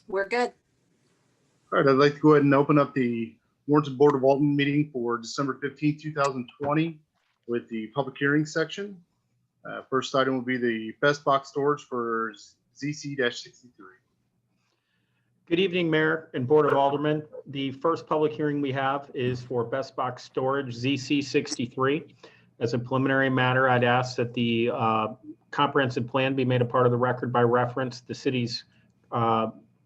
We're good. All right, I'd like to go ahead and open up the Warrenton Board of Aldermen meeting for December 15th, 2020 with the public hearing section. First item will be the best box storage for ZC-63. Good evening, Mayor and Board of Aldermen. The first public hearing we have is for best box storage ZC-63. As a preliminary matter, I'd ask that the comprehensive plan be made a part of the record by reference. The city's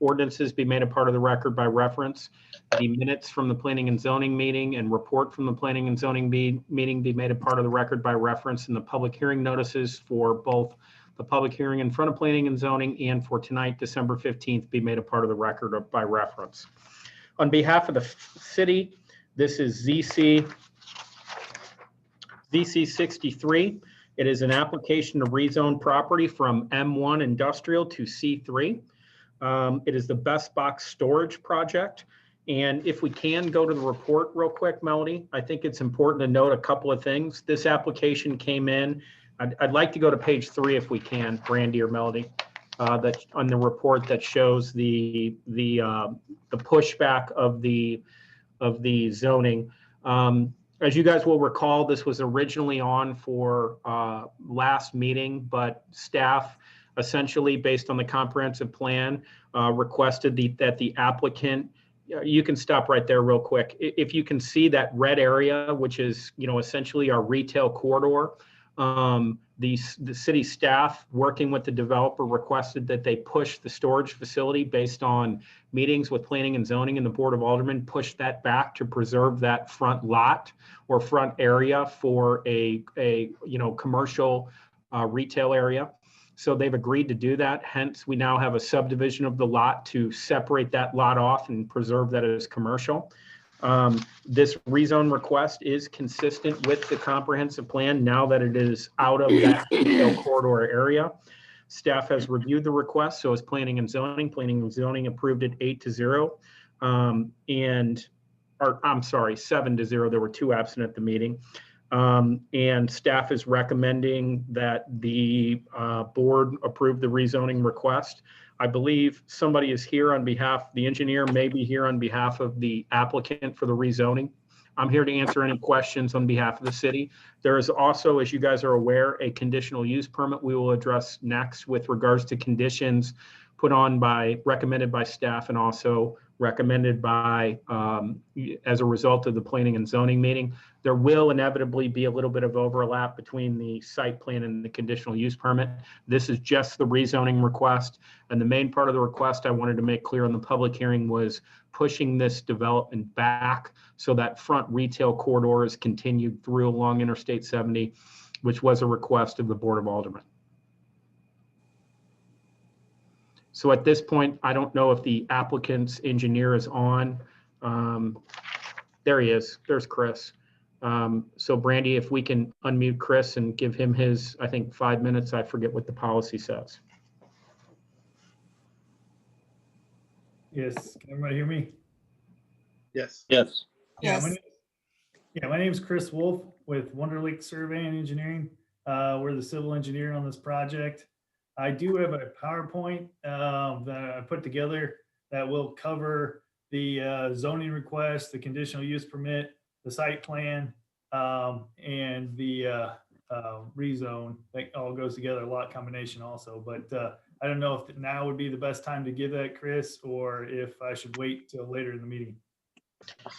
ordinances be made a part of the record by reference. The minutes from the planning and zoning meeting and report from the planning and zoning meeting be made a part of the record by reference, and the public hearing notices for both the public hearing in front of planning and zoning and for tonight, December 15th, be made a part of the record by reference. On behalf of the city, this is ZC-63. It is an application to rezone property from M1 industrial to C3. It is the best box storage project. And if we can go to the report real quick, Melody, I think it's important to note a couple of things. This application came in. I'd like to go to page 3 if we can, Brandy or Melody, that on the report that shows the pushback of the zoning. As you guys will recall, this was originally on for last meeting, but staff essentially, based on the comprehensive plan, requested that the applicant, you can stop right there real quick. If you can see that red area, which is, essentially our retail corridor, the city staff working with the developer requested that they push the storage facility based on meetings with planning and zoning and the Board of Aldermen, push that back to preserve that front lot or front area for a commercial retail area. So they've agreed to do that. Hence, we now have a subdivision of the lot to separate that lot off and preserve that as commercial. This rezone request is consistent with the comprehensive plan now that it is out of that retail corridor area. Staff has reviewed the request, so is planning and zoning. Planning and zoning approved it 8-0. I'm sorry, 7-0. There were 2 absent at the meeting. And staff is recommending that the board approve the rezoning request. I believe somebody is here on behalf, the engineer may be here on behalf of the applicant for the rezoning. I'm here to answer any questions on behalf of the city. There is also, as you guys are aware, a conditional use permit we will address next with regards to conditions put on recommended by staff and also recommended by, as a result of the planning and zoning meeting. There will inevitably be a little bit of overlap between the site plan and the conditional use permit. This is just the rezoning request. And the main part of the request I wanted to make clear on the public hearing was pushing this development back so that front retail corridor is continued through along Interstate 70, which was a request of the Board of Aldermen. So at this point, I don't know if the applicant's engineer is on. There he is. There's Chris. So Brandy, if we can unmute Chris and give him his, I think, 5 minutes. I forget what the policy says. Yes, can everybody hear me? Yes. Yes. Yeah, Yes. my name is Chris Wolf with Wonder Lake Survey and Engineering. We're the civil engineer on this project. I do have a PowerPoint that I put together that will cover the zoning request, the conditional use permit, the site plan, and the rezone. That all goes together, a lot combination also. But I don't know if now would be the best time to give that, Chris, or if I should wait till later in the meeting.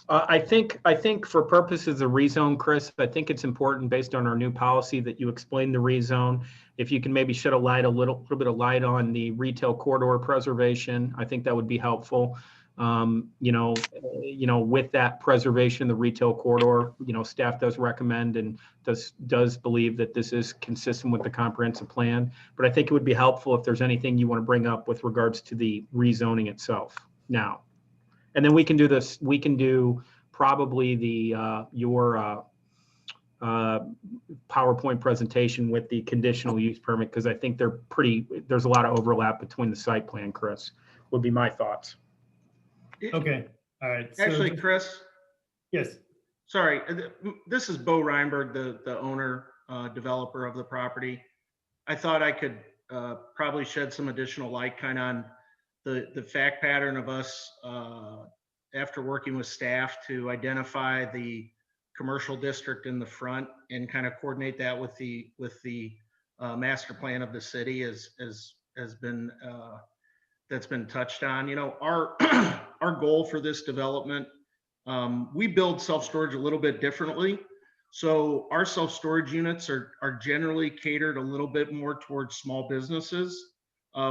I think for purposes of rezone, Chris, I think it's important based on our new policy that you explain the rezone. If you can maybe shed a little bit of light on the retail corridor preservation, I think that would be helpful. With that preservation, the retail corridor, staff does recommend and does believe that this is consistent with the comprehensive plan. But I think it would be helpful if there's anything you want to bring up with regards to the rezoning itself now. And then we can do this. We can do probably your PowerPoint presentation with the conditional use permit, because I think there's a lot of overlap between the site plan, Chris, would be my thoughts. Okay, all right. Actually, Chris. Yes. Sorry, this is Bo Reinberg, the owner, developer of the property. I thought I could probably shed some additional light kind of on the fact pattern of us, after working with staff to identify the commercial district in the front and kind of coordinate that with the master plan of the city has been that's been touched on. You know, our our goal for this development, we build self-storage a little bit differently. So our self-storage units are generally catered a little bit more towards small businesses.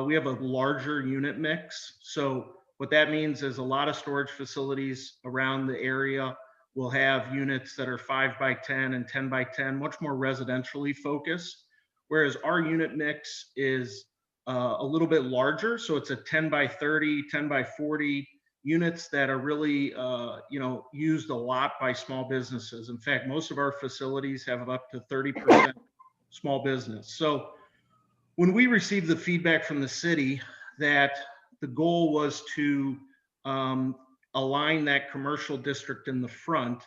We have a larger unit mix. So what that means is a lot of storage facilities around the area will have units that are 5 by 10 and 10 by 10, much more residentially focused. Whereas our unit mix is a little bit larger. So it's a 10 by 30, 10 by 40 units that are really, used a lot by small businesses. In fact, most of our facilities have up to 30% small business. So when we received the feedback from the city that the goal was to align that commercial district in the front,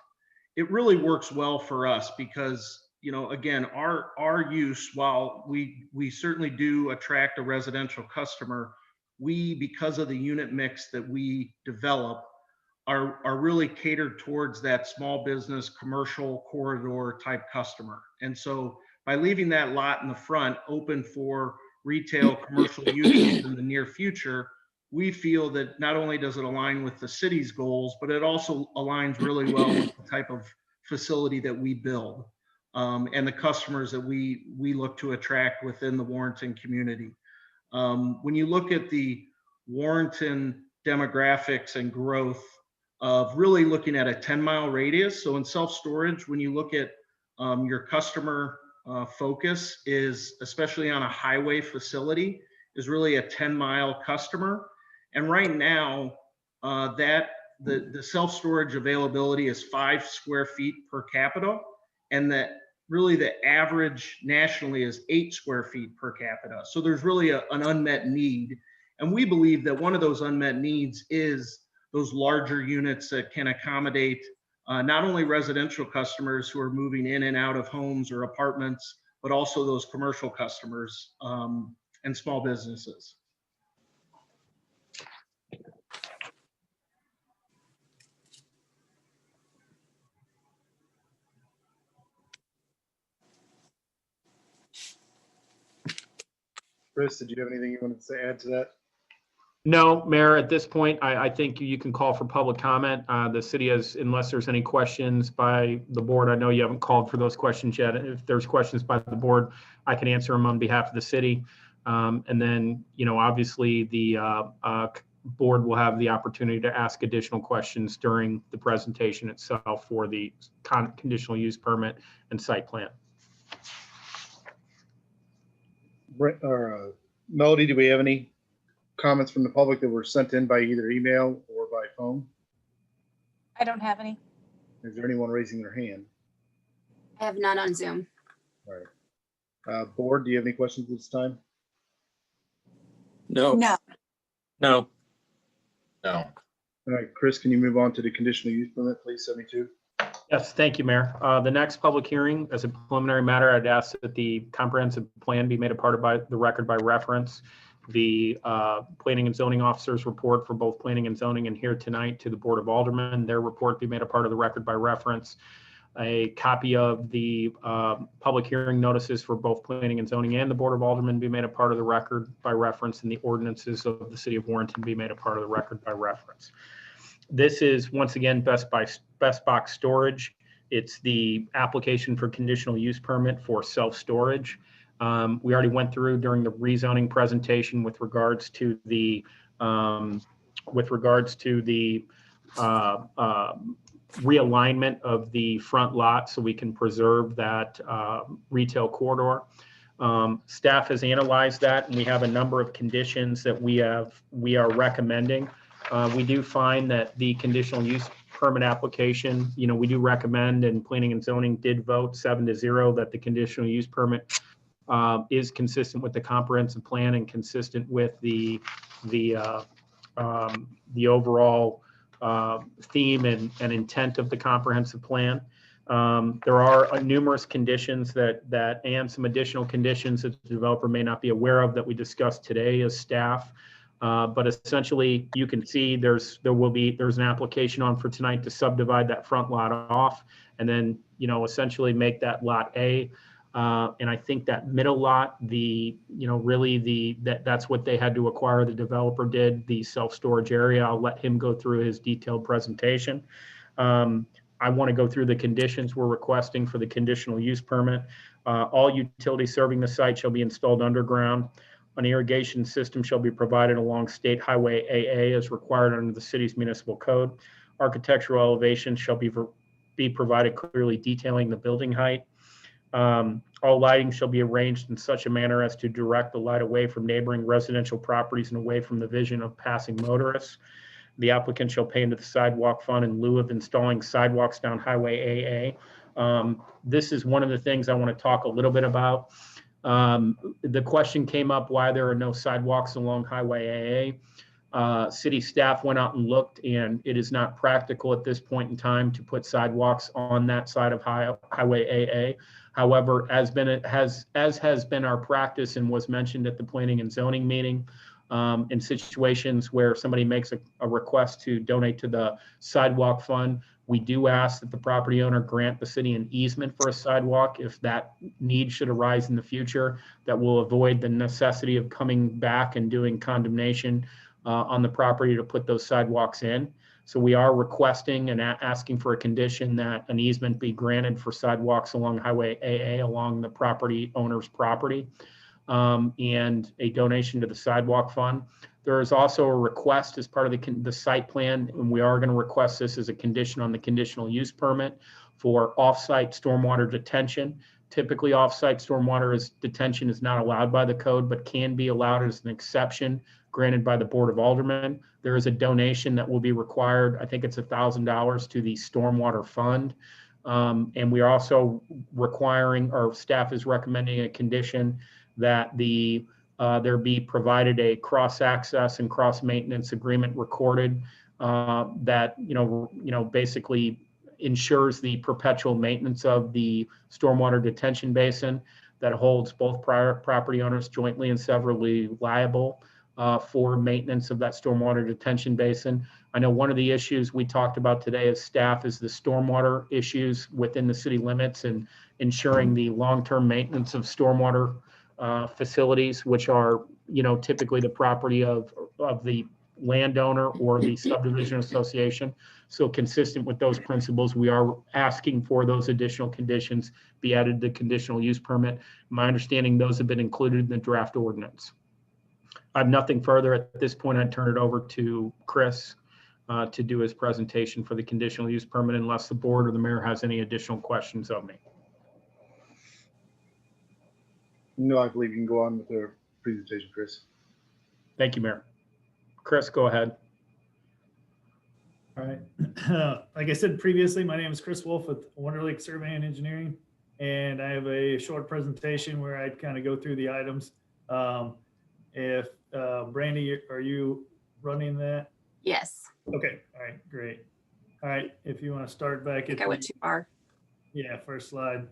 it really works well for us because, you know, again, our use, while we certainly do attract a residential customer, we, because of the unit mix that we develop, are really catered towards that small business commercial corridor type customer. And so by leaving that lot in the front open for retail commercial uses in the near future, we feel that not only does it align with the city's goals, but it also aligns really well with the type of facility that we build and the customers that we look to attract within the Warrenton community. When you look at the Warrenton demographics and growth of really looking at a 10-mile radius, so in self-storage, when you look at your customer focus is, especially on a highway facility, is really a 10-mile customer. And right now, the self-storage availability is 5 square feet per capita, and that really the average nationally is 8 square feet per capita. So there's really an unmet need. And we believe that one of those unmet needs is those larger units that can accommodate not only residential customers who are moving in and out of homes or apartments, but also those commercial customers and small businesses. Chris, did you have anything you wanted to add to that? No, Mayor, at this point, I think you can call for public comment. The city has, unless there's any questions by the board, I know you haven't called for those questions yet. If there's questions by the board, I can answer them on behalf of the city. And then, you know, obviously the board will have the opportunity to ask additional questions during the presentation itself for the conditional use permit and site plan. Melody, do we have any comments from the public that were sent in by either email or by phone? I don't have any. Is there anyone raising their hand? I have none on Zoom. All right. Board, do you have any questions at this time? No. No. No. All right, Chris, can you move on to the conditional use permit, please, 72? Yes, thank you, Mayor. The next public hearing, as a preliminary matter, I'd ask that the comprehensive plan be made a part of the record by reference. The planning and zoning officers report for both planning and zoning and here tonight to the Board of Aldermen, their report be made a part of the record by reference. A copy of the public hearing notices for both planning and zoning and the Board of Aldermen be made a part of the record by reference, and the ordinances of the city of Warrenton be made a part of the record by reference. This is, once again, best box storage. It's the application for conditional use permit for self-storage. We already went through during the rezoning presentation with regards to the realignment of the front lot so we can preserve that retail corridor. Staff has analyzed that, and we have a number of conditions that we are recommending. We do find that the conditional use permit application, you know, we do recommend, and planning and zoning did vote 7-0 that the conditional use permit is consistent with the comprehensive plan and consistent with the overall theme and intent of the comprehensive plan. There are numerous conditions and some additional conditions that the developer may not be aware of that we discussed today as staff. But essentially, you can see there's an application on for tonight to subdivide that front lot off, and then, you know, essentially make that lot A. And I think that middle lot, that's what they had to acquire. The developer did, the self-storage area. I'll let him go through his detailed presentation. I want to go through the conditions we're requesting for the conditional use permit. All utilities serving the site shall be installed underground. An irrigation system shall be provided along State Highway AA as required under the city's municipal code. Architectural elevations shall be provided clearly detailing the building height. All lighting shall be arranged in such a manner as to direct the light away from neighboring residential properties and away from the vision of passing motorists. The applicant shall pay into the sidewalk fund in lieu of installing sidewalks down Highway AA. This is one of the things I want to talk a little bit about. The question came up why there are no sidewalks along Highway AA. City staff went out and looked, and it is not practical at this point in time to put sidewalks on that side of Highway AA. However, as has been our practice and was mentioned at the planning and zoning meeting, in situations where somebody makes a request to donate to the sidewalk fund, we do ask that the property owner grant the city an easement for a sidewalk if that need should arise in the future. That will avoid the necessity of coming back and doing condemnation on the property to put those sidewalks in. So we are requesting and asking for a condition that an easement be granted for sidewalks along Highway AA along the property owner's property, and a donation to the sidewalk fund. There is also a request as part of the site plan, and we are going to request this as a condition on the conditional use permit for off-site stormwater detention. Typically, off-site stormwater detention is not allowed by the code, but can be allowed as an exception granted by the Board of Aldermen. There is a donation that will be required. I think it's $1,000 to the stormwater fund. And we are also requiring, or staff is recommending a condition that there be provided a cross-access and cross-maintenance agreement recorded that basically ensures the perpetual maintenance of the stormwater detention basin, that holds both property owners jointly and severally liable for maintenance of that stormwater detention basin. I know one of the issues we talked about today as staff is the stormwater issues within the city limits and ensuring the long-term maintenance of stormwater facilities, which are, typically the property of the landowner or the subdivision association. So consistent with those principles, we are asking for those additional conditions be added to the conditional use permit. My understanding, those have been included in the draft ordinance. I have nothing further at this point. I'd turn it over to Chris to do his presentation for the conditional use permit, unless the board or the mayor has any additional questions of me. No, I believe you can go on with the presentation, Chris. Thank you, Mayor. Chris, go ahead. All right. Like I said previously, my name is Chris Wolf with Wonder Lake Survey and Engineering, and I have a short presentation where I'd kind of go through the items. If Brandy, are you running that? Yes. Okay. All right. Great. All right. If you want to start back I think I went too far. Yeah, first slide.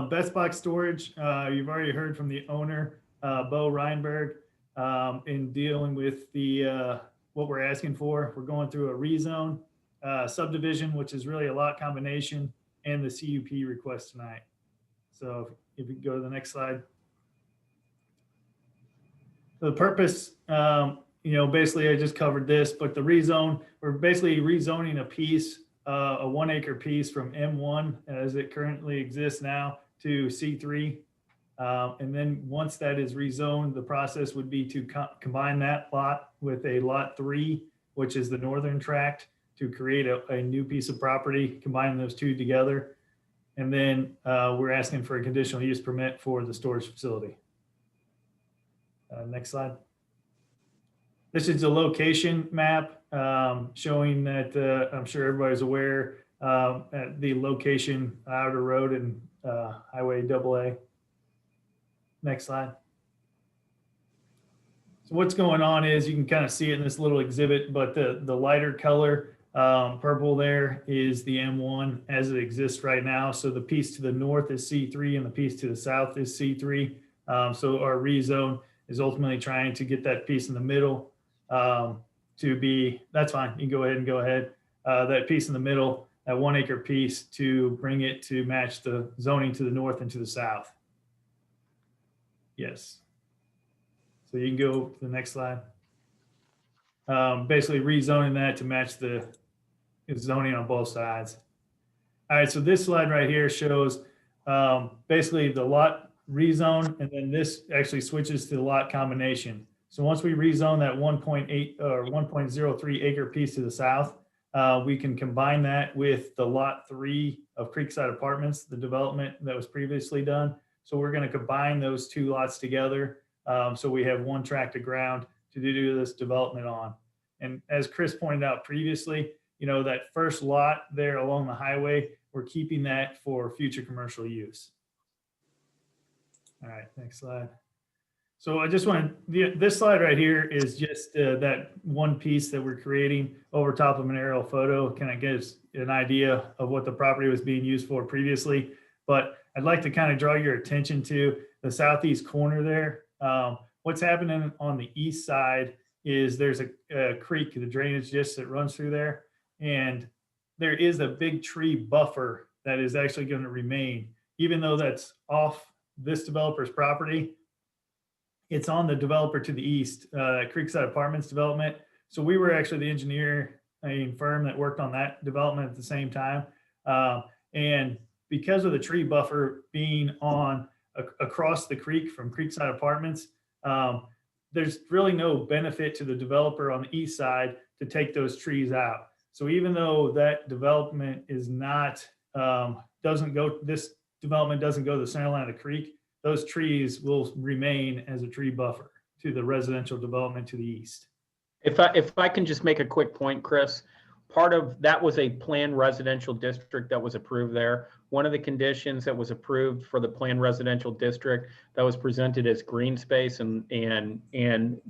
Best box storage. You've already heard from the owner, Bo Reinberg, in dealing with the what we're asking for. We're going through a rezone subdivision, which is really a lot combination, and the CUP request tonight. So if you go to the next slide. The purpose, basically I just covered this, but the rezone, we're basically rezoning a piece, a 1 acre piece from M1 as it currently exists now to C3. And then once that is rezoned, the process would be to combine that lot with a lot 3, which is the northern tract, to create a new piece of property, combine those two together. And then we're asking for a conditional use permit for the storage facility. Next slide. This is a location map showing that I'm sure everybody's aware at the location Outer Road and Highway AA. Next slide. So what's going on is you can kind of see it in this little exhibit, but the lighter color purple there is the M1 as it exists right now. So the piece to the north is C3 and the piece to the south is C3. So our rezone is ultimately trying to get that piece in the middle to be, that's fine, you can go ahead and go ahead. That piece in the middle, that 1 acre piece, to bring it to match the zoning to the north and to the south. Yes. So you can go to the next slide. Basically rezoning that to match the zoning on both sides. All right, so this slide right here shows basically the lot rezone, and then this actually switches to the lot combination. So once we rezone that 1.8 or 1.03 acre piece to the south, we can combine that with the lot 3 of Creekside Apartments, the development that was previously done. So we're going to combine those 2 lots together. So we have 1 tract of ground to do this development on. And as Chris pointed out previously, you know, that first lot there along the highway, we're keeping that for future commercial use. All right, next slide. So I just want to, this slide right here is just that one piece that we're creating over top of an aerial photo. Kind of gives an idea of what the property was being used for previously. But I'd like to kind of draw your attention to the southeast corner there. What's happening on the east side is there's a creek, the drainage ditch that runs through there. And there is a big tree buffer that is actually going to remain, even though that's off this developer's property. It's on the developer to the east, Creekside Apartments development. So we were actually the engineering firm that worked on that development at the same time. And because of the tree buffer being on across the creek from Creekside Apartments, there's really no benefit to the developer on the east side to take those trees out. So even though that development is not, this development doesn't go to the center line of the creek, those trees will remain as a tree buffer to the residential development to the east. If I can just make a quick point, Chris, part of that was a planned residential district that was approved there. One of the conditions that was approved for the planned residential district that was presented as green space, and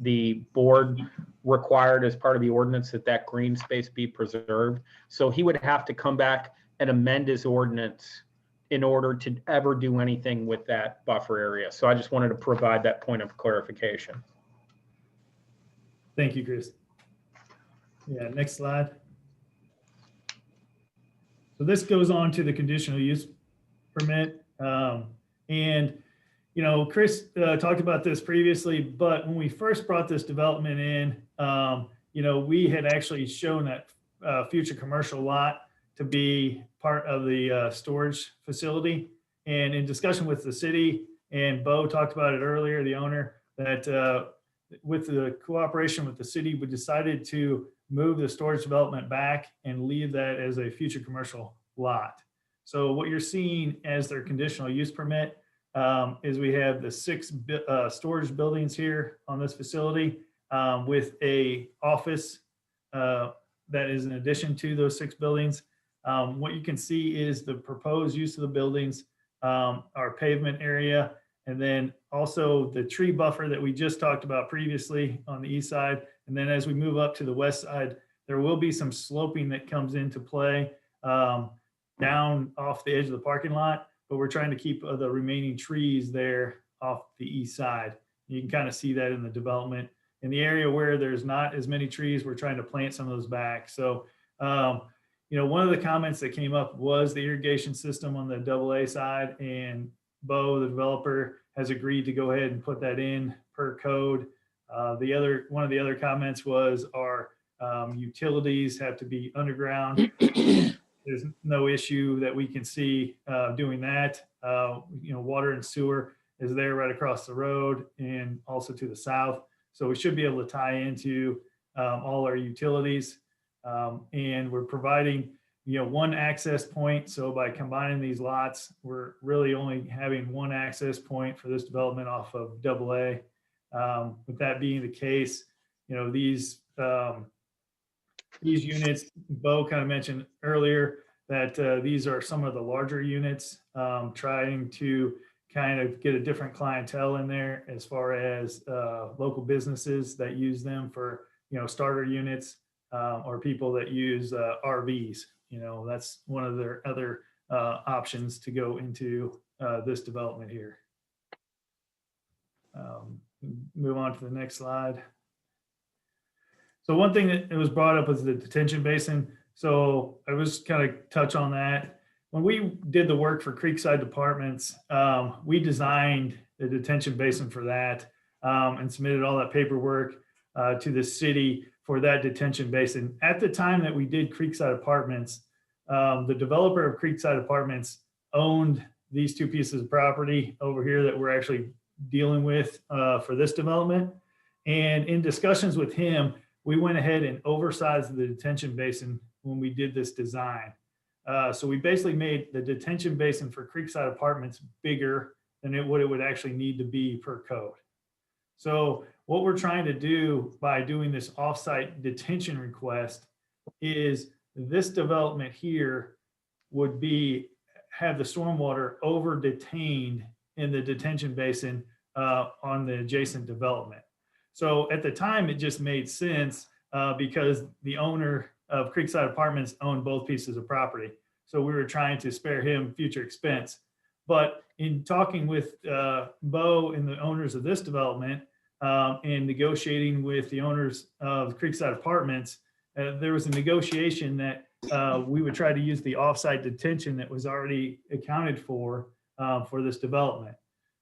the board required as part of the ordinance that green space be preserved. So he would have to come back and amend his ordinance in order to ever do anything with that buffer area. So I just wanted to provide that point of clarification. Thank you, Chris. Yeah, next slide. So this goes on to the conditional use permit. And, you know, Chris talked about this previously, but when we first brought this development in, you know, we had actually shown that future commercial lot to be part of the storage facility. And in discussion with the city, and Bo talked about it earlier, the owner, that with the cooperation with the city, we decided to move the storage development back and leave that as a future commercial lot. So what you're seeing as their conditional use permit is we have the 6 storage buildings here on this facility with a office that is in addition to those 6 buildings. What you can see is the proposed use of the buildings, our pavement area, and then also the tree buffer that we just talked about previously on the east side. And then as we move up to the west side, there will be some sloping that comes into play down off the edge of the parking lot, but we're trying to keep the remaining trees there off the east side. You can kind of see that in the development. In the area where there's not as many trees, we're trying to plant some of those back. So, you know, one of the comments that came up was the irrigation system on the AA side, and Bo, the developer, has agreed to go ahead and put that in per code. One of the other comments was our utilities have to be underground. There's no issue that we can see doing that. You know, water and sewer is there right across the road and also to the south. So we should be able to tie into all our utilities. And we're providing, you know, 1 access point. So by combining these lots, we're really only having 1 access point for this development off of AA. With that being the case, you know, these units, Bo kind of mentioned earlier that these are some of the larger units, trying to kind of get a different clientele in there as far as local businesses that use them for, you know, starter units or people that use RVs. You know, that's one of their other options to go into this development here. Move on to the next slide. So one thing that was brought up was the detention basin. So I was kind of touch on that. When we did the work for Creekside Departments, we designed the detention basin for that and submitted all that paperwork to the city for that detention basin. At the time that we did Creekside Apartments, the developer of Creekside Apartments owned these two pieces of property over here that we're actually dealing with for this development. And in discussions with him, we went ahead and oversized the detention basin when we did this design. So we basically made the detention basin for Creekside Apartments bigger than what it would actually need to be per code. So what we're trying to do by doing this offsite detention request is this development here would have the stormwater over detained in the detention basin on the adjacent development. So at the time, it just made sense because the owner of Creekside Apartments owned both pieces of property. So we were trying to spare him future expense. But in talking with Bo and the owners of this development and negotiating with the owners of Creekside Apartments, there was a negotiation that we would try to use the offsite detention that was already accounted for this development.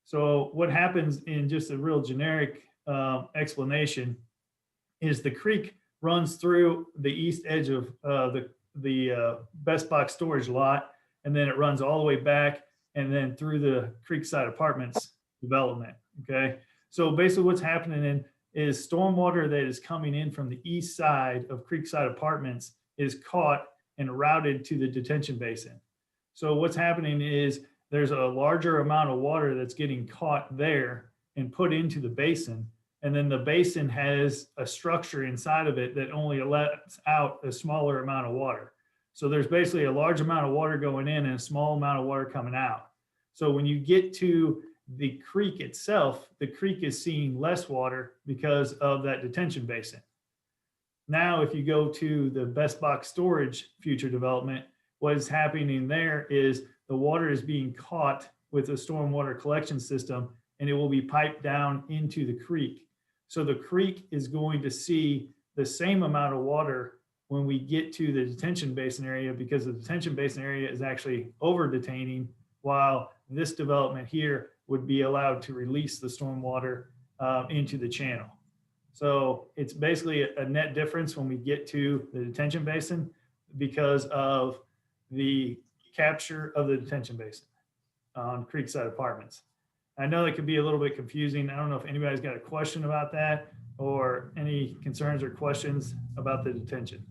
So what happens in just a real generic explanation is the creek runs through the east edge of the best box storage lot, and then it runs all the way back and then through the Creekside Apartments development. Okay, so basically what's happening is stormwater that is coming in from the east side of Creekside Apartments is caught and routed to the detention basin. So what's happening is there's a larger amount of water that's getting caught there and put into the basin. And then the basin has a structure inside of it that only lets out a smaller amount of water. So there's basically a large amount of water going in and a small amount of water coming out. So when you get to the creek itself, the creek is seeing less water because of that detention basin. Now, if you go to the best box storage future development, what is happening there is the water is being caught with a stormwater collection system, and it will be piped down into the creek. So the creek is going to see the same amount of water when we get to the detention basin area, because the detention basin area is actually over detaining, while this development here would be allowed to release the stormwater into the channel. So it's basically a net difference when we get to the detention basin because of the capture of the detention basin on Creekside Apartments. I know that could be a little bit confusing. I don't know if anybody's got a question about that or any concerns or questions about the detention.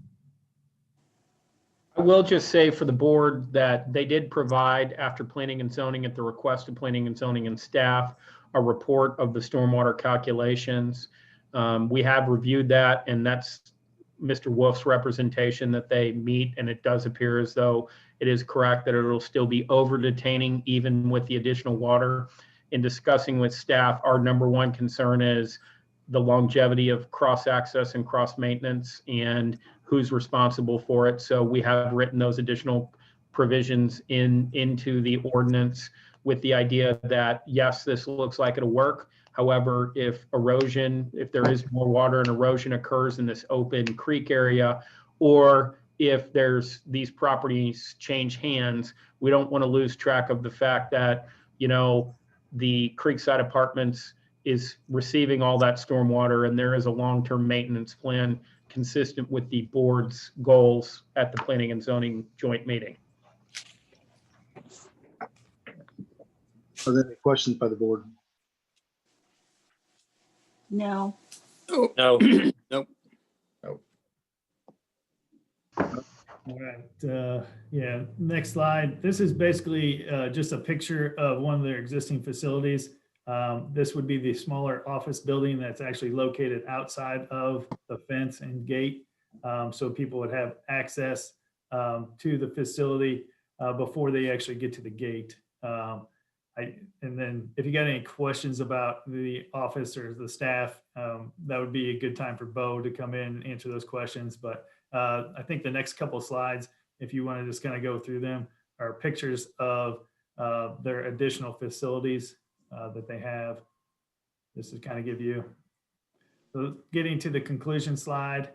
I will just say for the board that they did provide, after planning and zoning, at the request of planning and zoning and staff, a report of the stormwater calculations. We have reviewed that, and that's Mr. Wolf's representation that they meet, and it does appear as though it is correct that it'll still be over detaining even with the additional water. In discussing with staff, our number one concern is the longevity of cross access and cross maintenance and who's responsible for it. So we have written those additional provisions into the ordinance with the idea that, yes, this looks like it'll work. However, if there is more water and erosion occurs in this open creek area, or if these properties change hands, we don't want to lose track of the fact that, the Creekside Apartments is receiving all that stormwater, and there is a long-term maintenance plan consistent with the board's goals at the planning and zoning joint meeting. Are there any questions by the board? No. No, nope. All right, yeah, next slide. This is basically just a picture of one of their existing facilities. This would be the smaller office building that's actually located outside of the fence and gate. So people would have access to the facility before they actually get to the gate. And then if you got any questions about the office or the staff, that would be a good time for Bo to come in and answer those questions. But I think the next couple of slides, if you want to just kind of go through them, are pictures of their additional facilities that they have. This is kind of give you, so getting to the conclusion slide.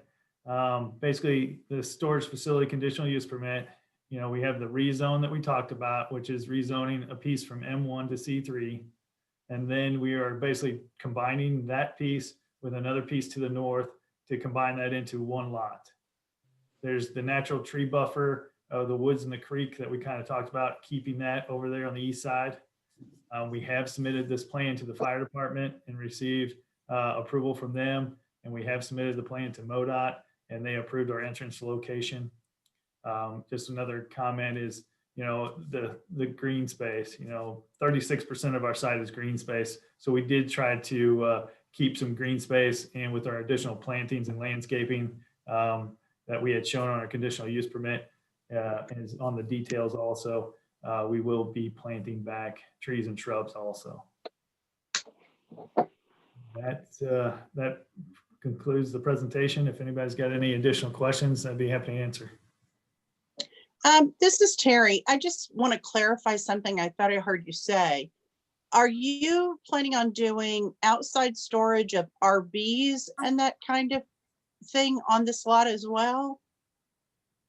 Basically, the storage facility conditional use permit, we have the rezone that we talked about, which is rezoning a piece from M1 to C3. And then we are basically combining that piece with another piece to the north to combine that into one lot. There's the natural tree buffer of the woods and the creek that we kind of talked about, keeping that over there on the east side. We have submitted this plan to the fire department and received approval from them. And we have submitted the plan to MoDOT and they approved our entrance location. Just another comment is, the green space, 36% of our site is green space. So we did try to keep some green space, and with our additional plantings and landscaping that we had shown on our conditional use permit and on the details also, we will be planting back trees and shrubs also. That concludes the presentation. If anybody's got any additional questions, I'd be happy to answer. This is Terry. I just want to clarify something I thought I heard you say. Are you planning on doing outside storage of RVs and that kind of thing on this lot as well?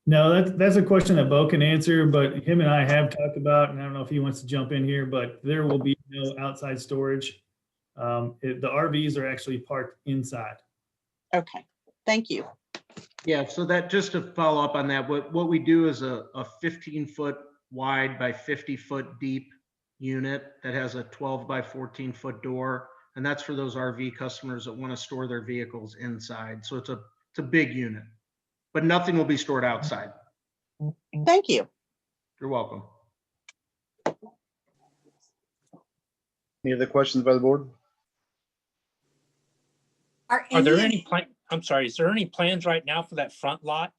No, that's a question that Bo can answer, but him and I have talked about, and I don't know if he wants to jump in here, but there will be no outside storage. The RVs are actually parked inside. Okay, thank you. Yeah, so that, just to follow up on that, what we do is a 15-foot wide by 50-foot deep unit that has a 12 by 14-foot door. And that's for those RV customers that want to store their vehicles inside. So it's a big unit, but nothing will be stored outside. Thank you. You're welcome. Any other questions by the board? Are Are there any any plan? I'm sorry, is there any plans right now for that front lot?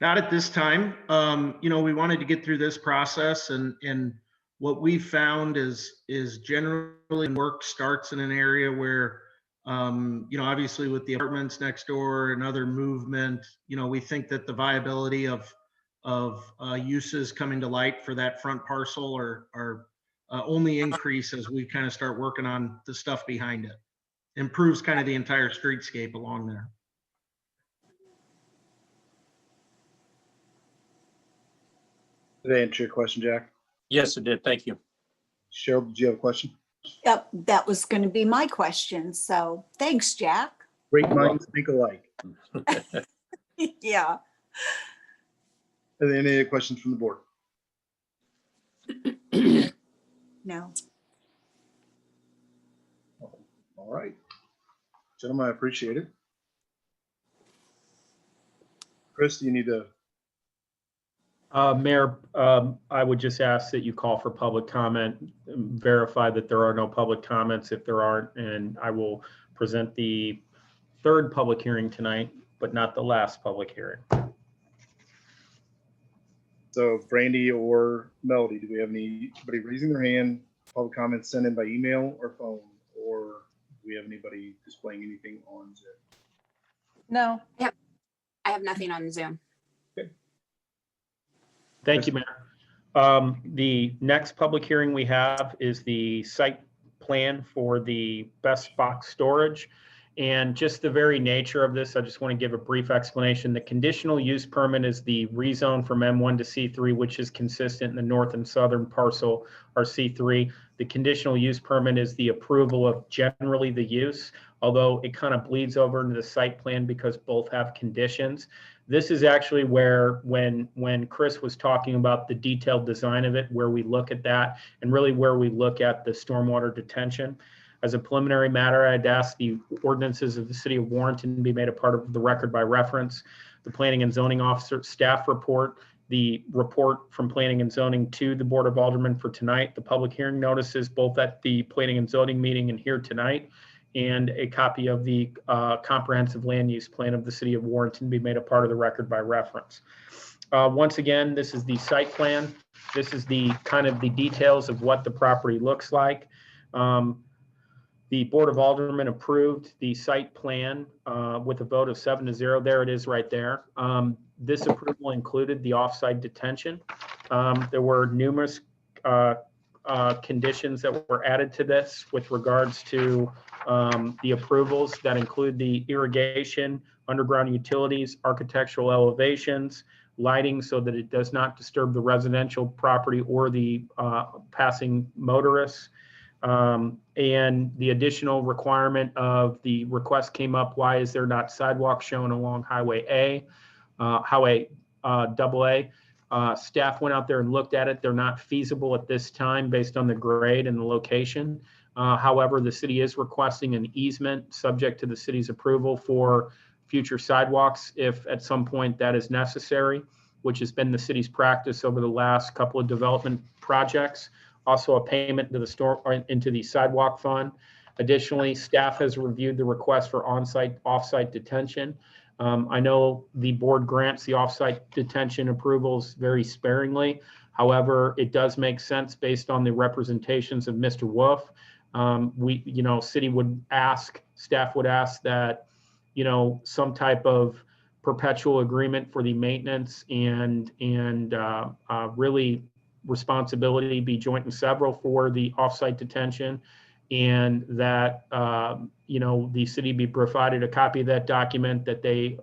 Not at this time. We wanted to get through this process, and what we found is generally work starts in an area where, obviously with the apartments next door and other movement, we think that the viability of uses coming to light for that front parcel are only increase as we kind of start working on the stuff behind it. Improves kind of the entire streetscape along there. Did I answer your question, Jack? Yes, it did. Thank you. Cheryl, did you have a question? Yep, that was going to be my question. So thanks, Jack. Great minds think alike. Yeah. Are there any other questions from the board? No. All right. Gentlemen, I appreciate it. Chris, do you need to? Mayor, I would just ask that you call for public comment, verify that there are no public comments if there aren't, and I will present the third public hearing tonight, but not the last public hearing. So Brandy or Melody, do we have anybody raising their hand? Public comments sent in by email or phone, or do we have anybody displaying anything on Zoom? No. I have nothing on Zoom. Thank you, Mayor. The next public hearing we have is the site plan for the best box storage. And just the very nature of this, I just want to give a brief explanation. The conditional use permit is the rezone from M1 to C3, which is consistent in the north and southern parcel are C3. The conditional use permit is the approval of generally the use, although it kind of bleeds over into the site plan because both have conditions. This is actually where, when Chris was talking about the detailed design of it, where we look at that and really where we look at the stormwater detention. As a preliminary matter, I'd ask the ordinances of the city of Warrenton be made a part of the record by reference. The planning and zoning officer staff report, the report from planning and zoning to the Board of Aldermen for tonight, the public hearing notices both at the planning and zoning meeting and here tonight, and a copy of the comprehensive land use plan of the city of Warrenton be made a part of the record by reference. Once again, this is the site plan. This is the kind of the details of what the property looks like. The Board of Aldermen approved the site plan with a vote of 7-0. There it is right there. This approval included the offsite detention. There were numerous conditions that were added to this with regards to the approvals that include the irrigation, underground utilities, architectural elevations, lighting so that it does not disturb the residential property or the passing motorists. And the additional requirement of the request came up, why is there not sidewalk shown along Highway AA? Staff went out there and looked at it. They're not feasible at this time based on the grade and the location. However, the city is requesting an easement subject to the city's approval for future sidewalks if at some point that is necessary, which has been the city's practice over the last couple of development projects. Also a payment into the sidewalk fund. Additionally, staff has reviewed the request for on-site, off-site detention. I know the board grants the off-site detention approvals very sparingly. However, it does make sense based on the representations of Mr. Wolf. City would ask, staff would ask that, some type of perpetual agreement for the maintenance and really responsibility be joint and several for the off-site detention, and that the city be provided a copy of that document, that they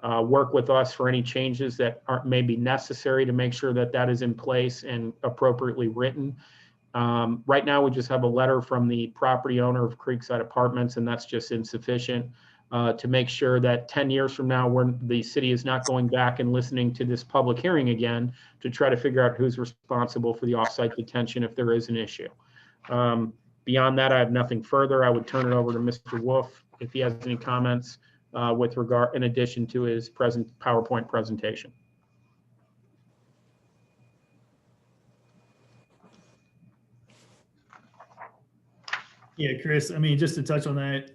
work with us for any changes that may be necessary to make sure that that is in place and appropriately written. Right now, we just have a letter from the property owner of Creekside Apartments, and that's just insufficient to make sure that 10 years from now, when the city is not going back and listening to this public hearing again to try to figure out who's responsible for the off-site detention if there is an issue. Beyond that, I have nothing further. I would turn it over to Mr. Wolf if he has any comments with regard, in addition to his PowerPoint presentation. Yeah, Chris, I mean, just to touch on that,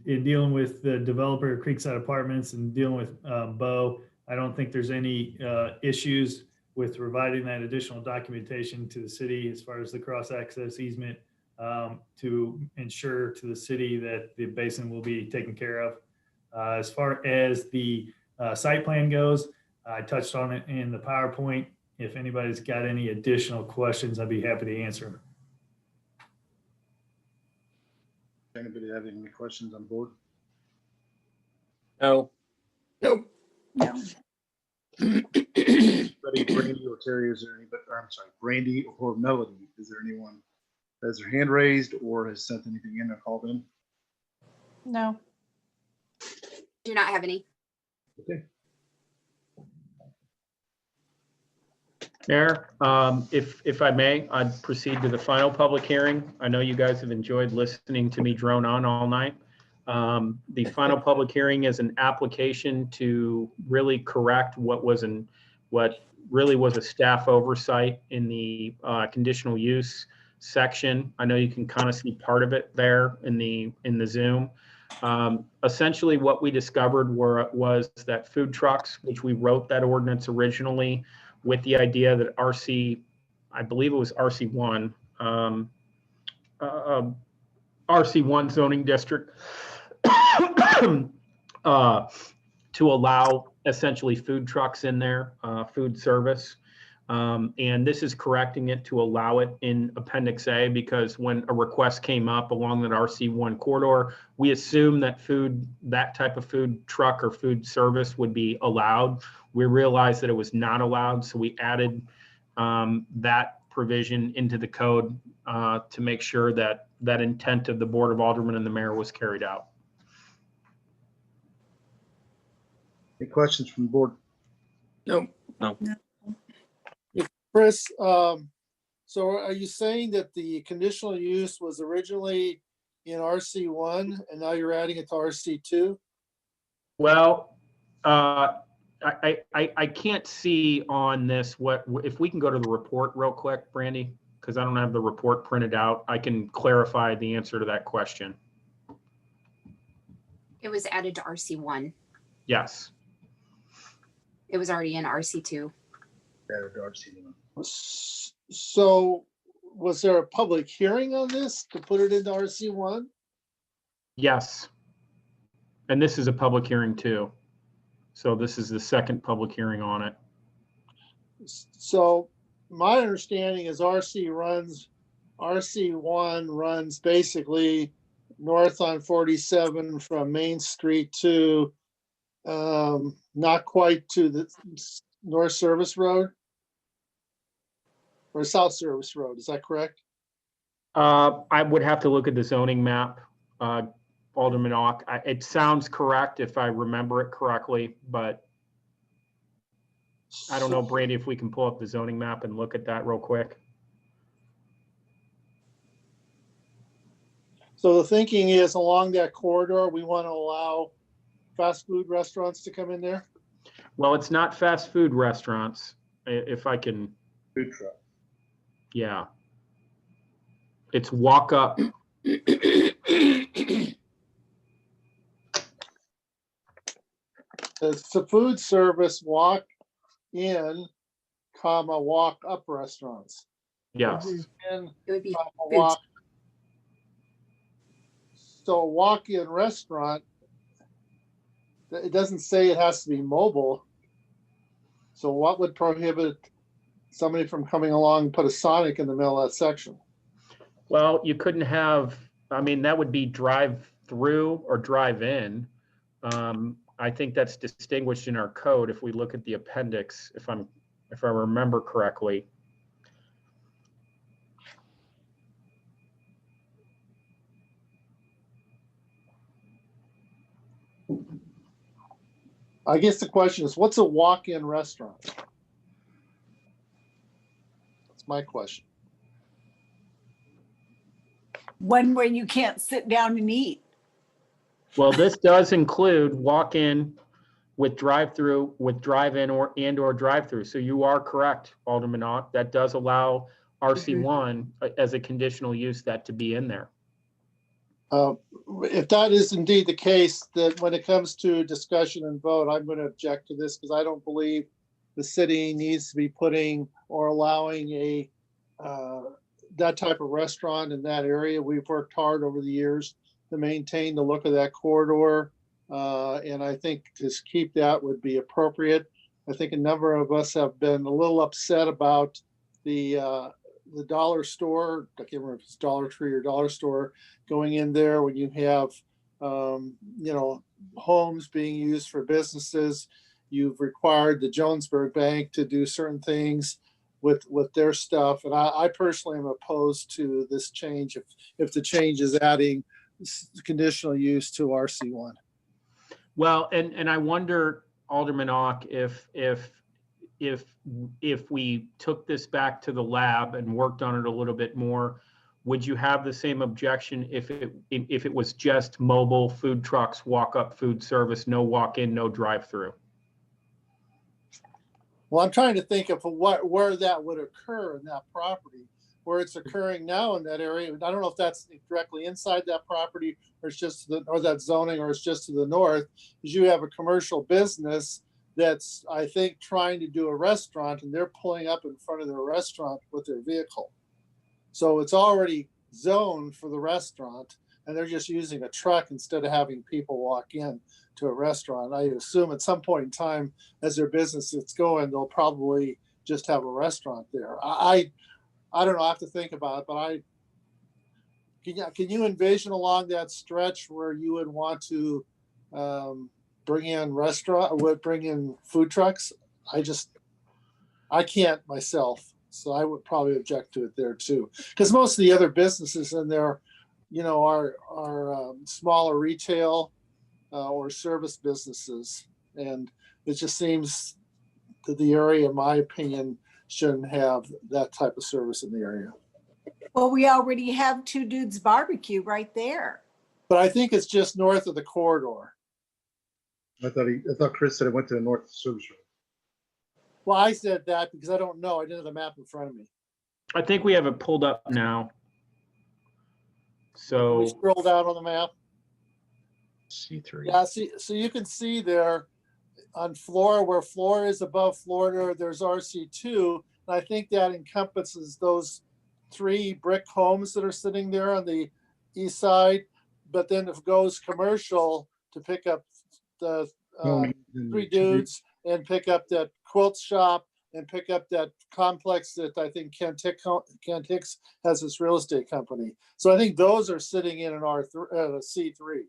in dealing with the developer of Creekside Apartments and dealing with Bo, I don't think there's any issues with providing that additional documentation to the city as far as the cross-access easement to ensure to the city that the basin will be taken care of. As far as the site plan goes, I touched on it in the PowerPoint. If anybody's got any additional questions, I'd be happy to answer them. Anybody have any questions on board? No. No. Brandy or Terry, is there anybody, or I'm sorry, Brandy or Melody, is there anyone that has their hand raised or has sent anything in or called in? No. Do not have any. Okay. Mayor, if I may, I'd proceed to the final public hearing. I know you guys have enjoyed listening to me drone on all night. The final public hearing is an application to really correct what really was a staff oversight in the conditional use section. I know you can kind of see part of it there in the Zoom. Essentially, what we discovered was that food trucks, which we wrote that ordinance originally with the idea that I believe it was RC1, RC1 zoning district, to allow essentially food trucks in there, food service. And this is correcting it to allow it in Appendix A, because when a request came up along that RC1 corridor, we assumed that that type of food truck or food service would be allowed. We realized that it was not allowed, so we added that provision into the code to make sure that that intent of the Board of Aldermen and the mayor was carried out. Any questions from the board? No. Chris, so are you saying that the conditional use was originally in RC1 and now you're adding it to RC2? Well, I can't see on this if we can go to the report real quick, Brandy, because I don't have the report printed out. I can clarify the answer to that question. It was added to RC1. Yes. It was already in RC2. So was there a public hearing on this to put it into RC1? Yes. And this is a public hearing too. So this is the second public hearing on it. So my understanding is RC1 runs basically north on 47 from Main Street to not quite to the North Service Road or South Service Road. Is that correct? I would have to look at the zoning map, Alderman Ock. It sounds correct if I remember it correctly, but I don't know, Brandy, if we can pull up the zoning map and look at that real quick. So the thinking is along that corridor, we want to allow fast food restaurants to come in there? Well, it's not fast food restaurants, if I can, Food truck. yeah. It's walk up. It's a food service walk in, comma, walk up restaurants. Yes. In, It would be comma, food. walk. So a walk-in restaurant, it doesn't say it has to be mobile. So what would prohibit somebody from coming along and put a Sonic in the middle of that section? Well, you couldn't have, I mean, that would be drive through or drive in. I think that's distinguished in our code if we look at the appendix, if I remember correctly. I guess the question is, what's a walk-in restaurant? That's my question. One where you can't sit down and eat. Well, this does include walk-in with drive-through, with drive-in or drive-through. So you are correct, Alderman Ock. That does allow RC1 as a conditional use that to be in there. If that is indeed the case, that when it comes to discussion and vote, I'm going to object to this because I don't believe the city needs to be putting or allowing a that type of restaurant in that area. We've worked hard over the years to maintain the look of that corridor. And I think to keep that would be appropriate. I think a number of us have been a little upset about the dollar store. I can't remember if it's Dollar Tree or Dollar Store going in there when you have, homes being used for businesses. You've required the Jonesburg Bank to do certain things with their stuff. And I personally am opposed to this change if the change is adding conditional use to RC1. Well, and I wonder, Alderman Ock, if we took this back to the lab and worked on it a little bit more, would you have the same objection if it was just mobile food trucks, walk-up food service, no walk-in, no drive-through? Well, I'm trying to think of where that would occur in that property, where it's occurring now in that area. I don't know if that's directly inside that property or it's just or that zoning, or it's just to the north, because you have a commercial business that's, I think, trying to do a restaurant, and they're pulling up in front of their restaurant with their vehicle. So it's already zoned for the restaurant, and they're just using a truck instead of having people walk in to a restaurant. I assume at some point in time, as their business gets going, they'll probably just have a restaurant there. I don't know. I have to think about it, but can you envision along that stretch where you would want to bring in food trucks? I can't myself, so I would probably object to it there too. Because most of the other businesses in there, are smaller retail or service businesses, and it just seems that the area, in my opinion, shouldn't have that type of service in the area. Well, we already have Two Dudes Barbecue right there. But I think it's just north of the corridor. I thought Chris said it went to the North Service Road. Well, I said that because I don't know. I didn't have the map in front of me. I think we have it pulled up now. We So, scroll down on the map. C3. Yeah, so you can see there on floor, where floor is above Florida, there's RC2. And I think that encompasses those 3 brick homes that are sitting there on the east side. But then it goes commercial to pick up the 3 dudes and pick up that quilt shop and pick up that complex that I think Kent Hicks has his real estate company. So I think those are sitting in an C3.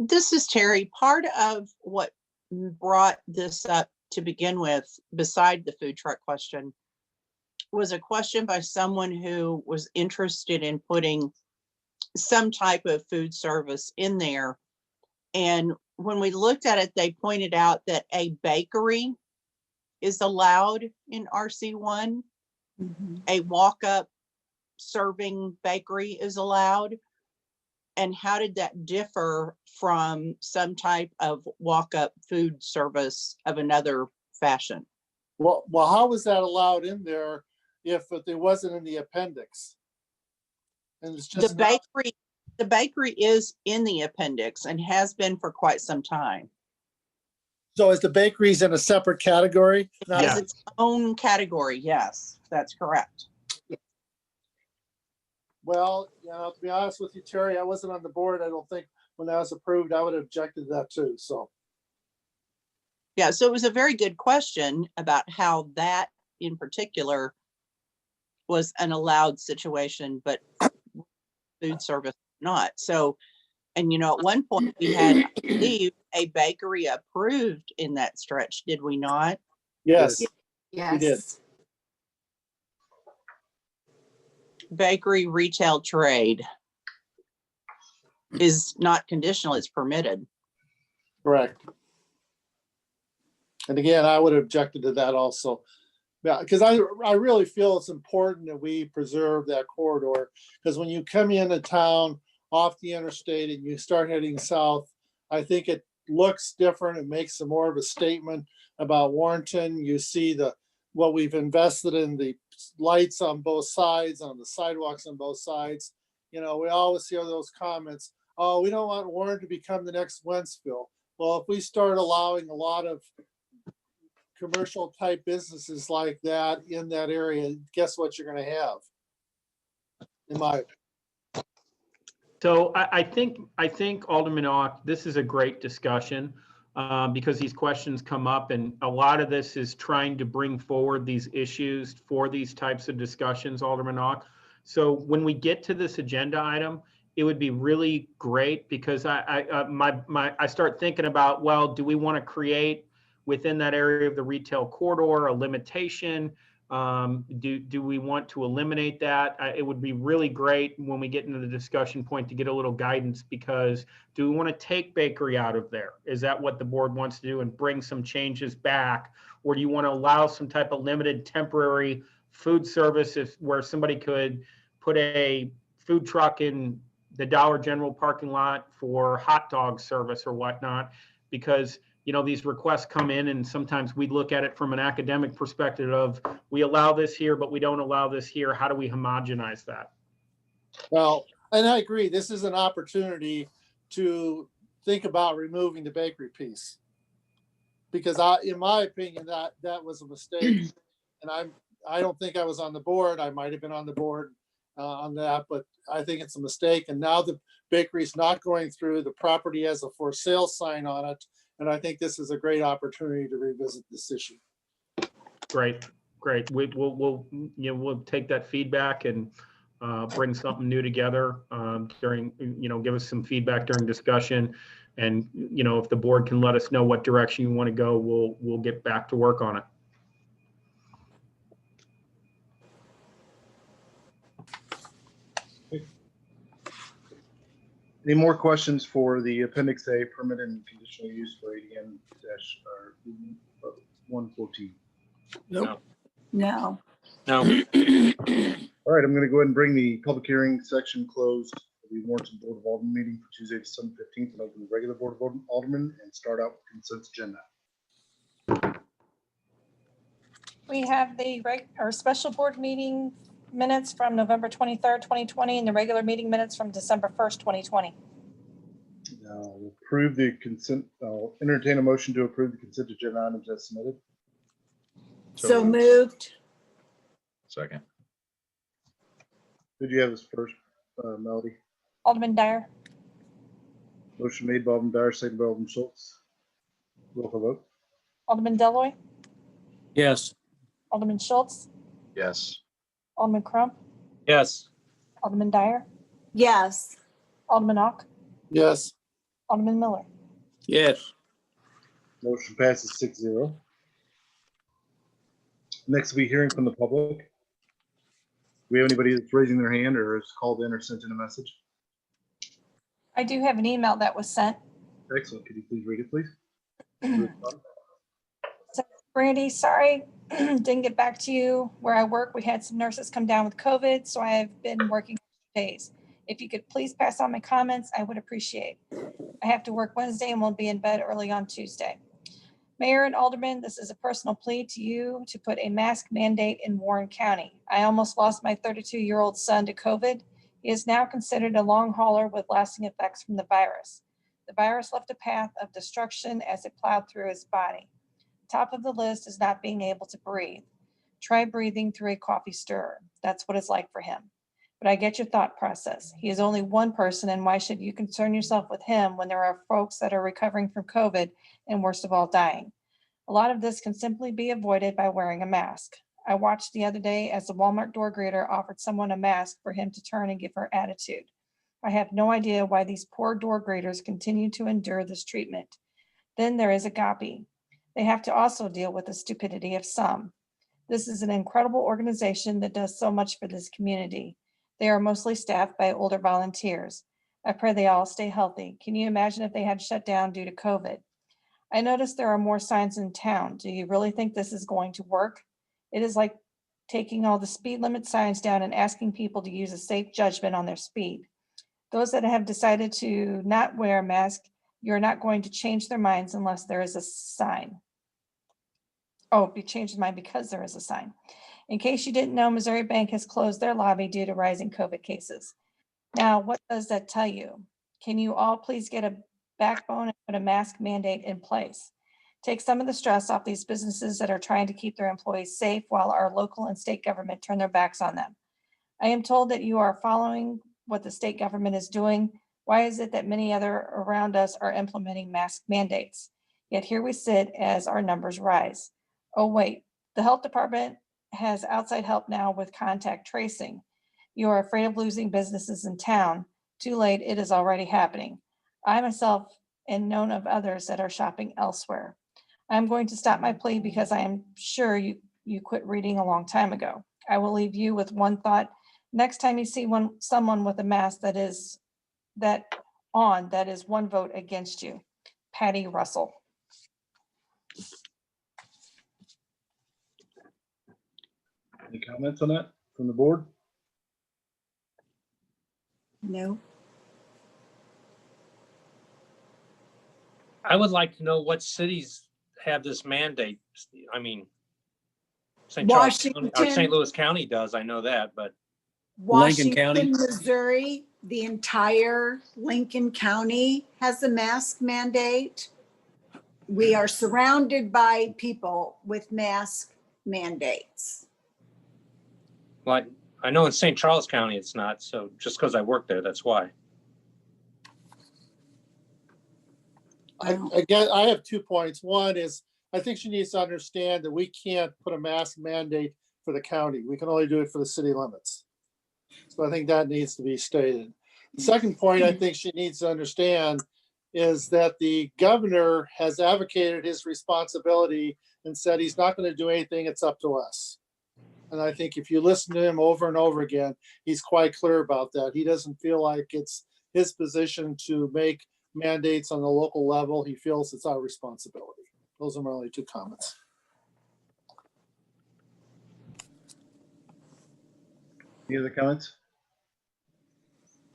This is Terry. Part of what brought this up to begin with, beside the food truck question, was a question by someone who was interested in putting some type of food service in there. And when we looked at it, they pointed out that a bakery is allowed in RC1. A walk-up serving bakery is allowed. And how did that differ from some type of walk-up food service of another fashion? Well, how was that allowed in there if it wasn't in the appendix? And it's just The bakery is in the appendix and has been for quite some time. So is the bakeries in a separate category? It has its own category. Yes, that's correct. Well, to be honest with you, Terry, I wasn't on the board. I don't think when that was approved, I would have objected to that too. So. Yeah, so it was a very good question about how that in particular was an allowed situation, but food service not. So, and at one point we had, I believe, a bakery approved in that stretch, did we not? Yes. Yes. We did. Bakery retail trade is not conditional, it's permitted. Correct. And again, I would have objected to that also. Yeah, because I really feel it's important that we preserve that corridor, because when you come into town off the interstate and you start heading south, I think it looks different. It makes more of a statement about Warrenton. You see what we've invested in, the lights on both sides, on the sidewalks on both sides. We always hear those comments, oh, we don't want Warren to become the next Wentzville. Well, if we start allowing a lot of commercial type businesses like that in that area, guess what you're going to have? In my So I think Alderman Ock, this is a great discussion because these questions come up, and a lot of this is trying to bring forward these issues for these types of discussions, Alderman Ock. So when we get to this agenda item, it would be really great, because I start thinking about, well, do we want to create within that area of the retail corridor a limitation? Do we want to eliminate that? It would be really great when we get into the discussion point to get a little guidance, because do we want to take bakery out of there? Is that what the board wants to do and bring some changes back? Or do you want to allow some type of limited temporary food service where somebody could put a food truck in the Dollar General parking lot for hot dog service or whatnot? Because these requests come in, and sometimes we look at it from an academic perspective of, we allow this here, but we don't allow this here. How do we homogenize that? Well, and I agree, this is an opportunity to think about removing the bakery piece, because in my opinion, that was a mistake. And I don't think I was on the board. I might have been on the board on that, but I think it's a mistake. And now the bakery's not going through. The property has a for sale sign on it. And I think this is a great opportunity to revisit this issue. Great. We'll take that feedback and bring something new together during, give us some feedback during discussion. And, if the board can let us know what direction you want to go, we'll get back to work on it. Any more questions for the Appendix A permit and conditional use for ADM 114? No. No. All right, I'm going to go ahead and bring the public hearing section closed for the Warrenton Board of Aldermen meeting for Tuesday, December 15th, and open the regular Board of Aldermen and start out with consent agenda. We have the special board meeting minutes from November 23rd, 2020, and the regular meeting minutes from December 1st, 2020. We'll approve the consent. I'll entertain a motion to approve the consent agenda items as submitted. So moved. Second. Who do you have as first, Melody? Alderman Dyer, Motion made by Alderman Dyer, seconded by Alderman Schultz. Roll call vote. Alderman Deloy, Yes. Alderman Schultz, Yes. Alderman Crump, Yes. Alderman Dyer, Yes. Alderman Ock, yes, Alderman Miller. Yes. Motion passes 6-0. Next, we'll be hearing from the public. Do we have anybody that's raising their hand or has called in or sent in a message? I do have an email that was sent. Excellent. Could you please read it, please? Brandy, sorry, didn't get back to you. Where I work, we had some nurses come down with COVID, so I have been working days. If you could please pass on my comments, I would appreciate. I have to work Wednesday and will be in bed early on Tuesday. Mayor and Alderman, this is a personal plea to you to put a mask mandate in Warren County. I almost lost my 32-year-old son to COVID. He is now considered a long hauler with lasting effects from the virus. The virus left a path of destruction as it plowed through his body. Top of the list is not being able to breathe. Try breathing through a coffee stirrer. That's what it's like for him. But I get your thought process. He is only one person, and why should you concern yourself with him when there are folks that are recovering from COVID and worst of all, dying? A lot of this can simply be avoided by wearing a mask. I watched the other day as the Walmart door greeter offered someone a mask for him to turn and give her attitude. I have no idea why these poor door greeters continue to endure this treatment. Then there is agape. They have to also deal with the stupidity of some. This is an incredible organization that does so much for this community. They are mostly staffed by older volunteers. I pray they all stay healthy. Can you imagine if they had shut down due to COVID? I noticed there are more signs in town. Do you really think this is going to work? It is like taking all the speed limit signs down and asking people to use a safe judgment on their speed. Those that have decided to not wear a mask, you're not going to change their minds unless there is a sign. Oh, you changed your mind because there is a sign. In case you didn't know, Missouri Bank has closed their lobby due to rising COVID cases. Now, what does that tell you? Can you all please get a backbone and put a mask mandate in place? Take some of the stress off these businesses that are trying to keep their employees safe while our local and state government turn their backs on them. I am told that you are following what the state government is doing. Why is it that many other around us are implementing mask mandates? Yet here we sit as our numbers rise. Oh, wait, the health department has outside help now with contact tracing. You are afraid of losing businesses in town. Too late, it is already happening. I myself am known of others that are shopping elsewhere. I'm going to stop my plea because I am sure you quit reading a long time ago. I will leave you with one thought. Next time you see someone with a mask that is one vote against you. Patty Russell. Any comments on that from the board? No. I would like to know what cities have this mandate. I mean, St. Charles County or St. Washington. Louis County does, I know that, but Washington County? Missouri, the entire Lincoln County has a mask mandate. We are surrounded by people with mask mandates. like, I know in St. Charles County it's not, so just because I work there, that's why. Again, I have 2 points. One is, I think she needs to understand that we can't put a mask mandate for the county. We can only do it for the city limits. So I think that needs to be stated. The second point I think she needs to understand is that the governor has advocated his responsibility and said he's not going to do anything, it's up to us. And I think if you listen to him over and over again, he's quite clear about that. He doesn't feel like it's his position to make mandates on the local level. He feels it's our responsibility. Those are my only 2 comments. Any other comments?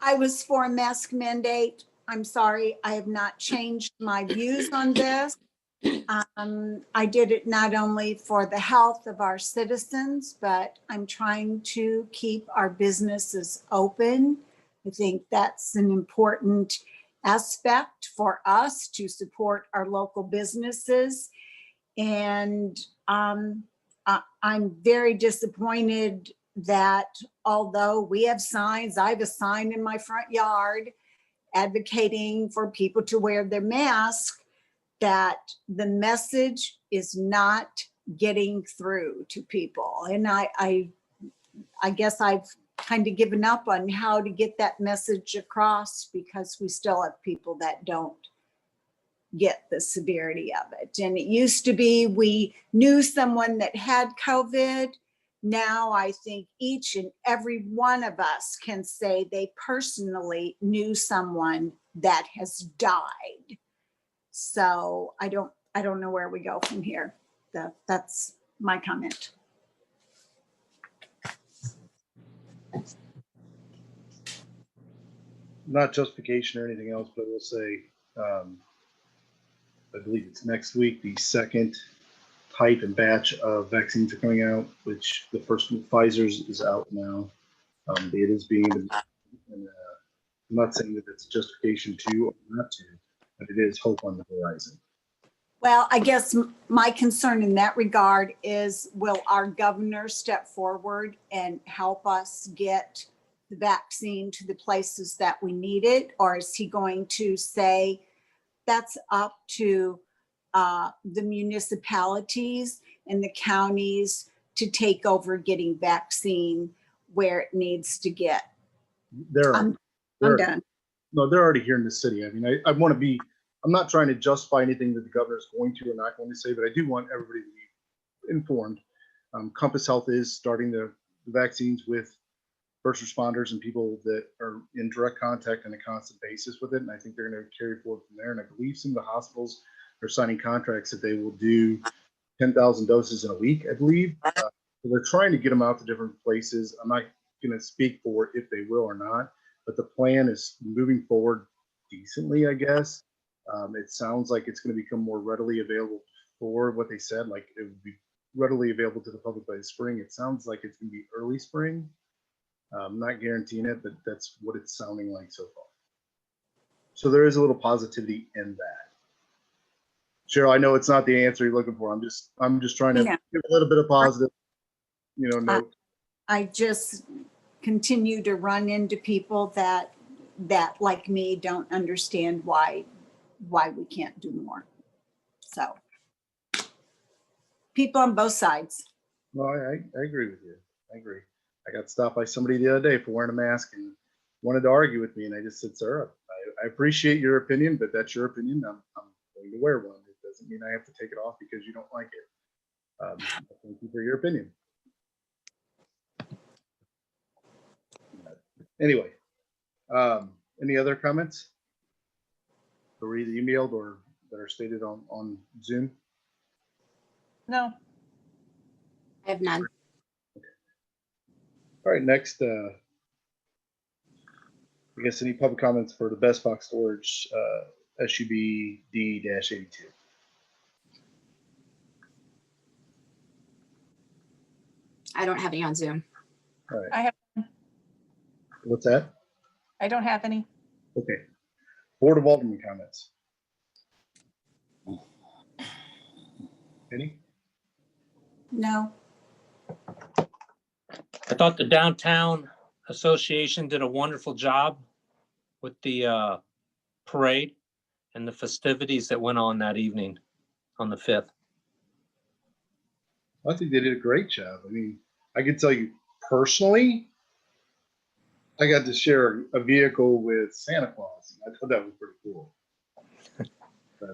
I was for a mask mandate. I'm sorry, I have not changed my views on this. I did it not only for the health of our citizens, but I'm trying to keep our businesses open. I think that's an important aspect for us to support our local businesses. And I'm very disappointed that although we have signs, I have a sign in my front yard advocating for people to wear their mask, that the message is not getting through to people. And I guess I've kind of given up on how to get that message across, because we still have people that don't get the severity of it. And it used to be we knew someone that had COVID. Now I think each and every one of us can say they personally knew someone that has died. So I don't know where we go from here. That's my comment. Not justification or anything else, but we'll say, I believe it's next week, the second type and batch of vaccines are coming out, which the first one, Pfizer's, is out now. It is being, and, I'm not saying that it's justification to or not to, but it is hope on the horizon. Well, I guess my concern in that regard is, will our governor step forward and help us get the vaccine to the places that we need it? Or is he going to say that's up to the municipalities and the counties to take over getting vaccine where it needs to get? I'm done. No, they're already here in the city. I mean, I want to be, I'm not trying to justify anything that the governor is going to or not going to say, but I do want everybody to be informed. Compass Health is starting the vaccines with first responders and people that are in direct contact on a constant basis with it. And I think they're going to carry forward from there. And I believe some of the hospitals are signing contracts that they will do 10,000 doses in a week, I believe. So they're trying to get them out to different places. I'm not going to speak for if they will or not, but the plan is moving forward decently, I guess. It sounds like it's going to become more readily available for what they said, like it would be readily available to the public by the spring. It sounds like it's going to be early spring. I'm not guaranteeing it, but that's what it's sounding like so far. So there is a little positivity in that. Cheryl, I know it's not the answer you're looking for. I'm just trying to give a little bit of positive, note. I just continue to run into people that like me don't understand why we can't do more. So people on both sides. No, I agree with you. I agree. I got stopped by somebody the other day for wearing a mask and wanted to argue with me. And I just said, sir, I appreciate your opinion, but that's your opinion. I'm going to wear one. It doesn't mean I have to take it off because you don't like it. Thank you for your opinion. Anyway, any other comments? That were either emailed or that are stated on Zoom? No. I have none. All right, next, I guess any public comments for the best box storage SUB D-82? I don't have any on Zoom. All right. I have. What's that? I don't have any. Okay. Board of Alderman comments. Any? No. I thought the Downtown Association did a wonderful job with the parade and the festivities that went on that evening on the 5th. I think they did a great job. I mean, I can tell you personally, I got to share a vehicle with Santa Claus. I thought that was pretty cool. But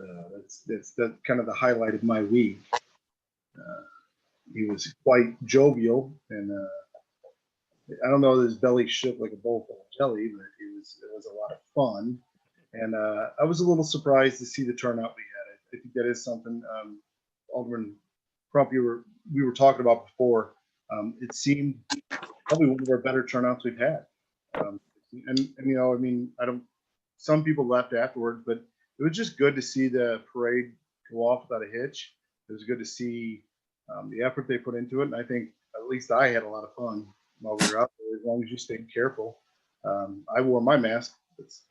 that's kind of the highlight of my week. He was quite jovial, and I don't know, his belly shook like a bowl full of jelly, but it was a lot of fun. And I was a little surprised to see the turnout we had. I think that is something, Alderman Crump, we were talking about before. It seemed probably one of our better turnouts we've had. And I mean, some people left afterwards, but it was just good to see the parade go off without a hitch. It was good to see the effort they put into it. And I think at least I had a lot of fun while we were out there, as long as you stayed careful. I wore my mask. It's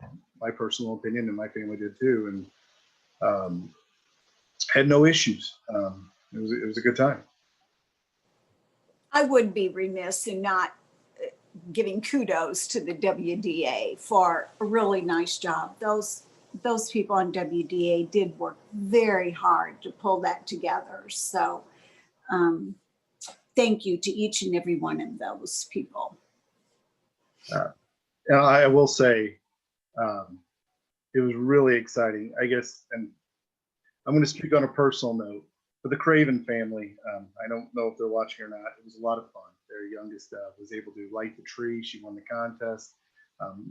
my personal opinion, and my family did too. And had no issues. It was a good time. I would be remiss in not giving kudos to the WDA for a really nice job. Those those people on WDA did work very hard to pull that together. So thank you to each and every one of those people. And I will say, it was really exciting, I guess, and I'm going to speak on a personal note. For the Craven family, I don't know if they're watching or not. It was a lot of fun. Their youngest was able to light the tree. She won the contest.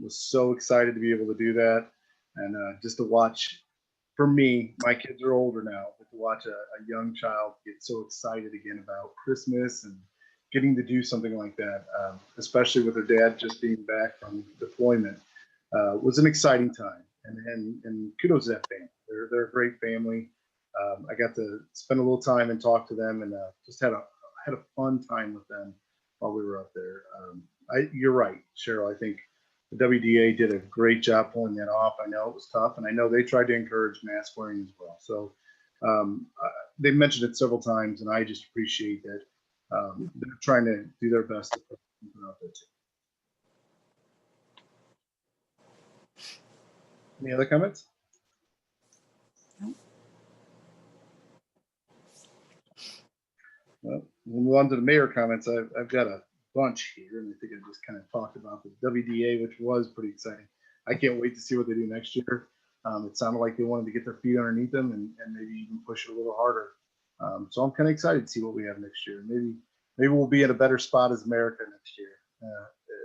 Was so excited to be able to do that. And just to watch, for me, my kids are older now, but to watch a young child get so excited again about Christmas and getting to do something like that, especially with her dad just being back from deployment, was an exciting time. And kudos to that family. They're a great family. I got to spend a little time and talk to them, and just had a fun time with them while we were up there. You're right, Cheryl. I think the WDA did a great job pulling that off. I know it was tough, and I know they tried to encourage mask wearing as well. So they mentioned it several times, and I just appreciate that they're trying to do their best to put something out there too. Any other comments? Well, we'll move on to the mayor comments. I've got a bunch here, and I think I just kind of talked about the WDA, which was pretty exciting. I can't wait to see what they do next year. It sounded like they wanted to get their feet underneath them and maybe even push it a little harder. So I'm kind of excited to see what we have next year. Maybe we'll be in a better spot as America next year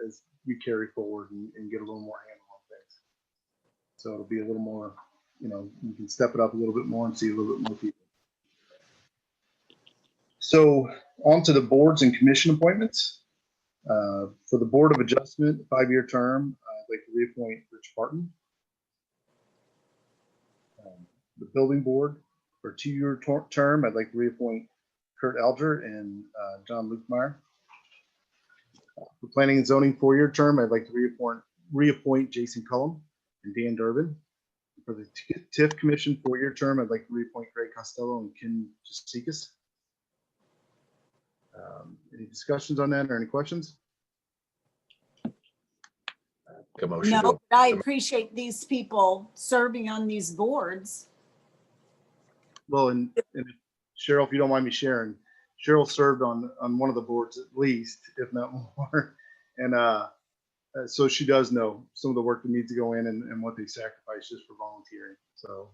as we carry forward and get a little more handle on things. So it'll be a little more, you can step it up a little bit more and see a little bit more people. So on to the boards and commission appointments. For the Board of Adjustment, 5-year term, I'd like to reappoint Rich Barton. The Building Board, for a 2-year term, I'd like to reappoint Kurt Alger and John Lukemeyer. For Planning and Zoning, 4-year term, I'd like to reappoint Jason Cullum and Dan Durbin. For the TIF Commission, 4-year term, I'd like to reappoint Greg Costello and Ken Jasikas. Any discussions on that or any questions? No, but I appreciate these people serving on these boards. Well, and Cheryl, if you don't mind me sharing, Cheryl served on one of the boards at least, if not more. And so she does know some of the work that needs to go in and what they sacrifice just for volunteering. So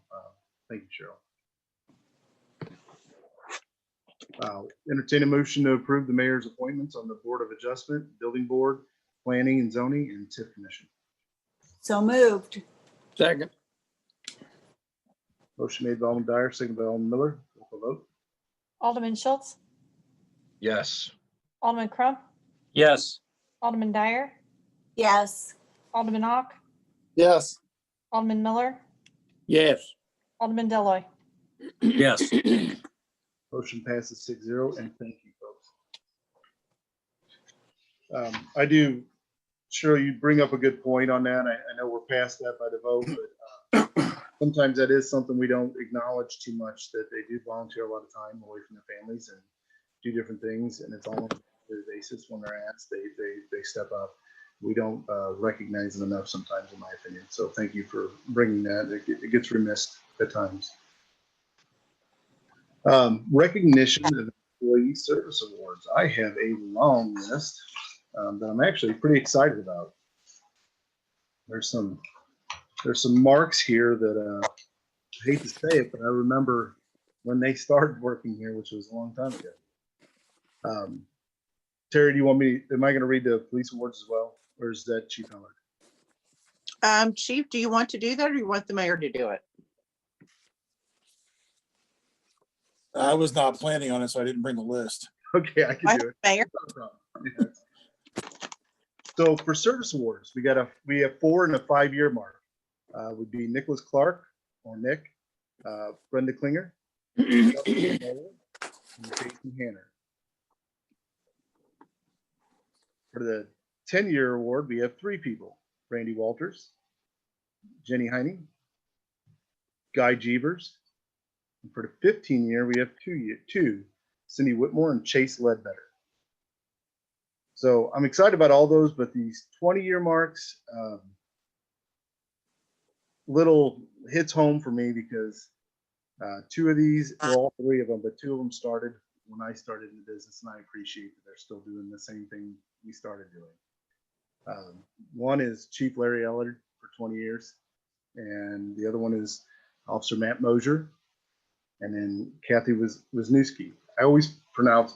thank you, Cheryl. Entertain a motion to approve the mayor's appointments on the Board of Adjustment, Building Board, Planning and Zoning, and TIF Commission. So moved. Second. Motion made by Alderman Dyer, second by Alderman Miller. Roll call vote. Alderman Schultz, Yes. Alderman Crump, Yes. Alderman Dyer, Yes. Alderman Ock, Yes. Alderman Miller, Yes. Alderman Deloy. Yes. Motion passes 6-0, and thank you, folks. I do, Cheryl, you bring up a good point on that. I know we're past that by the vote, but sometimes that is something we don't acknowledge too much, that they do volunteer a lot of time away from their families and do different things, and it's almost on a daily basis when they're asked, they step up. We don't recognize them enough sometimes, in my opinion. So thank you for bringing that. It gets remissed at times. Recognition of employee service awards. I have a long list that I'm actually pretty excited about. There's some marks here that I hate to say it, but I remember when they started working here, which was a long time ago. Terry, do you want me? Am I going to read the police awards as well, or is that Chief Howard? Chief, do you want to do that or you want the mayor to do it? I was not planning on it, so I didn't bring the list. Okay, I can do it. Mayor? No problem. So for service awards, we have 4 and a 5-year mark. Would be Nicholas Clark or Nick, Brenda Klinger, and Jason Hanner. For the 10-year award, we have 3 people: Randy Walters, Jenny Heine, Guy Jeevers. And for the 15-year, we have 2, Cindy Whitmore and Chase Ledbetter. So I'm excited about all those, but these 20-year marks, little hits home for me because two of these, well, all three of them, but two of them started when I started in the business, and I appreciate that they're still doing the same thing we started doing. One is Chief Larry Ellard for 20 years, and the other one is Officer Matt Mosier, and then Kathy Wisniewski. I always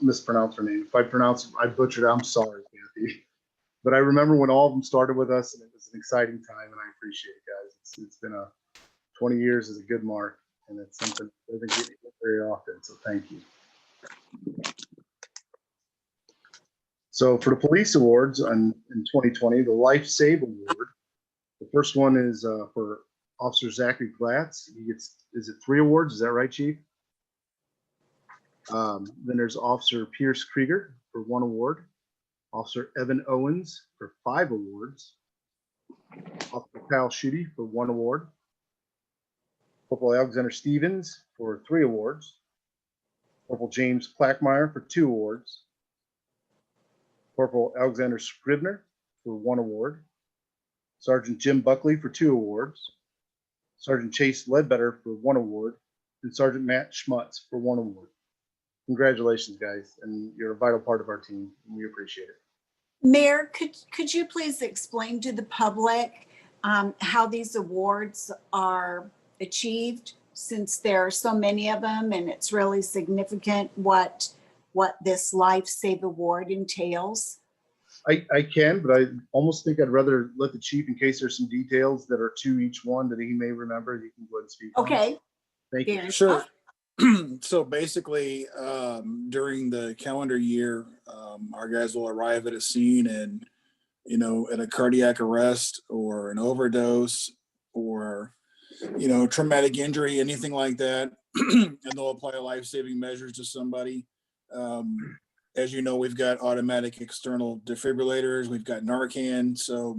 mispronounce her name. If I butchered it, I'm sorry, Kathy. But I remember when all of them started with us, and it was an exciting time, and I appreciate it, guys. It's been 20 years is a good mark, and it's something that doesn't get very often, so thank you. So for the police awards in 2020, the Life Save Award, the first one is for Officer Zachary Glatz. He gets, is it 3 awards? Is that right, Chief? Then there's Officer Pierce Krieger for 1 award. Officer Evan Owens for 5 awards. Officer Kyle Schutte for 1 award. Corporal Alexander Stevens for 3 awards. Corporal James Clackmeyer for 2 awards. Corporal Alexander Scribner for 1 award. Sergeant Jim Buckley for 2 awards. Sergeant Chase Ledbetter for 1 award. And Sergeant Matt Schmutz for 1 award. Congratulations, guys, and you're a vital part of our team, and we appreciate it. Mayor, could you please explain to the public how these awards are achieved, since there are so many of them and it's really significant what this Life Save Award entails? I can, but I almost think I'd rather let the chief, in case there's some details that are to each one that he may remember, you can go ahead and speak on. Okay. Thank you. Sure. So basically, during the calendar year, our guys will arrive at a scene and, you know, at a cardiac arrest or an overdose or, you know, traumatic injury, anything like that, and they'll apply life-saving measures to somebody. As you know, we've got automatic external defibrillators, we've got Narcan, so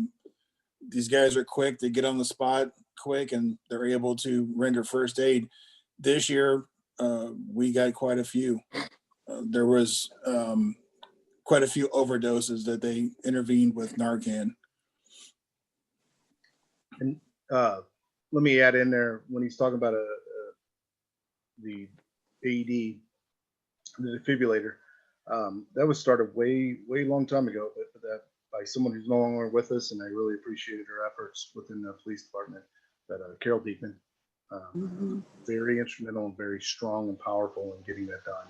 these guys are quick, they get on the spot quick, and they're able to render first aid. This year, we got quite a few. There was quite a few overdoses that they intervened with Narcan. And let me add in there, when he's talking about the AED, the defibrillator, that was started way long time ago, but that by someone who's no longer with us, and I really appreciated her efforts within the police department. That Carol Deacon, very instrumental and very strong and powerful in getting that done.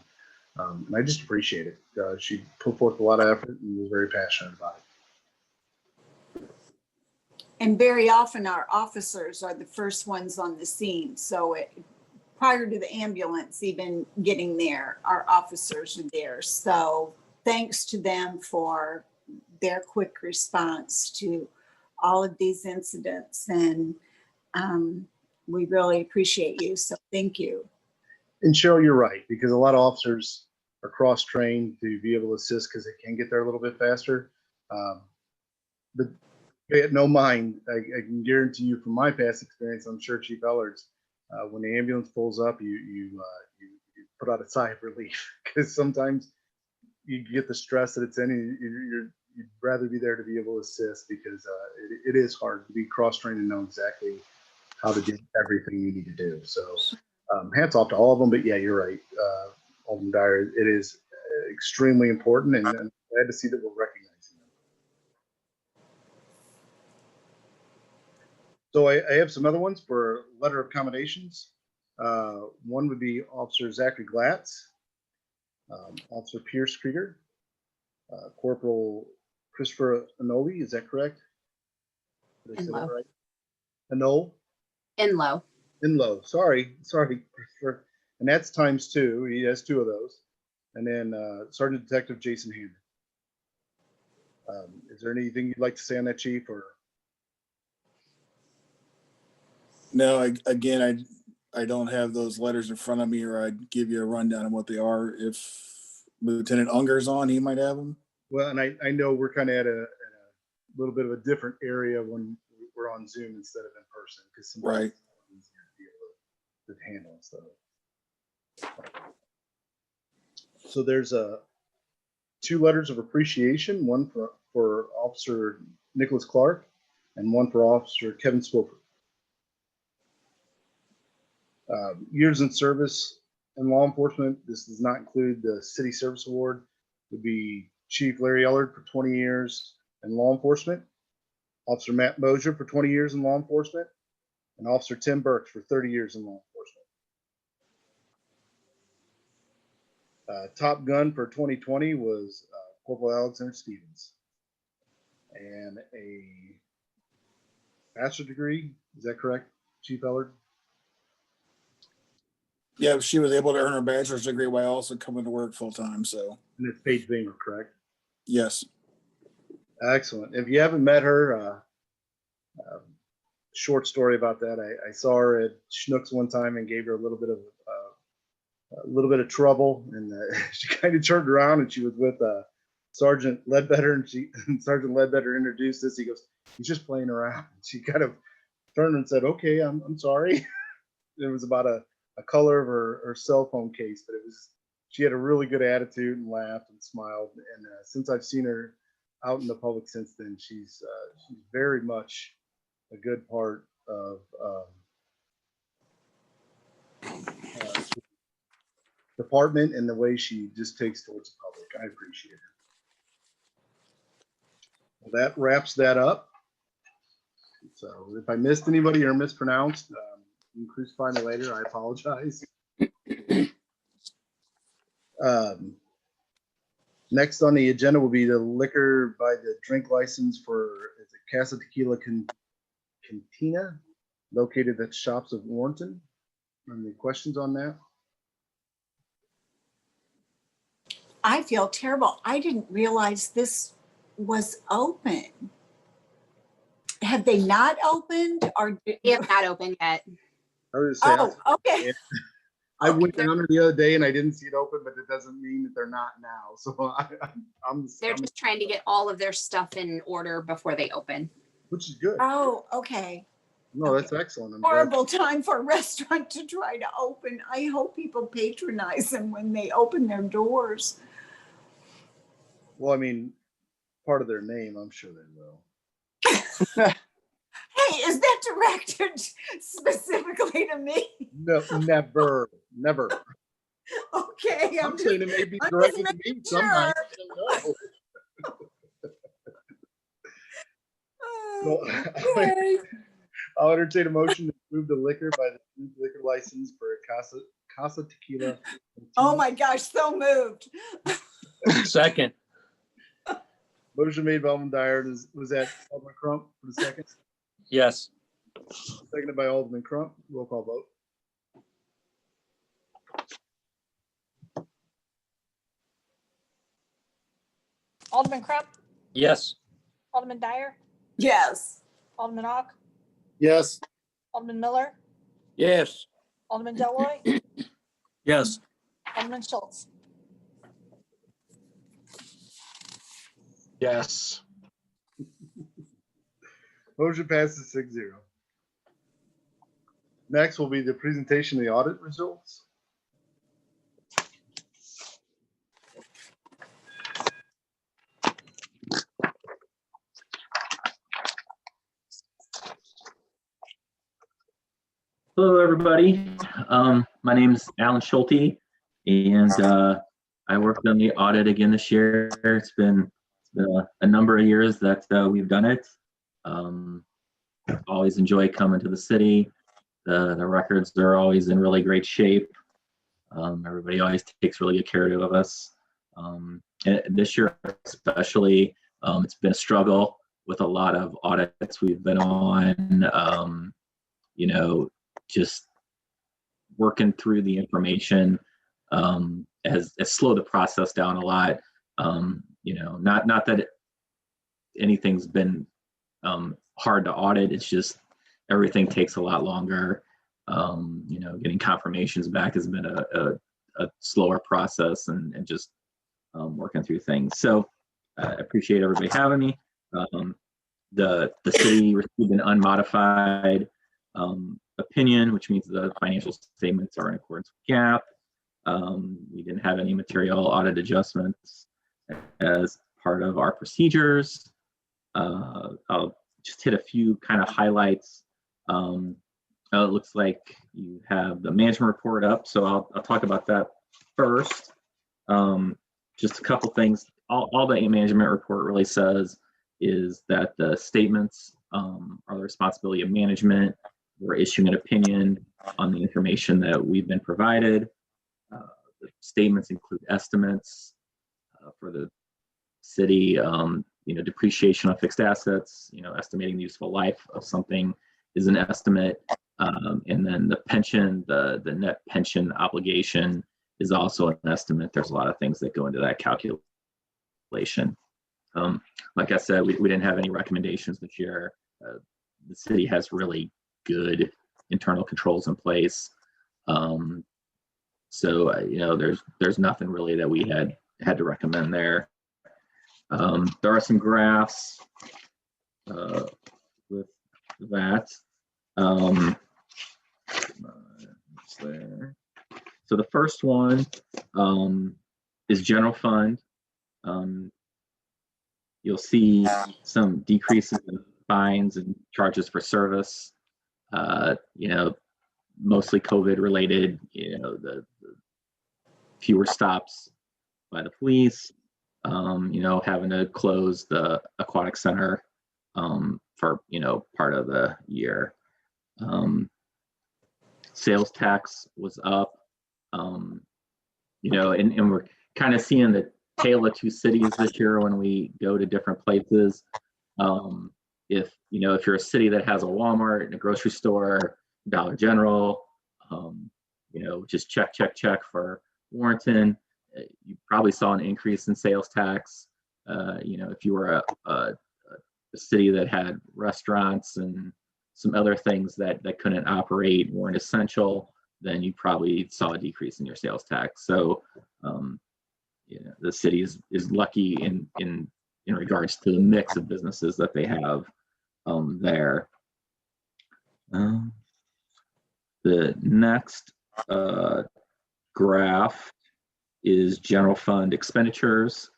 And I just appreciate it. She put forth a lot of effort and was very passionate about it. And very often our officers are the first ones on the scene. So prior to the ambulance even getting there, our officers are there. So thanks to them for their quick response to all of these incidents. And we really appreciate you. So thank you. And Cheryl, you're right, because a lot of officers are cross-trained to be able to assist because they can get there a little bit faster. But pay it no mind, I can guarantee you from my past experience, I'm sure Chief Ellard's, when the ambulance pulls up, you put out a sigh of relief, because sometimes you get the stress that it's in, and you'd rather be there to be able to assist, because it is hard to be cross-trained and know exactly how to do everything you need to do. So hats off to all of them, but yeah, you're right, Alderman Dyer, it is extremely important, and I'm glad to see that we're recognizing them. So I have some other ones for letter of accommodations. One would be Officer Zachary Glatz, Officer Pierce Krieger, Corporal Christopher Anoli, is that correct? Did I say that right? Anol? Inlow, sorry, Christopher. And that's ×2, he has 2 of those. And then Sergeant Detective Jason Hander. Is there anything you'd like to say on that, Chief, or? No, again, I don't have those letters in front of me, or I'd give you a rundown of what they are. If Lieutenant Unger's on, he might have them. Well, and I know we're kind of at a little bit of a different area when we're on Zoom instead of in person, because sometimes it's easier to be able to handle stuff. So there's 2 letters of appreciation, one for Officer Nicholas Clark and one for Officer Kevin Swoper. Years in service in law enforcement, this does not include the city service award, would be Chief Larry Ellard for 20 years in law enforcement, Officer Matt Mosier for 20 years in law enforcement, and Officer Tim Burks for 30 years in law enforcement. Top gun for 2020 was Corporal Alexander Stevens. And a bachelor's degree, is that correct, Chief Ellard? Yeah, she was able to earn her bachelor's degree while also coming to work full time. So, And it's Paige Beamer, correct? yes. Excellent. If you haven't met her, short story about that. I saw her at Schnucks one time and gave her a little bit of trouble, and she kind of turned around and she was with Sergeant Ledbetter, and Sergeant Ledbetter introduced us. He goes, "He's just playing around." She kind of turned and said, "Okay, I'm sorry." It was about a color of her cell phone case, but she had a really good attitude and laughed and smiled. And since I've seen her out in the public since then, she's very much a good part of department and the way she just takes towards the public. I appreciate her. Well, that wraps that up. So if I missed anybody or mispronounced, you can crucify me later. I apologize. Next on the agenda will be the liquor by the drink license for Casa Tequila Cantina, located at Shops of Warrenton. Any questions on that? I feel terrible. I didn't realize this was open. Have they not opened, or? We have not opened yet. I was just saying, Oh, okay. I went down there the other day and I didn't see it open, but it doesn't mean that they're not now. So They're just trying to get all of their stuff in order before they open. which is good. Oh, okay. No, that's excellent. I'm glad. Horrible time for a restaurant to try to open. I hope people patronize them when they open their doors. Well, I mean, part of their name, I'm sure they will. Hey, is that directed specifically to me? No, never. Okay, I'm saying it may be I'm directed just to me making sometimes. sure. I don't know. Okay. I'll entertain a motion to approve the liquor by the liquor license for Casa Tequila. Oh my gosh, so moved. Second. Motion made by Alderman Dyer. Was that Alderman Crump for the second? Yes. Seconded by Alderman Crump. Roll call vote. Alderman Crump, Yes. Alderman Dyer, Yes. Alderman Ock, Yes. Alderman Miller, Yes. Alderman Deloy, Yes. Alderman Schultz. Yes. Motion passes 6-0. Next will be the presentation of the audit results. Hello, everybody. My name is Alan Schulte, and I worked on the audit again this year. It's been a number of years that we've done it. Always enjoy coming to the city. The records are always in really great shape. Everybody always takes really good care of us. And this year especially, it's been a struggle with a lot of audits we've been on. Just working through the information has slowed the process down a lot. Not that anything's been hard to audit. It's just everything takes a lot longer. Getting confirmations back has been a slower process, and just working through things. So I appreciate everybody having me. The city received an unmodified opinion, which means the financial statements are in accordance with GAAP. We didn't have any material audit adjustments as part of our procedures. I'll just hit a few kind of highlights of It looks like you have the management report up, so I'll talk about that first. Just a couple things. All the management report really says is that the statements are the responsibility of management. We're issuing an opinion on the information that we've been provided. The statements include estimates for the city, depreciation on fixed assets, estimating the useful life of something is an estimate. And then the pension, the net pension obligation is also an estimate. There's a lot of things that go into that calculation. Like I said, we didn't have any recommendations this year. The city has really good internal controls in place. So there's nothing really that we had to recommend there. There are some graphs with that. There. So the first one is general fund. You'll see some decreases in fines and charges for service. Mostly COVID related. The fewer stops by the police. Having to close the aquatic center for part of the year. Sales tax was up, and we're kind of seeing the tale of two cities this year when we go to different places. If you're a city that has a Walmart and a grocery store, Dollar General, just check for Warrenton, you probably saw an increase in sales tax. If you were a city that had restaurants and some other things that couldn't operate, weren't essential, then you probably saw a decrease in your sales tax. So, the city is lucky in regards to the mix of businesses that they have there. The next graph is general fund expenditures.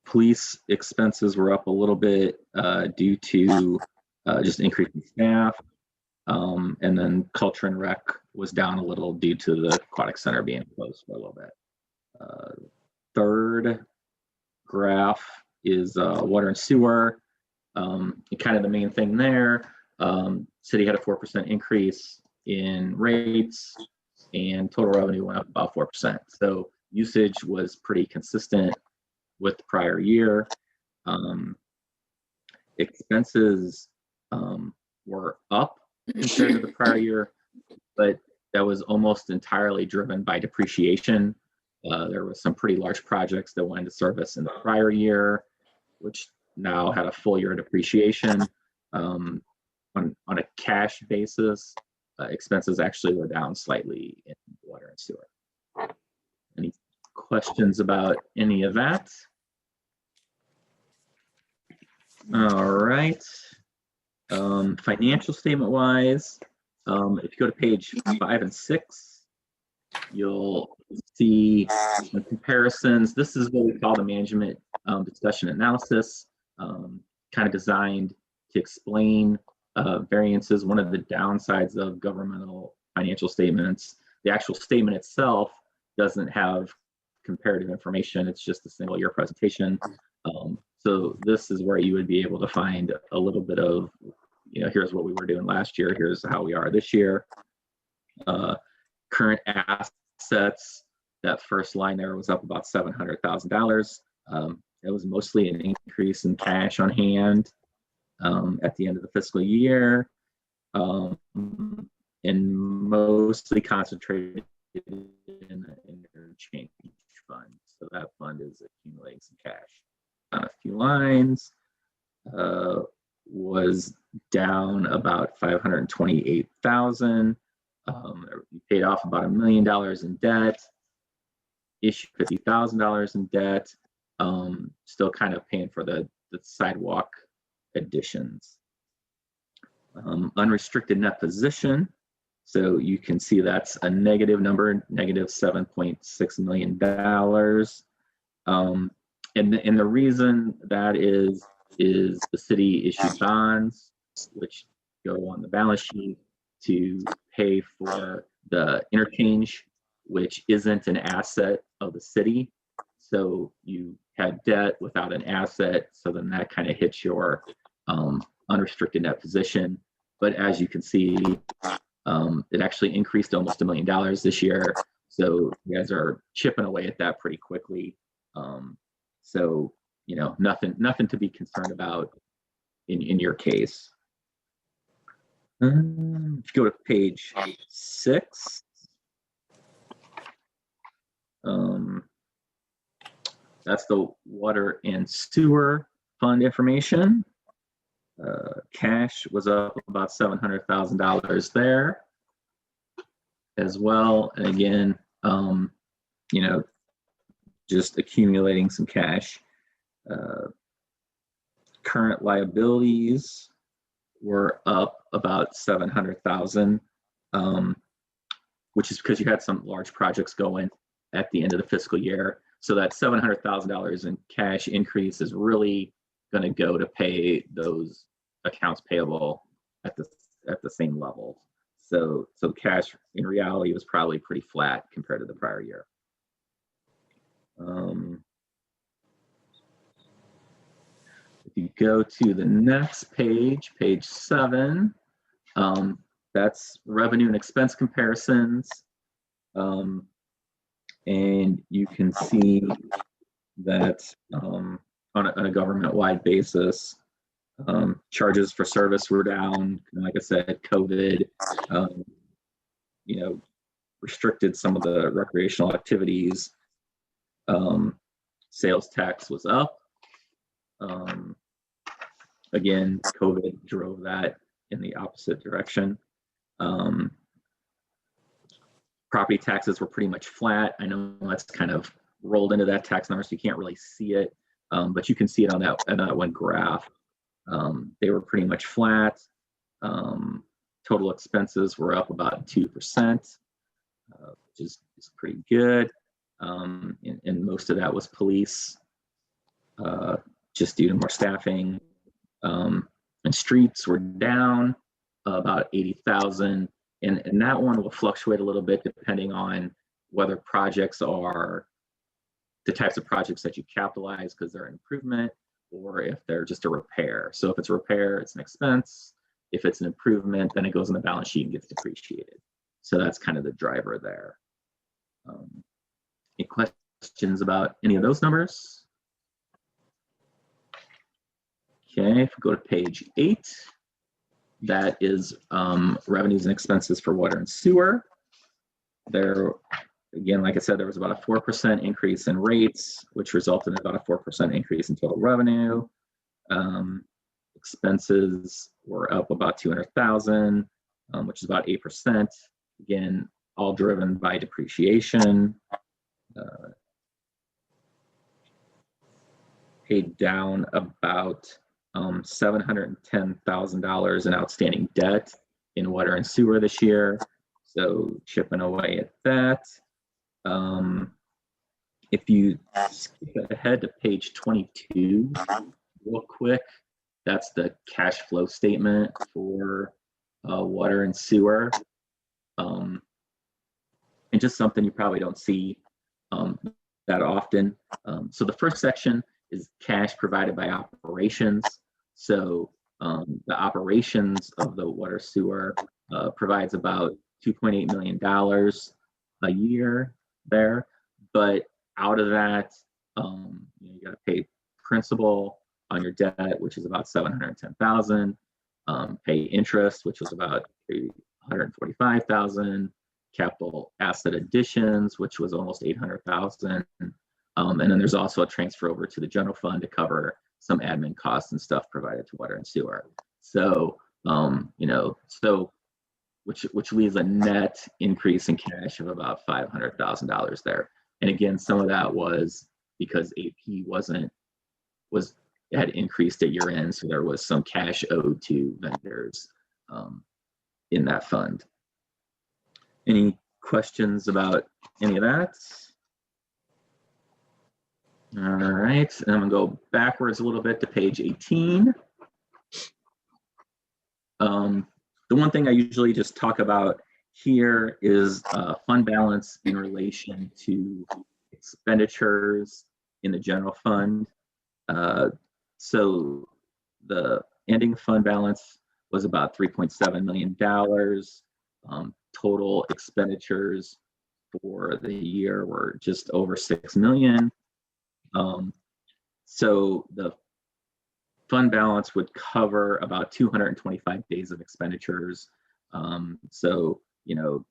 Police expenses were up a little bit due to just increasing staff. And then culture and rec was down a little due to the aquatic center being closed for a little bit. Third graph is water and sewer. And kind of the main thing there, city had a 4% increase in rates and total revenue went up about 4%. So usage was pretty consistent with the prior year. Expenses were up compared to the prior year, but that was almost entirely driven by depreciation. There was some pretty large projects that went into service in the prior year, which now had a full year of depreciation. On a cash basis, expenses actually were down slightly in water and sewer. Any questions about any of that? All right. Financial statement wise, if you go to page 5 and 6, you'll see the comparisons. This is what we call the management discussion analysis, kind of designed to explain variances. One of the downsides of governmental financial statements, the actual statement itself doesn't have comparative information. It's just a single year presentation. So this is where you would be able to find a little bit of, here's what we were doing last year, here's how we are this year. Current assets, that first line there was up about $700,000. It was mostly an increase in cash on hand at the end of the fiscal year, and mostly concentrated in the interchange fund. So that fund is accumulating some cash. On a few lines, was down about $528,000. We paid off about $1 million in debt, issued $50,000 in debt, still kind of paying for the sidewalk additions. Unrestricted net position. So you can see that's a negative number, negative $7.6 million. And the reason that is the city issued bonds which go on the balance sheet to pay for the interchange, which isn't an asset of the city. So you had debt without an asset. So then that kind of hits your unrestricted net position. But as you can see, it actually increased almost $1 million this year. So you guys are chipping away at that pretty quickly. So, you know, nothing to be concerned about in your case. If you go to page 6, that's the water and sewer fund information. Cash was up about $700,000 there as well. And again, you know, just accumulating some cash. Current liabilities were up about $700,000, which is because you had some large projects going at the end of the fiscal year. So that $700,000 in cash increase is really going to go to pay those accounts payable at the same level. So cash in reality was probably pretty flat compared to the prior year. If you go to the next page, page 7, that's revenue and expense comparisons. And you can see that on a government-wide basis, charges for service were down. Like I said, COVID, you know, restricted some of the recreational activities. Sales tax was up. Again, COVID drove that in the opposite direction. Property taxes were pretty much flat. I know that's kind of rolled into that tax number, so you can't really see it, but you can see it on that one graph. They were pretty much flat. Total expenses were up about 2%, which is pretty good. And most of that was police, just due to more staffing. And streets were down about 80,000. And that one will fluctuate a little bit depending on whether projects are the types of projects that you capitalize because they're an improvement, or if they're just a repair. So if it's a repair, it's an expense. If it's an improvement, then it goes on the balance sheet and gets depreciated. So that's kind of the driver there. Any questions about any of those numbers? Okay, if we go to page 8, that is revenues and expenses for water and sewer. There, again, like I said, there was about a 4% increase in rates, which resulted in about a 4% increase in total revenue. Expenses were up about 200,000, which is about 8%. Again, all driven by depreciation. Paid down about $710,000 in outstanding debt in water and sewer this year. So chipping away at that. If you skip ahead to page 22 real quick, that's the cash flow statement for water and sewer. And just something you probably don't see that often. So the first section is cash provided by operations. So the operations of the water sewer provides about $2.8 million a year there. But out of that, you got to pay principal on your debt, which is about $710,000. Pay interest, which was about $145,000. Capital asset additions, which was almost $800,000. And then there's also a transfer over to the general fund to cover some admin costs and stuff provided to water and sewer. So, you know, so which leaves a net increase in cash of about $500,000 there. And again, some of that was because AP had increased at year end, so there was some cash owed to vendors in that fund. Any questions about any of that? All right, and I'm gonna go backwards a little bit to page 18. The one thing I usually just talk about here is fund balance in relation to expenditures in the general fund. So the ending fund balance was about $3.7 million. Total expenditures for the year were just over 6 million. So the fund balance would cover about 225 days of expenditures. So, you know,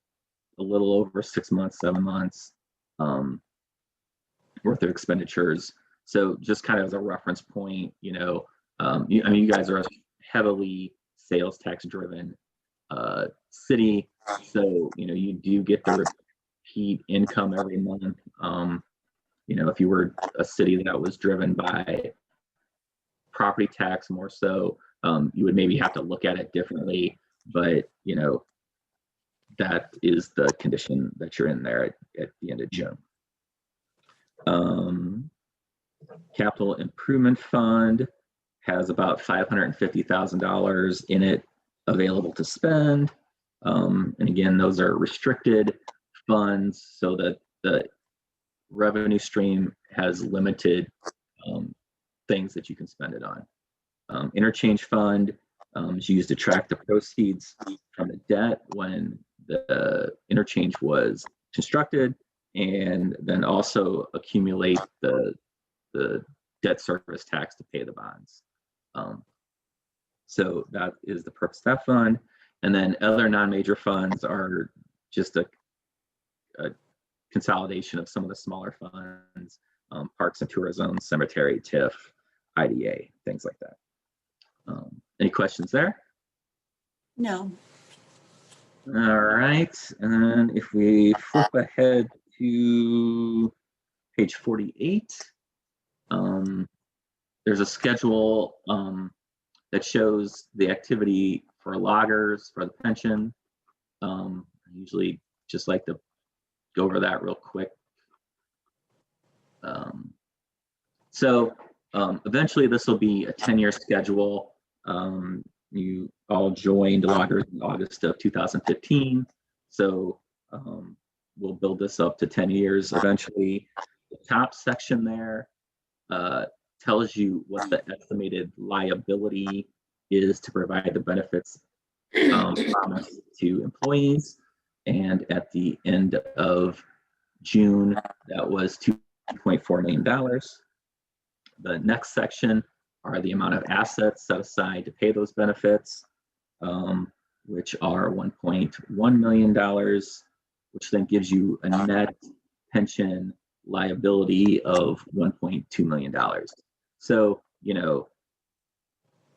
a little over 6 months, 7 months worth of expenditures. So just kind of as a reference point, you know, I mean, you guys are a heavily sales tax driven city. So, you know, you do get the repeat income every month. You know, if you were a city that was driven by property tax more so, you would maybe have to look at it differently. But, you know, that is the condition that you're in there at the end of June. Capital Improvement Fund has about $550,000 in it available to spend. And again, those are restricted funds so that the revenue stream has limited things that you can spend it on. Interchange fund is used to track the proceeds from the debt when the interchange was constructed, and then also accumulate the debt service tax to pay the bonds. So that is the purpose of that fund. And then other non-major funds are just a consolidation of some of the smaller funds, parks and tourism, cemetery, TIF, IDA, things like that. Any questions there? No. All right, and then if we flip ahead to page 48, there's a schedule that shows the activity for loggers for the pension. I usually just like to go over that real quick. So eventually this will be a 10-year schedule. You all joined loggers in August of 2015. So we'll build this up to 10 years eventually. The top section there tells you what the estimated liability is to provide the benefits promised to employees. And at the end of June, that was $2.4 million. The next section are the amount of assets set aside to pay those benefits, which are $1.1 million, which then gives you a net pension liability of $1.2 million. So, you know,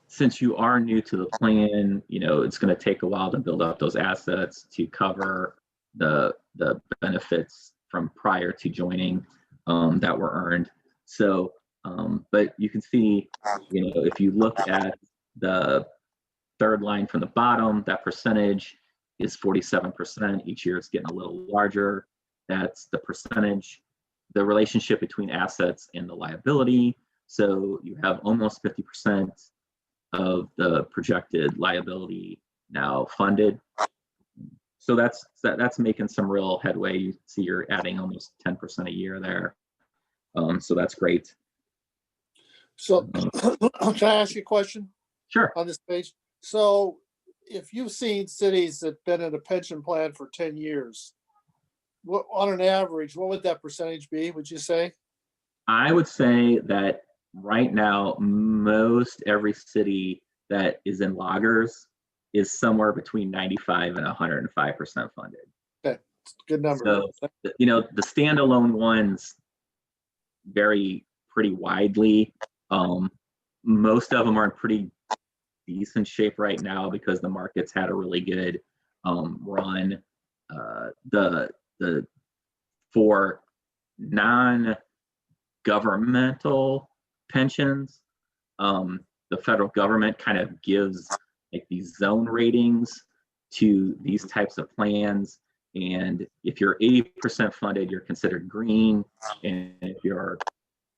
since you are new to the plan, you know, it's going to take a while to build up those assets to cover the benefits from prior to joining that were earned. So, but you can see, you know, if you look at the third line from the bottom, that percentage is 47%. Each year it's getting a little larger. That's the percentage, the relationship between assets and the liability. So you have almost 50% of the projected liability now funded. So that's making some real headway. You see you're adding almost 10% a year there. So that's great. So can I ask you a question? Sure. On this page? So if you've seen cities that been in a pension plan for 10 years, what, on an average, what would that percentage be, would you say? I would say that right now, most every city that is in loggers is somewhere between 95 and 105% funded. Okay, good number. So, you know, the standalone ones vary pretty widely. Most of them are in pretty decent shape right now because the market's had a really good run. For non-governmental pensions, the federal government kind of gives like these zone ratings to these types of plans. And if you're 80% funded, you're considered green. And if you're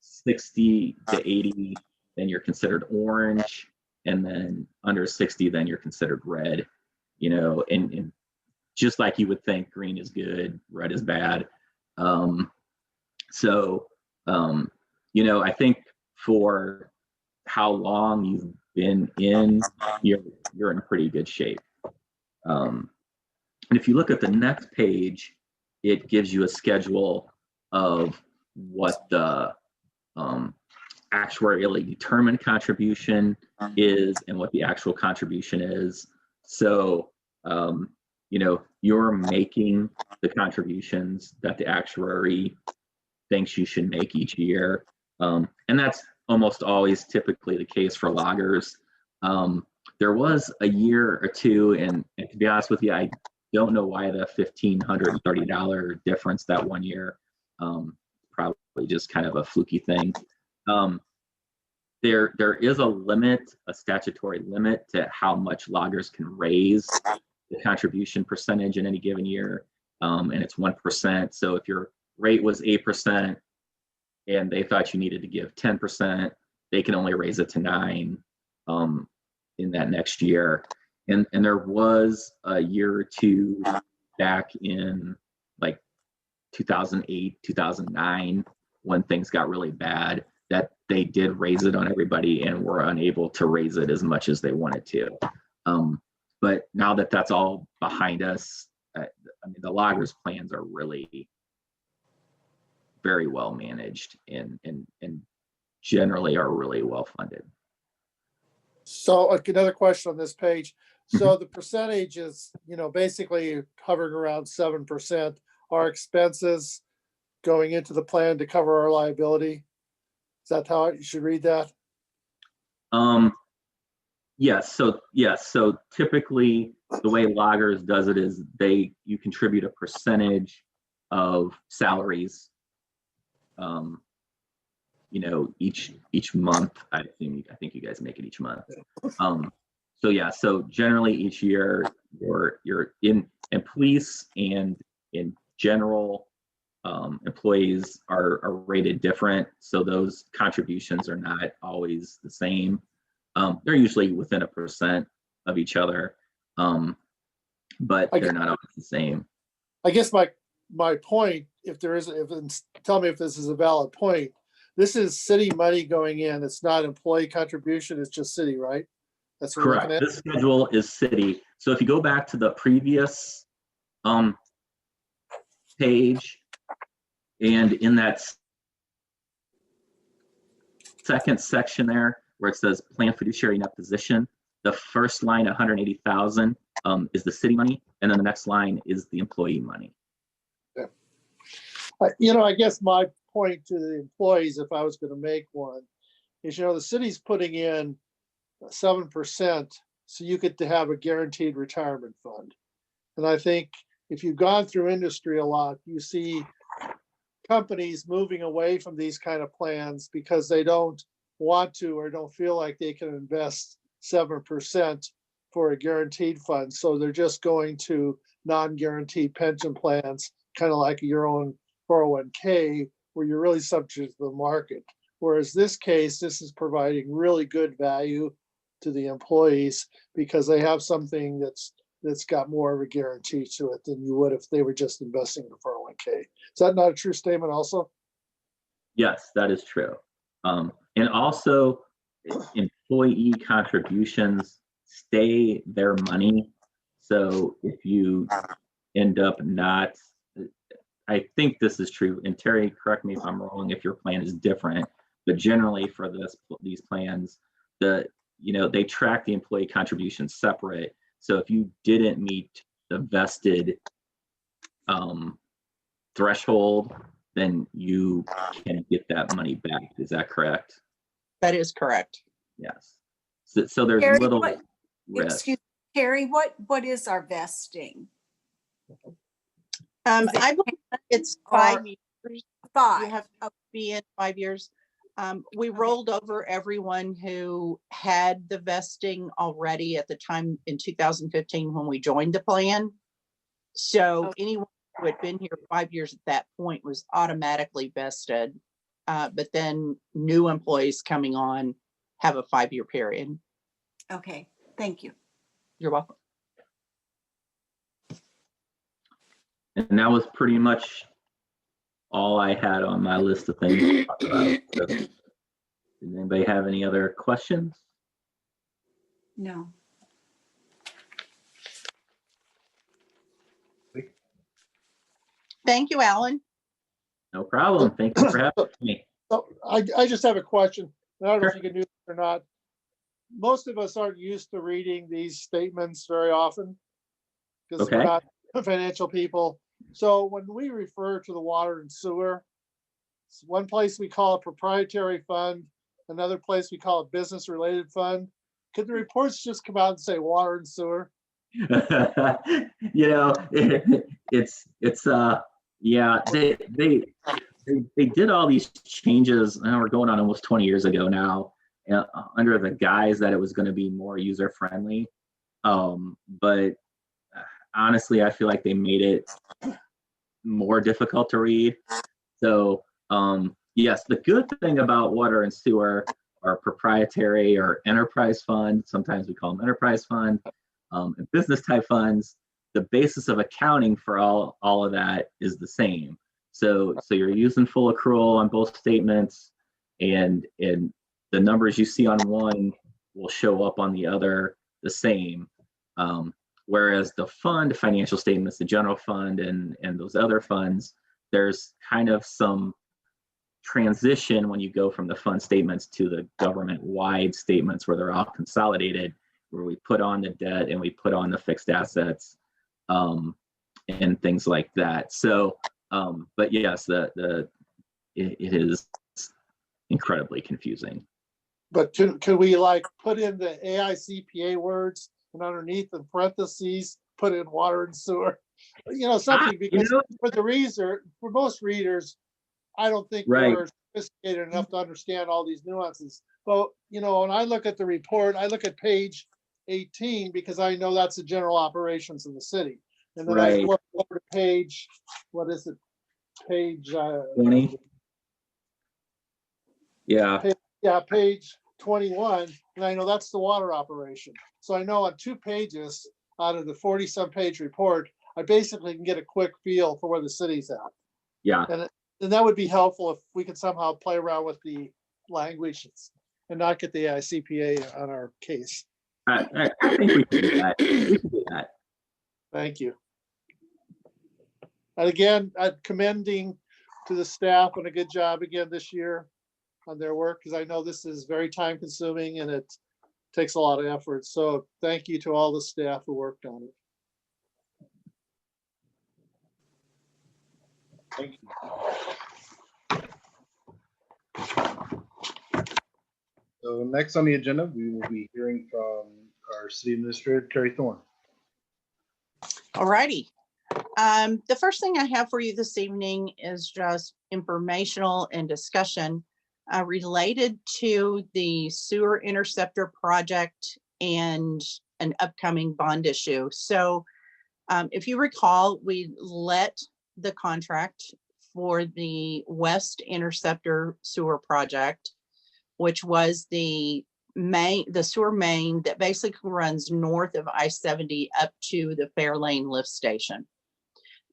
60 to 80, then you're considered orange. and then under 60, then you're considered red, you know, and just like you would think green is good, red is bad. You know, I think for how long you've been in, you're in pretty good shape. And if you look at the next page, it gives you a schedule of what the actuarially determined contribution is and what the actual contribution is. So, you know, you're making the contributions that the actuary thinks you should make each year. And that's almost always typically the case for loggers. There was a year or two, and to be honest with you, I don't know why the $1,530 difference that one year, probably just kind of a fluky thing. There is a limit, a statutory limit to how much loggers can raise the contribution percentage in any given year, and it's 1%. So if your rate was 8% and they thought you needed to give 10%, they can only raise it to 9% in that next year. And there was a year or two back in like 2008, 2009, when things got really bad, that they did raise it on everybody and were unable to raise it as much as they wanted to. But now that that's all behind us, I mean, the loggers plans are really very well managed and generally are really well funded. So another question on this page. So the percentage is, you know, basically hovering around 7%. Our expenses going into the plan to cover our liability. Is that how you should read that? Yes. So typically the way loggers does it is you contribute a percentage of salaries, you know, each month. I think you guys make it each month. So generally each year you're in police and in general, employees are rated different. So those contributions are not always the same. They're usually within 1% of each other, but they're not always the same. I guess my point, tell me if this is a valid point. This is city money going in. It's not employee contribution. It's just city, right? That's what correct. This schedule is city. So if you go back to the previous page, and in that second section there, where it says plan fiduciary net position, the first line, 180,000, is the city money, and then the next line is the employee money. Yeah. You know, I guess my point to the employees, if I was going to make one, is, you know, the city's putting in 7%, so you get to have a guaranteed retirement fund. And I think if you've gone through industry a lot, you see companies moving away from these kind of plans because they don't want to or don't feel like they can invest 7% for a guaranteed fund. So they're just going to non-guaranteed pension plans, kind of like your own 401k, where you're really subject to the market. Whereas this case, this is providing really good value to the employees because they have something that's got more of a guarantee to it than you would if they were just investing in the 401k. Is that not a true statement also? Yes, that is true. And also employee contributions stay their money. So if you end up not, I think this is true, and Terry, correct me if I'm wrong if your plan is different, but generally for these plans, they track the employee contributions separate. So if you didn't meet the vested threshold, then you can get that money back. Is that correct? That is correct. Yes. So there's Terry, little risk. Excuse me, Terry, what is our vesting? I believe it's 5 years. 5. You have to be in 5 years. We rolled over everyone who had the vesting already at the time in 2015 when we joined the plan. So anyone who had been here 5 years at that point was automatically vested. But then new employees coming on have a 5-year period. Okay, thank you. You're welcome. And that was pretty much all I had on my list of things to talk about. So, did anybody have any other questions? No. Thank you, Alan. No problem. Thank you for having me. So I just have a question. I don't know if Sure. you can do this or not. Most of us aren't used to reading these statements very often because we're Okay. not financial people. So when we refer to the water and sewer, one place we call it proprietary fund, another place we call it business related fund. Could the reports just come out and say water and sewer? You know, yeah, they did all these changes, and we're going on almost 20 years ago now, under the guise that it was going to be more user friendly. But honestly, I feel like they made it more difficult to read. So yes, the good thing about water and sewer are proprietary or enterprise fund. Sometimes we call them enterprise fund, and business type funds. The basis of accounting for all of that is the same. So you're using full accrual on both statements, and the numbers you see on one will show up on the other the same. Whereas the fund financial statements, the general fund and those other funds, there's kind of some transition when you go from the fund statements to the government-wide statements where they're all consolidated, where we put on the debt and we put on the fixed assets and things like that. So, but yes, it is incredibly confusing. But could we like put in the AICPA words and underneath in parentheses, put in water and sewer? Something, because for the reader, for most readers, I don't think they're sophisticated enough to understand all these nuances. But, when I look at the report, I look at page 18 because I know that's the general operations in the city. And then I flip over to page, what is it? Page 20. Yeah. Page 21, and I know that's the water operation. So I know on 2 pages out of the 40-some page report, I basically can get a quick feel for where the city's at. Yeah. And that would be helpful if we could somehow play around with the language and not get the ICPA on our case. I think we can do that. We can do that. Thank you. And again, I'm commending to the staff on a good job again this year on their work, because I know this is very time consuming and it takes a lot of effort. So thank you to all the staff who worked on it. Thank you. So next on the agenda, we will be hearing from our city administrator, Carrie Thorne. All righty. The first thing I have for you this evening is just informational and discussion related to the sewer interceptor project and an upcoming bond issue. So if you recall, we let the contract for the West Interceptor Sewer Project, which was the sewer main that basically runs north of I-70 up to the Fairlane lift station.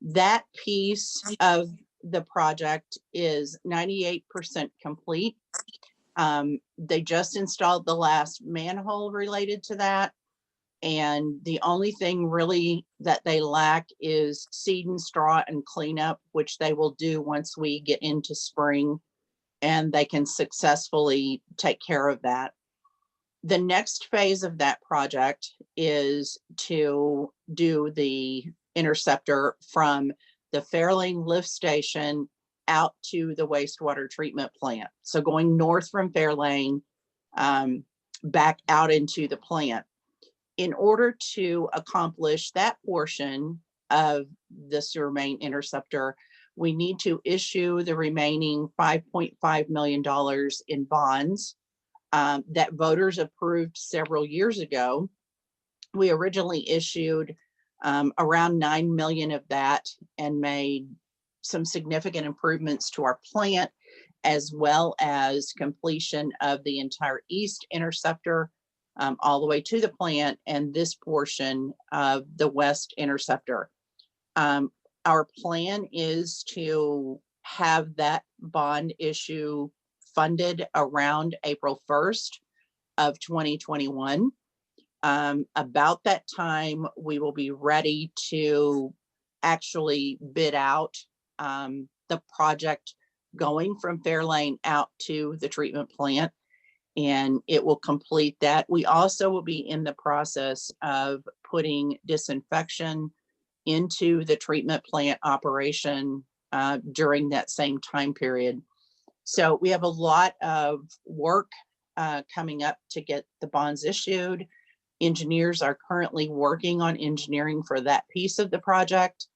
That piece of the project is 98% complete. They just installed the last manhole related to that. And the only thing really that they lack is seed and straw and cleanup, which they will do once we get into spring and they can successfully take care of that. The next phase of that project is to do the interceptor from the Fairlane lift station out to the wastewater treatment plant. So going north from Fairlane, back out into the plant. In order to accomplish that portion of the sewer main interceptor, we need to issue the remaining $5.5 million in bonds that voters approved several years ago. We originally issued around 9 million of that and made some significant improvements to our plant, as well as completion of the entire east interceptor all the way to the plant and this portion of the west interceptor. Our plan is to have that bond issue funded around April 1st of 2021. About that time, we will be ready to actually bid out the project going from Fairlane out to the treatment plant, and it will complete that. We also will be in the process of putting disinfection into the treatment plant operation during that same time period. So we have a lot of work coming up to get the bonds issued. Engineers are currently working on engineering for that piece of the project.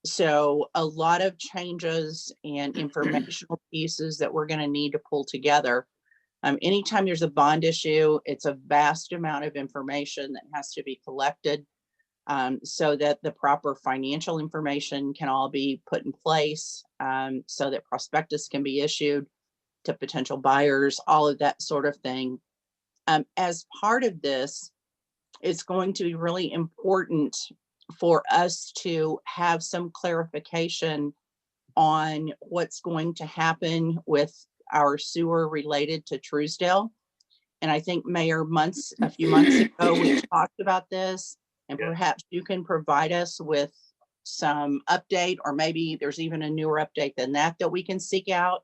So a lot of changes and informational pieces that we're going to need to pull together. Anytime there's a bond issue, it's a vast amount of information that has to be collected so that the proper financial information can all be put in place, so that prospectus can be issued to potential buyers, all of that sort of thing. As part of this, it's going to be really important for us to have some clarification on what's going to happen with our sewer related to Truesdale. And I think Mayor, a few months ago, we talked about this, and perhaps you can provide us with some update, or maybe there's even a newer update than that we can seek out.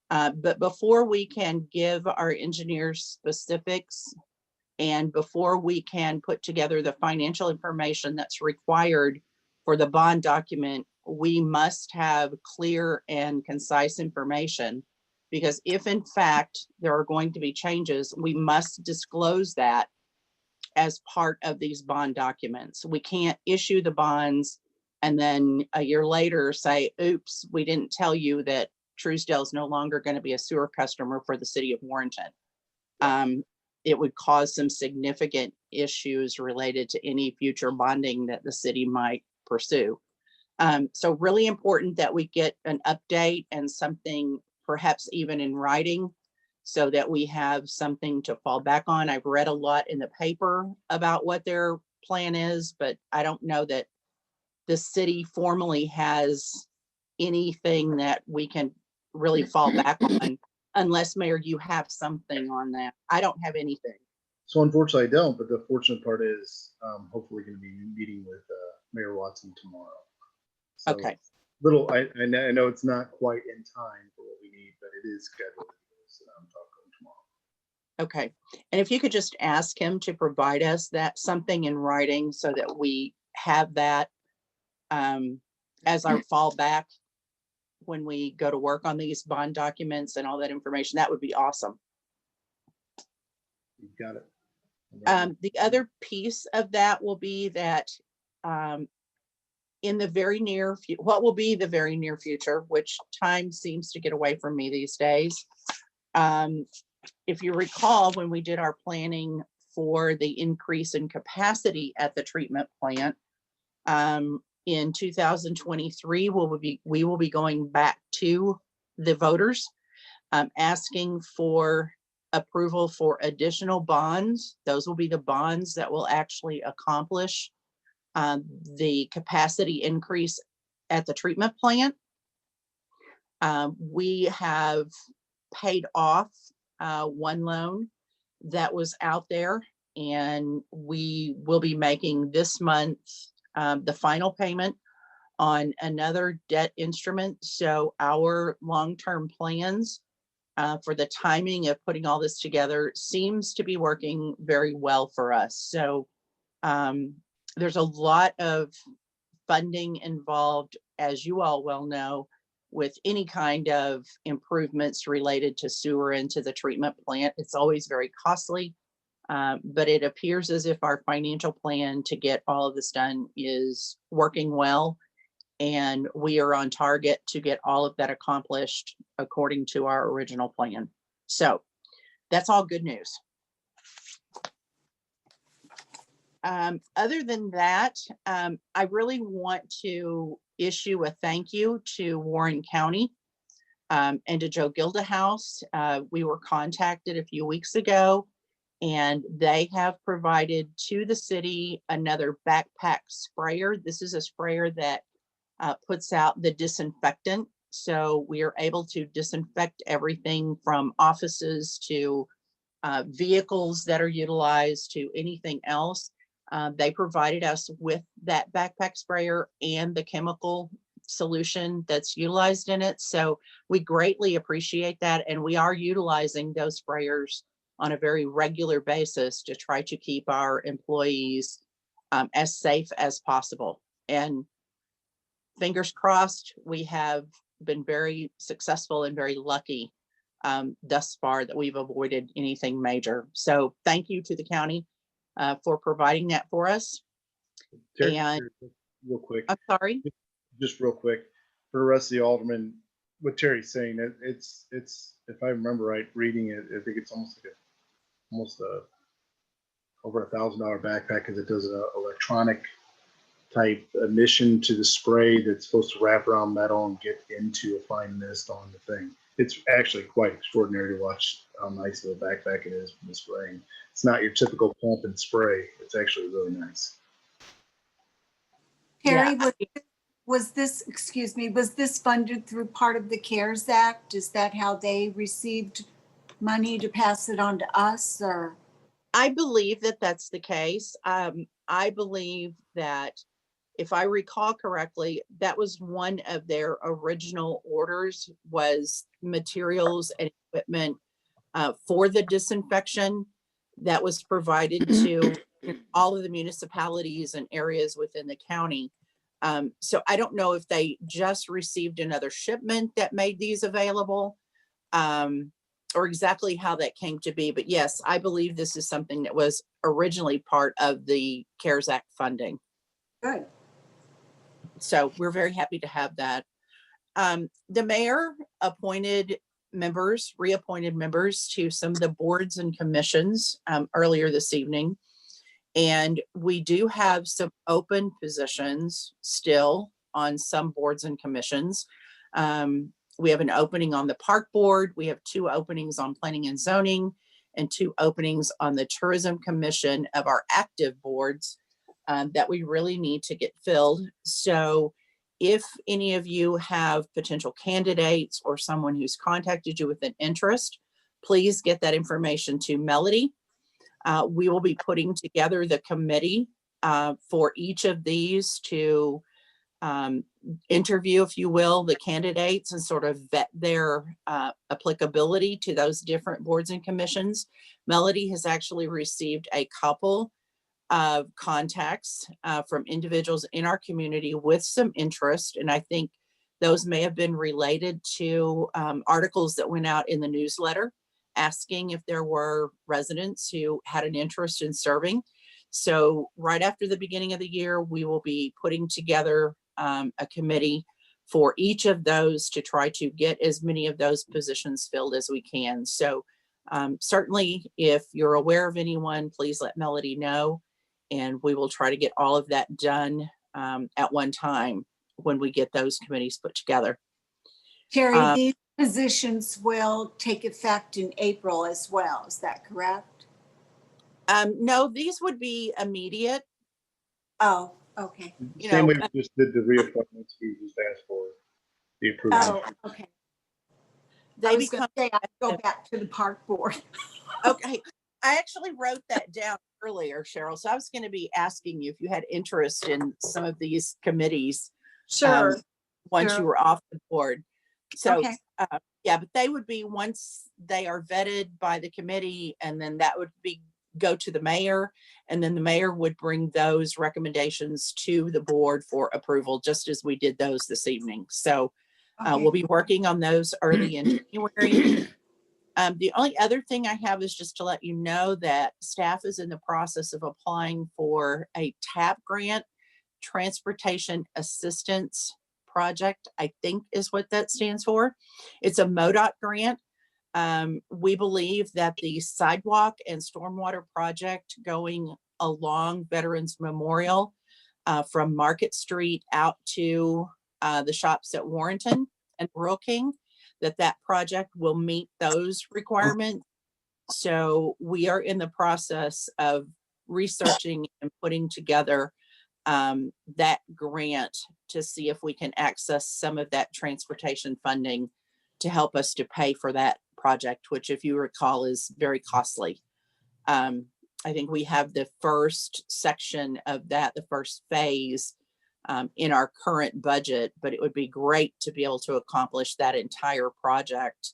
But before we can give our engineers specifics, and before we can put together the financial information that's required for the bond document, we must have clear and concise information. Because if in fact there are going to be changes, we must disclose that as part of these bond documents. We can't issue the bonds and then a year later say, oops, we didn't tell you that Truesdale is no longer going to be a sewer customer for the city of Warrenton. It would cause some significant issues related to any future bonding that the city might pursue. So really important that we get an update and something perhaps even in writing, so that we have something to fall back on. I've read a lot in the paper about what their plan is, but I don't know that the city formally has anything that we can really fall back on, unless, Mayor, you have something on that. I don't have anything. So unfortunately I don't, but the fortunate part is hopefully going to be meeting with Mayor Watson tomorrow. So Okay. I know it's not quite in time for what we need, but it is scheduled. So I'm talking tomorrow. Okay. And if you could just ask him to provide us that something in writing so that we have that as our fallback when we go to work on these bond documents and all that information, that would be awesome. You've got it. The other piece of that will be that in the very near future, what will be the very near future, which time seems to get away from me these days. If you recall, when we did our planning for the increase in capacity at the treatment plant, in 2023, we will be going back to the voters, asking for approval for additional bonds. Those will be the bonds that will actually accomplish the capacity increase at the treatment plant. We have paid off one loan that was out there, and we will be making this month the final payment on another debt instrument. So our long-term plans for the timing of putting all this together seems to be working very well for us. So there's a lot of funding involved, as you all well know, with any kind of improvements related to sewer into the treatment plant. It's always very costly, but it appears as if our financial plan to get all of this done is working well, and we are on target to get all of that accomplished according to our original plan. So that's all good news. Other than that, I really want to issue a thank you to Warren County and to Joe Gildahouse. We were contacted a few weeks ago, And they have provided to the city another backpack sprayer. This is a sprayer that puts out the disinfectant. So we are able to disinfect everything from offices to vehicles that are utilized to anything else. They provided us with that backpack sprayer and the chemical solution that's utilized in it. So we greatly appreciate that. And we are utilizing those sprayers on a very regular basis to try to keep our employees as safe as possible. And fingers crossed, we have been very successful and very lucky thus far that we've avoided anything major. So thank you to the county for providing that for us. Terry, And real quick, I'm sorry. just real quick, for the rest of the aldermen, what Terry's saying, it's if I remember right, reading it, I think it's almost over $1,000 backpack because it does an electronic type emission to the spray that's supposed to wrap around metal and get into a fine mist on the thing. It's actually quite extraordinary to watch how nice of a backpack it is from the spraying. It's not your typical pump and spray. It's actually really nice. Terry, was this, excuse me, was this funded through part of the CARES Act? Is that how they received money to pass it on to us, or? I believe that that's the case. I believe that if I recall correctly, that was one of their original orders, was materials and equipment for the disinfection that was provided to all of the municipalities and areas within the county. So I don't know if they just received another shipment that made these available, or exactly how that came to be. But yes, I believe this is something that was originally part of the CARES Act funding. Good. So we're very happy to have that. The mayor appointed members, reappointed members to some of the boards and commissions earlier this evening. And we do have some open positions still on some boards and commissions. We have an opening on the park board. We have 2 openings on planning and zoning and 2 openings on the tourism commission of our active boards that we really need to get filled. So if any of you have potential candidates or someone who's contacted you with an interest, please get that information to Melody. We will be putting together the committee for each of these to interview, if you will, the candidates and sort of vet their applicability to those different boards and commissions. Melody has actually received a couple of contacts from individuals in our community with some interest. And I think those may have been related to articles that went out in the newsletter asking if there were residents who had an interest in serving. So right after the beginning of the year, we will be putting together a committee for each of those to try to get as many of those positions filled as we can. So certainly if you're aware of anyone, please let Melody know. And we will try to get all of that done at one time when we get those committees put together. Terry, these positions will take effect in April as well. Is that correct? No, these would be immediate. Oh, okay. Same way we just did the reappointments, we just asked for the approval. Oh, okay. I was going to say, I'd go back to the park board. Okay. I actually wrote that down earlier, Cheryl. So I was going to be asking you if you had interest in some of these committees. Sure. Once you were off the board. So, okay. Yeah, but they would be once they are vetted by the committee, and then that would be go to the mayor, and then the mayor would bring those recommendations to the board for approval, just as we did those this evening. So we'll be working on those early in January. The only other thing I have is just to let you know that staff is in the process of applying for a TAP grant, Transportation Assistance Project, I think is what that stands for. It's a MoDOT grant. We believe that the sidewalk and stormwater project going along Veterans Memorial from Market Street out to the shops at Warrenton and Rural King, that project will meet those requirements. So we are in the process of researching and putting together that grant to see if we can access some of that transportation funding to help us to pay for that project, which, if you recall, is very costly. I think we have the first section of that, the first phase, in our current budget, but it would be great to be able to accomplish that entire project.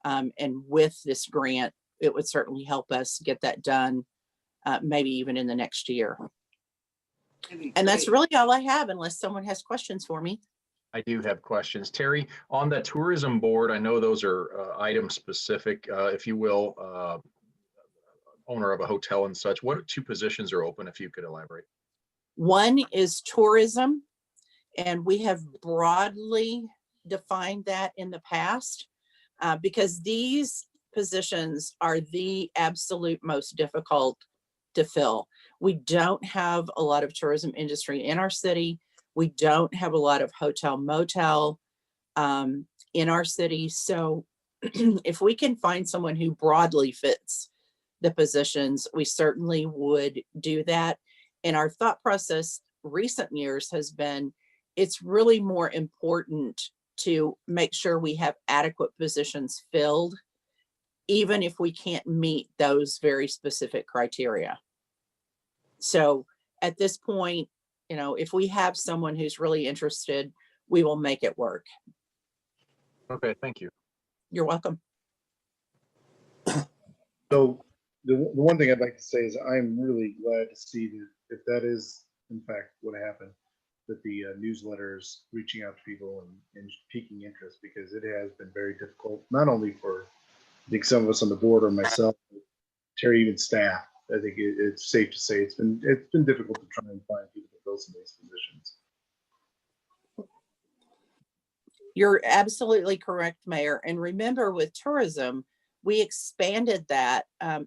And with this grant, it would certainly help us get that done, maybe even in the next year. And that's really all I have, unless someone has questions for me. I do have questions. Terry, on the tourism board, I know those are item specific, if you will, owner of a hotel and such. What 2 positions are open, if you could elaborate? One is tourism, and we have broadly defined that in the past because these positions are the absolute most difficult to fill. We don't have a lot of tourism industry in our city. We don't have a lot of hotel motel in our city. So if we can find someone who broadly fits the positions, we certainly would do that. And our thought process recent years has been, it's really more important to make sure we have adequate positions filled, even if we can't meet those very specific criteria. So at this point, if we have someone who's really interested, we will make it work. Okay, thank you. You're welcome. So the one thing I'd like to say is I'm really glad to see that if that is in fact what happened, that the newsletters reaching out to people and piquing interest, because it has been very difficult, not only for I think some of us on the board or myself, but Terry, even staff. I think it's safe to say it's been difficult to try and find people to fill some of these positions. You're absolutely correct, Mayor. And remember, with tourism, we expanded that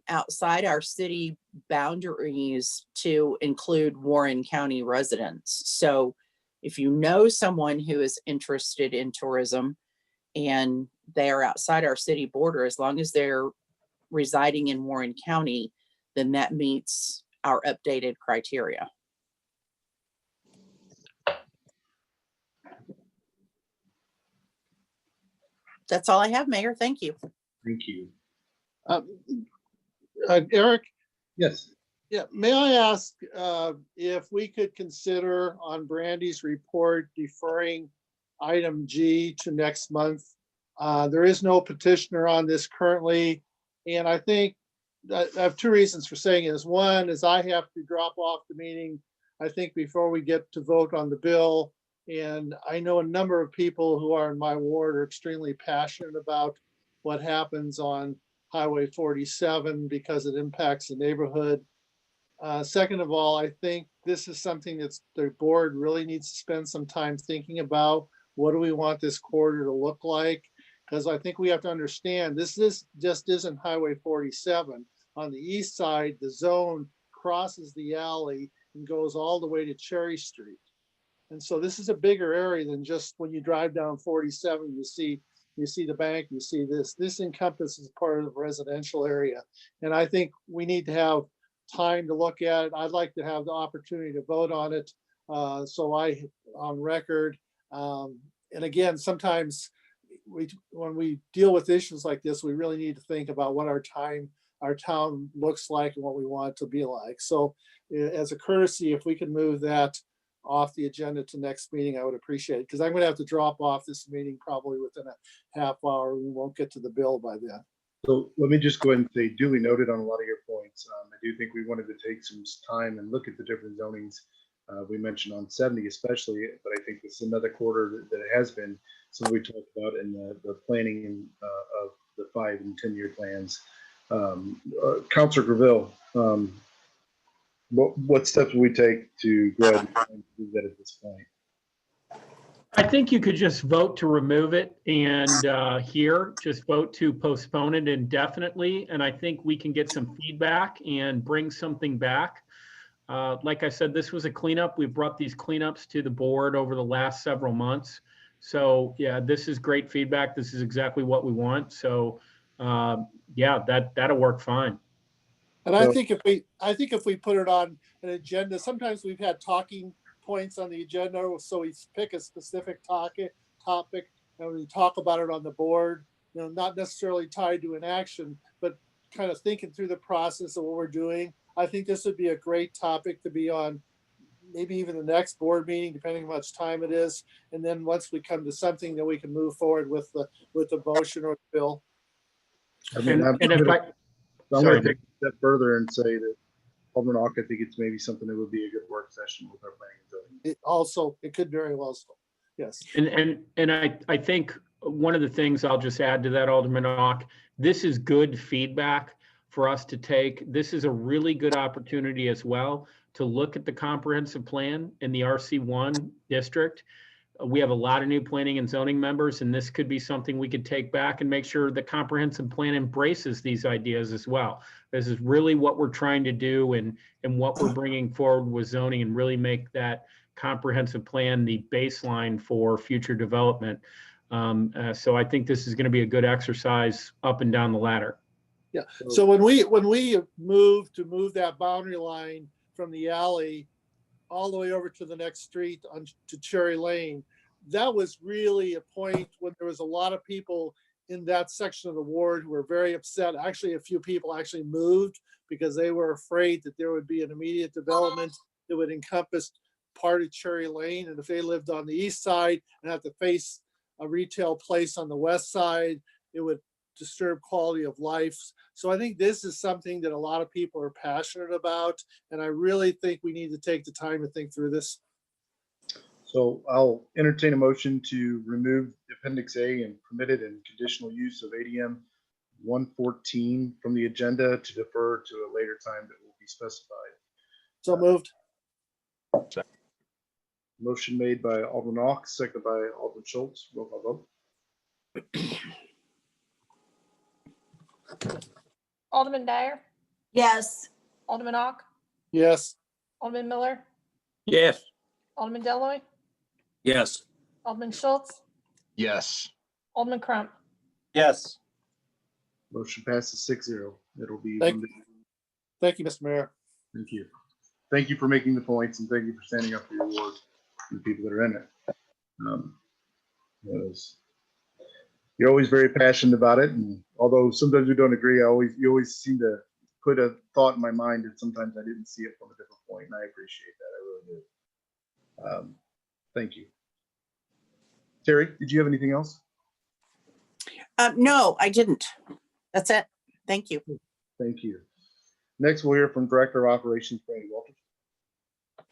outside our city boundaries to include Warren County residents. So if you know someone who is interested in tourism and they are outside our city border, as long as they're residing in Warren County, then that meets our updated criteria. That's all I have, Mayor. Thank you. Thank you. Eric? Yes. Yeah, may I ask if we could consider on Brandy's report deferring item G to next month? There is no petitioner on this currently, and I think I have 2 reasons for saying it. One is I have to drop off the meeting, I think, before we get to vote on the bill. And I know a number of people who are in my ward are extremely passionate about what happens on Highway 47 because it impacts the neighborhood. Second of all, I think this is something that the board really needs to spend some time thinking about. What do we want this corridor to look like? Because I think we have to understand this just isn't Highway 47. On the east side, the zone crosses the alley and goes all the way to Cherry Street. And so this is a bigger area than just when you drive down 47, you see the bank, you see this. This encompasses part of the residential area. And I think we need to have time to look at it. I'd like to have the opportunity to vote on it. So I on record. And again, sometimes when we deal with issues like this, we really need to think about what our town looks like and what we want it to be like. So as a courtesy, if we can move that off the agenda to next meeting, I would appreciate it, because I'm going to have to drop off this meeting probably within a half hour. We won't get to the bill by then. So let me just go ahead and say duly noted on a lot of your points. I do think we wanted to take some time and look at the different zonings. We mentioned on 70 especially, but I think this is another quarter that it has been something we talked about in the planning of the 5 and 10 year plans. Councilor Graville, what steps will we take to go ahead and do that at this point? I think you could just vote to remove it, and here just vote to postpone it indefinitely. And I think we can get some feedback and bring something back. Like I said, this was a cleanup. We've brought these cleanups to the board over the last several months. So yeah, this is great feedback. This is exactly what we want. So yeah, that'll work fine. And I So- think if we put it on an agenda, sometimes we've had talking points on the agenda, so we pick a specific topic, and we talk about it on the board, not necessarily tied to an action, but kind of thinking through the process of what we're doing. I think this would be a great topic to be on, maybe even the next board meeting, depending on how much time it is. And then once we come to something, then we can move forward with the motion or the bill. I mean, I'm And if gonna sorry, take a step further and say that Alderman Ock, I think it's maybe something that would be a good work session with our planning and zoning. It could very well so. Yes. And I think one of the things I'll just add to that, Alderman Ock, this is good feedback for us to take. This is a really good opportunity as well to look at the comprehensive plan in the RC1 district. We have a lot of new planning and zoning members, and this could be something we could take back and make sure the comprehensive plan embraces these ideas as well. This is really what we're trying to do and what we're bringing forward with zoning, and really make that comprehensive plan the baseline for future development. So I think this is going to be a good exercise up and down the ladder. Yeah. So when we move that boundary line from the alley all the way over to the next street to Cherry Lane, that was really a point when there was a lot of people in that section of the ward who were very upset. Actually, a few people actually moved because they were afraid that there would be an immediate development that would encompass part of Cherry Lane. And if they lived on the east side and had to face a retail place on the west side, it would disturb quality of life. So I think this is something that a lot of people are passionate about. And I really think we need to take the time to think through this. So I'll entertain a motion to remove Appendix A and permitted and conditional use of ADM 114 from the agenda to defer to a later time that will be specified. So moved. Motion made by Alderman Ock, seconded by Alderman Schultz. Roll call vote. Alderman Dyer, Yes. Alderman Ock, Yes. Alderman Miller, Yes. Alderman Deloy, Yes. Alderman Schultz, Yes. Alderman Crump. Yes. Motion passes 6-0. It'll be. Thank you, Mr. Mayor. Thank you. Thank you for making the points, and thank you for standing up for your ward and the people that are in it. You're always very passionate about it, and although sometimes we don't agree, you always seem to put a thought in my mind that sometimes I didn't see it from a different point, and I appreciate that. I really do. Thank you. Terry, did you have anything else? No, I didn't. That's it. Thank you. Thank you. Next, we'll hear from Director of Operations, Brandy Walters.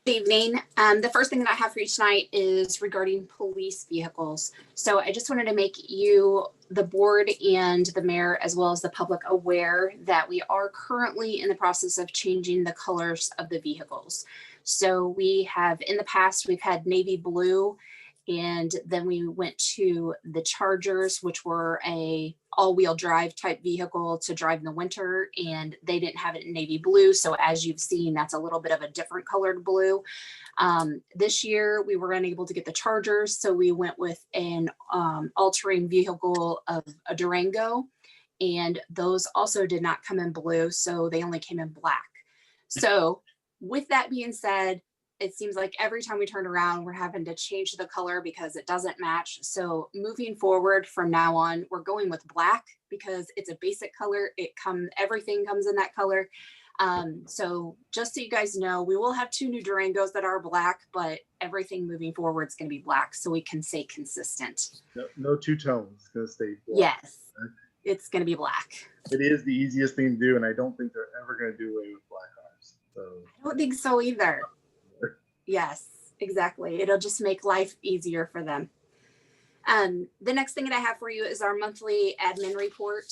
Good evening. The first thing that I have for you tonight is regarding police vehicles. So I just wanted to make you, the board and the mayor, as well as the public, aware that we are currently in the process of changing the colors of the vehicles. So we have, in the past, we've had navy blue, and then we went to the Chargers, which were a all-wheel drive type vehicle to drive in the winter, and they didn't have it in navy blue. So as you've seen, that's a little bit of a different colored blue. This year we were unable to get the Chargers, so we went with an all-terrain vehicle of a Durango, and those also did not come in blue, so they only came in black. So with that being said, it seems like every time we turn around, we're having to change the color because it doesn't match. So moving forward from now on, we're going with black because it's a basic color. Everything comes in that color. So just so you guys know, we will have 2 new Durangos that are black, but everything moving forward is going to be black so we can stay consistent. No two tones. It's going to stay black. Yes, it's going to be black. It is the easiest thing to do, and I don't think they're ever going to do away with black cars. So I don't think so either. Yes, exactly. It'll just make life easier for them. The next thing that I have for you is our monthly admin report.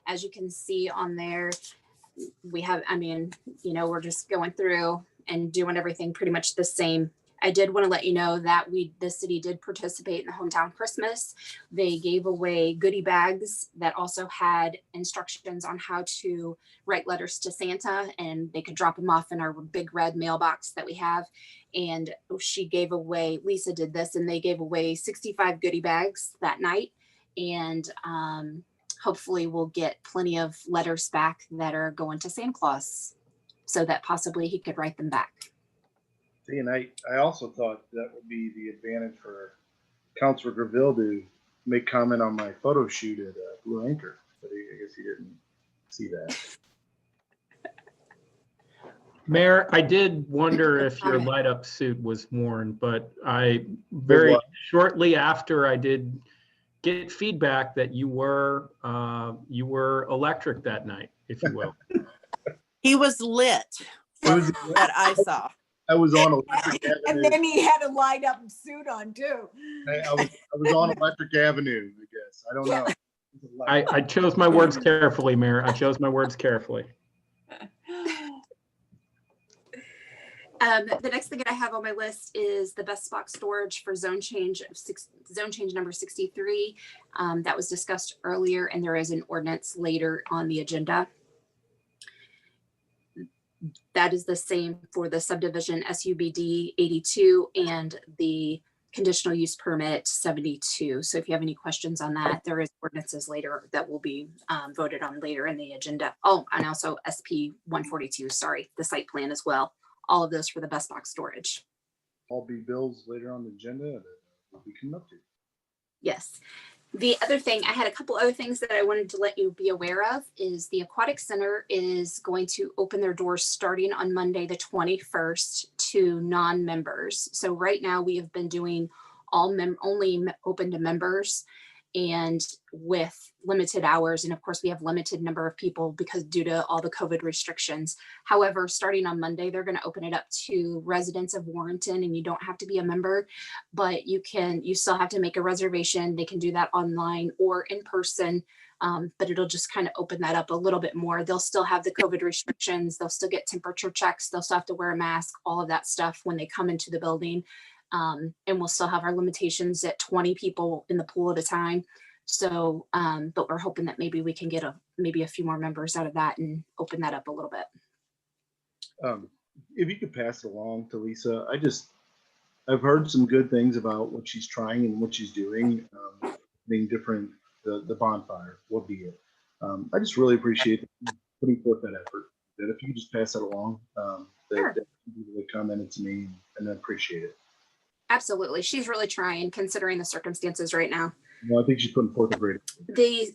As you can see on there, we have, we're just going through and doing everything pretty much the same. I did want to let you know that the city did participate in the hometown Christmas. They gave away goodie bags that also had instructions on how to write letters to Santa, and they could drop them off in our big red mailbox that we have. And Lisa did this, and they gave away 65 goodie bags that night. And hopefully we'll get plenty of letters back that are going to Santa Claus so that possibly he could write them back. See, and I also thought that would be the advantage for Councilor Graville to make comment on my photo shoot at Blue Anchor, but I guess he didn't see that. Mayor, I did wonder if your light up suit was worn, but I very shortly after I did get feedback that you were electric that night, if you will. He was lit from what I saw. I was on Electric Avenue. And then he had a light up suit on too. I was on Electric Avenue, I guess. I don't know. I chose my words carefully, Mayor. I chose my words carefully. The next thing that I have on my list is the best box storage for zone change number 63. That was discussed earlier, and there is an ordinance later on the agenda. That is the same for the subdivision SUBD 82 and the conditional use permit 72. So if you have any questions on that, there is ordinances later that will be voted on later in the agenda. Oh, and also SP 142, sorry, the site plan as well. All of those for the best box storage. All be bills later on the agenda that we can up to. Yes. The other thing, I had a couple other things that I wanted to let you be aware of is the Aquatic Center is going to open their doors starting on Monday, the 21st to non-members. So right now we have been doing only open to members and with limited hours. And of course we have limited number of people because due to all the COVID restrictions. However, starting on Monday, they're going to open it up to residents of Warrenton, and you don't have to be a member, but you still have to make a reservation. They can do that online or in person, but it'll just kind of open that up a little bit more. They'll still have the COVID restrictions. They'll still get temperature checks. They'll still have to wear a mask, all of that stuff when they come into the building. And we'll still have our limitations at 20 people in the pool at a time. So, but we're hoping that maybe we can get maybe a few more members out of that and open that up a little bit. If you could pass it along to Lisa, I've heard some good things about what she's trying and what she's doing, being different, the bonfire, what be it. I just really appreciate putting forth that effort. That if you could just pass that along, Sure. that people that commented to me, and I appreciate it. Absolutely. She's really trying considering the circumstances right now. Well, I think she's putting forth a great. The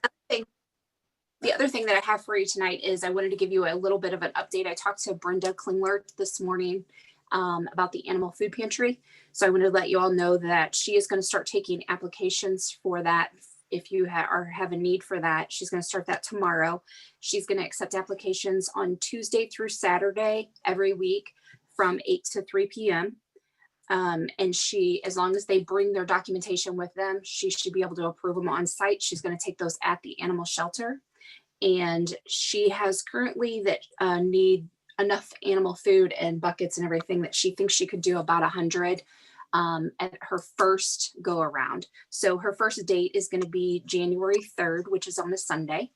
other thing that I have for you tonight is I wanted to give you a little bit of an update. I talked to Brenda Klingler this morning about the animal food pantry. So I wanted to let you all know that she is going to start taking applications for that. If you have a need for that, she's going to start that tomorrow. She's going to accept applications on Tuesday through Saturday every week from 8 to 3 p.m. And as long as they bring their documentation with them, she should be able to approve them on site. She's going to take those at the animal shelter. And she has currently that need enough animal food and buckets and everything that she thinks she could do about 100 at her first go around. So her first date is going to be January 3rd, which is on a Sunday.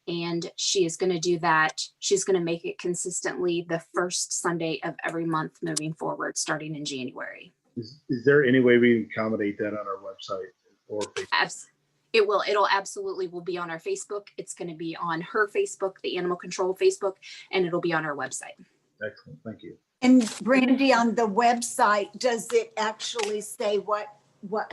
And she is going to do that. She's going to make it consistently the first Sunday of every month moving forward, starting in January. Is there any way we can accommodate that on our website or Facebook? It'll absolutely will be on our Facebook. It's going to be on her Facebook, the Animal Control Facebook, and it'll be on our website. Excellent. Thank you. And Brandy, on the website, does it actually say what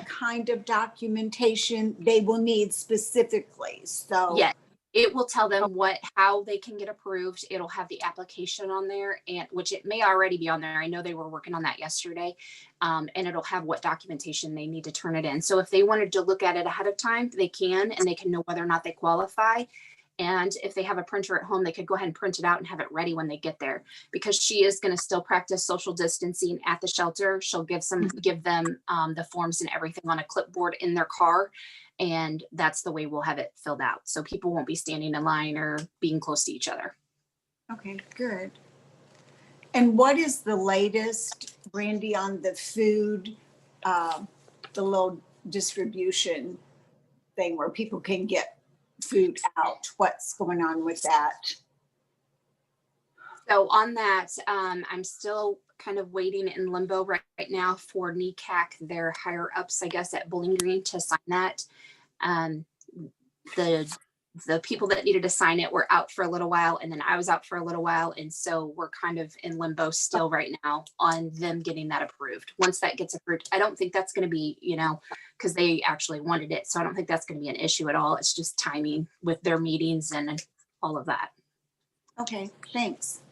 kind of documentation they will need specifically? So yeah, it will tell them how they can get approved. It'll have the application on there, and which it may already be on there. I know they were working on that yesterday, and it'll have what documentation they need to turn it in. So if they wanted to look at it ahead of time, they can, and they can know whether or not they qualify. And if they have a printer at home, they could go ahead and print it out and have it ready when they get there, because she is going to still practice social distancing at the shelter. She'll give them the forms and everything on a clipboard in their car. And that's the way we'll have it filled out. So people won't be standing in line or being close to each other. okay, good. And what is the latest, Brandy, on the food, the little distribution thing where people can get food out? What's going on with that? So on that, I'm still kind of waiting in limbo right now for NECAC, their higher ups, I guess, at Bowling Green to sign that. The the people that needed to sign it were out for a little while, and then I was out for a little while. And so we're kind of in limbo still right now on them getting that approved. Once that gets approved, I don't think that's going to be, because they actually wanted it. So I don't think that's going to be an issue at all. It's just timing with their meetings and all of that. Okay, thanks.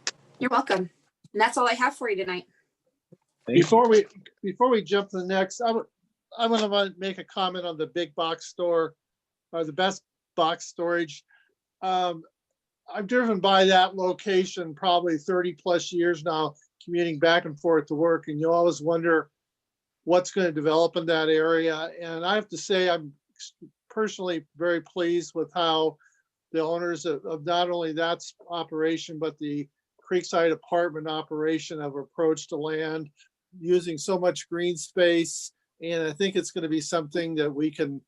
You're welcome. And that's all I have for you tonight. Before we jump to the next, I want to make a comment on the big box store, or the best box storage. I've driven by that location probably 30 plus years now, commuting back and forth to work, and you always wonder what's going to develop in that area. And I have to say, I'm personally very pleased with how the owners of not only that operation, but the Creekside apartment operation have approached the land using so much green space. And I think it's going to be something that we can,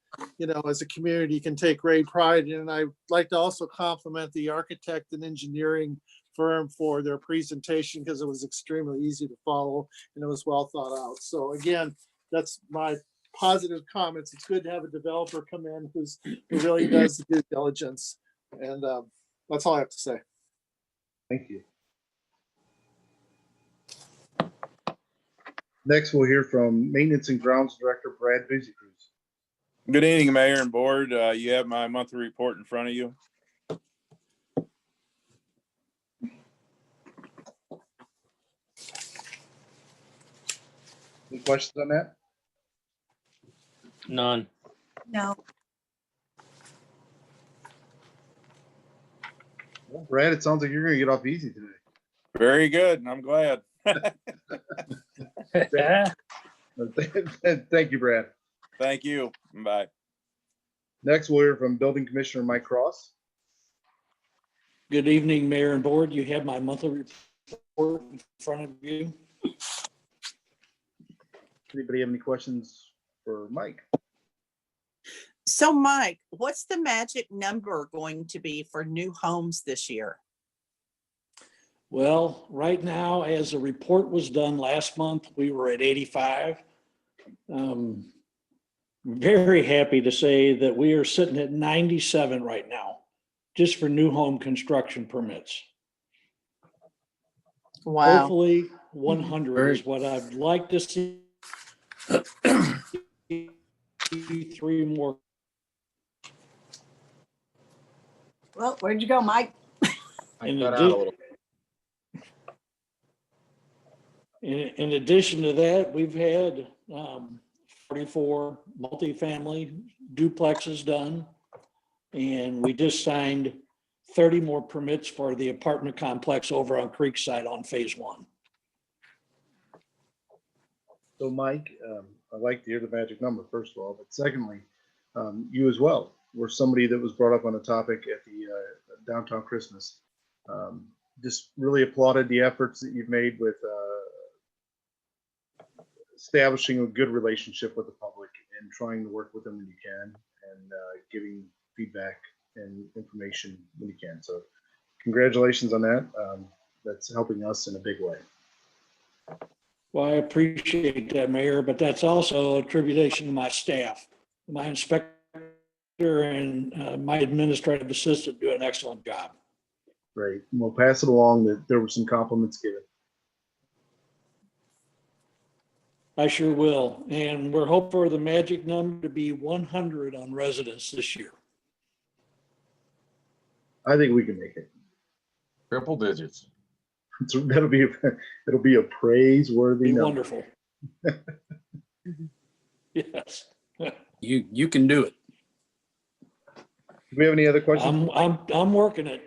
as a community, can take great pride in. And I'd like to also compliment the architect and engineering firm for their presentation, because it was extremely easy to follow and it was well thought out. So again, that's my positive comments. It's good to have a developer come in who really does the due diligence. And that's all I have to say. Thank you. Next, we'll hear from Maintenance and Grounds Director Brad Busicruz. Good evening, Mayor and Board. You have my monthly report in front of you. Any questions on that? None. No, Well, Brad, it sounds like you're going to get off easy today. Very good. I'm glad. Thank you, Brad. Thank you. Bye. Next, we'll hear from Building Commissioner Mike Cross. Good evening, Mayor and Board. You have my monthly report in front of you. Anybody have any questions for Mike? So Mike, what's the magic number going to be for new homes this year? Well, right now, as the report was done last month, we were at 85. Very happy to say that we are sitting at 97 right now, just for new home construction permits. Wow. Hopefully 100 is what I'd like to see. 3 more. well, where'd you go, Mike? In addition to that, we've had 44 multifamily duplexes done, and we just signed 30 more permits for the apartment complex over on Creekside on phase 1. So Mike, I'd like to hear the magic number, first of all, but secondly, you as well were somebody that was brought up on a topic at the downtown Christmas. Just really applauded the efforts that you've made with establishing a good relationship with the public and trying to work with them when you can, and giving feedback and information when you can. So congratulations on that. That's helping us in a big way. Well, I appreciate that, Mayor, but that's also a tribulation to my staff. My inspector and my administrative assistant do an excellent job. Great. We'll pass it along that there were some compliments given. I sure will. And we're hoping for the magic number to be 100 on residents this year. I think we can make it. Triple digits. It'll be a praiseworthy number. Wonderful. Yes. You can do it. Do we have any other questions? I'm working it.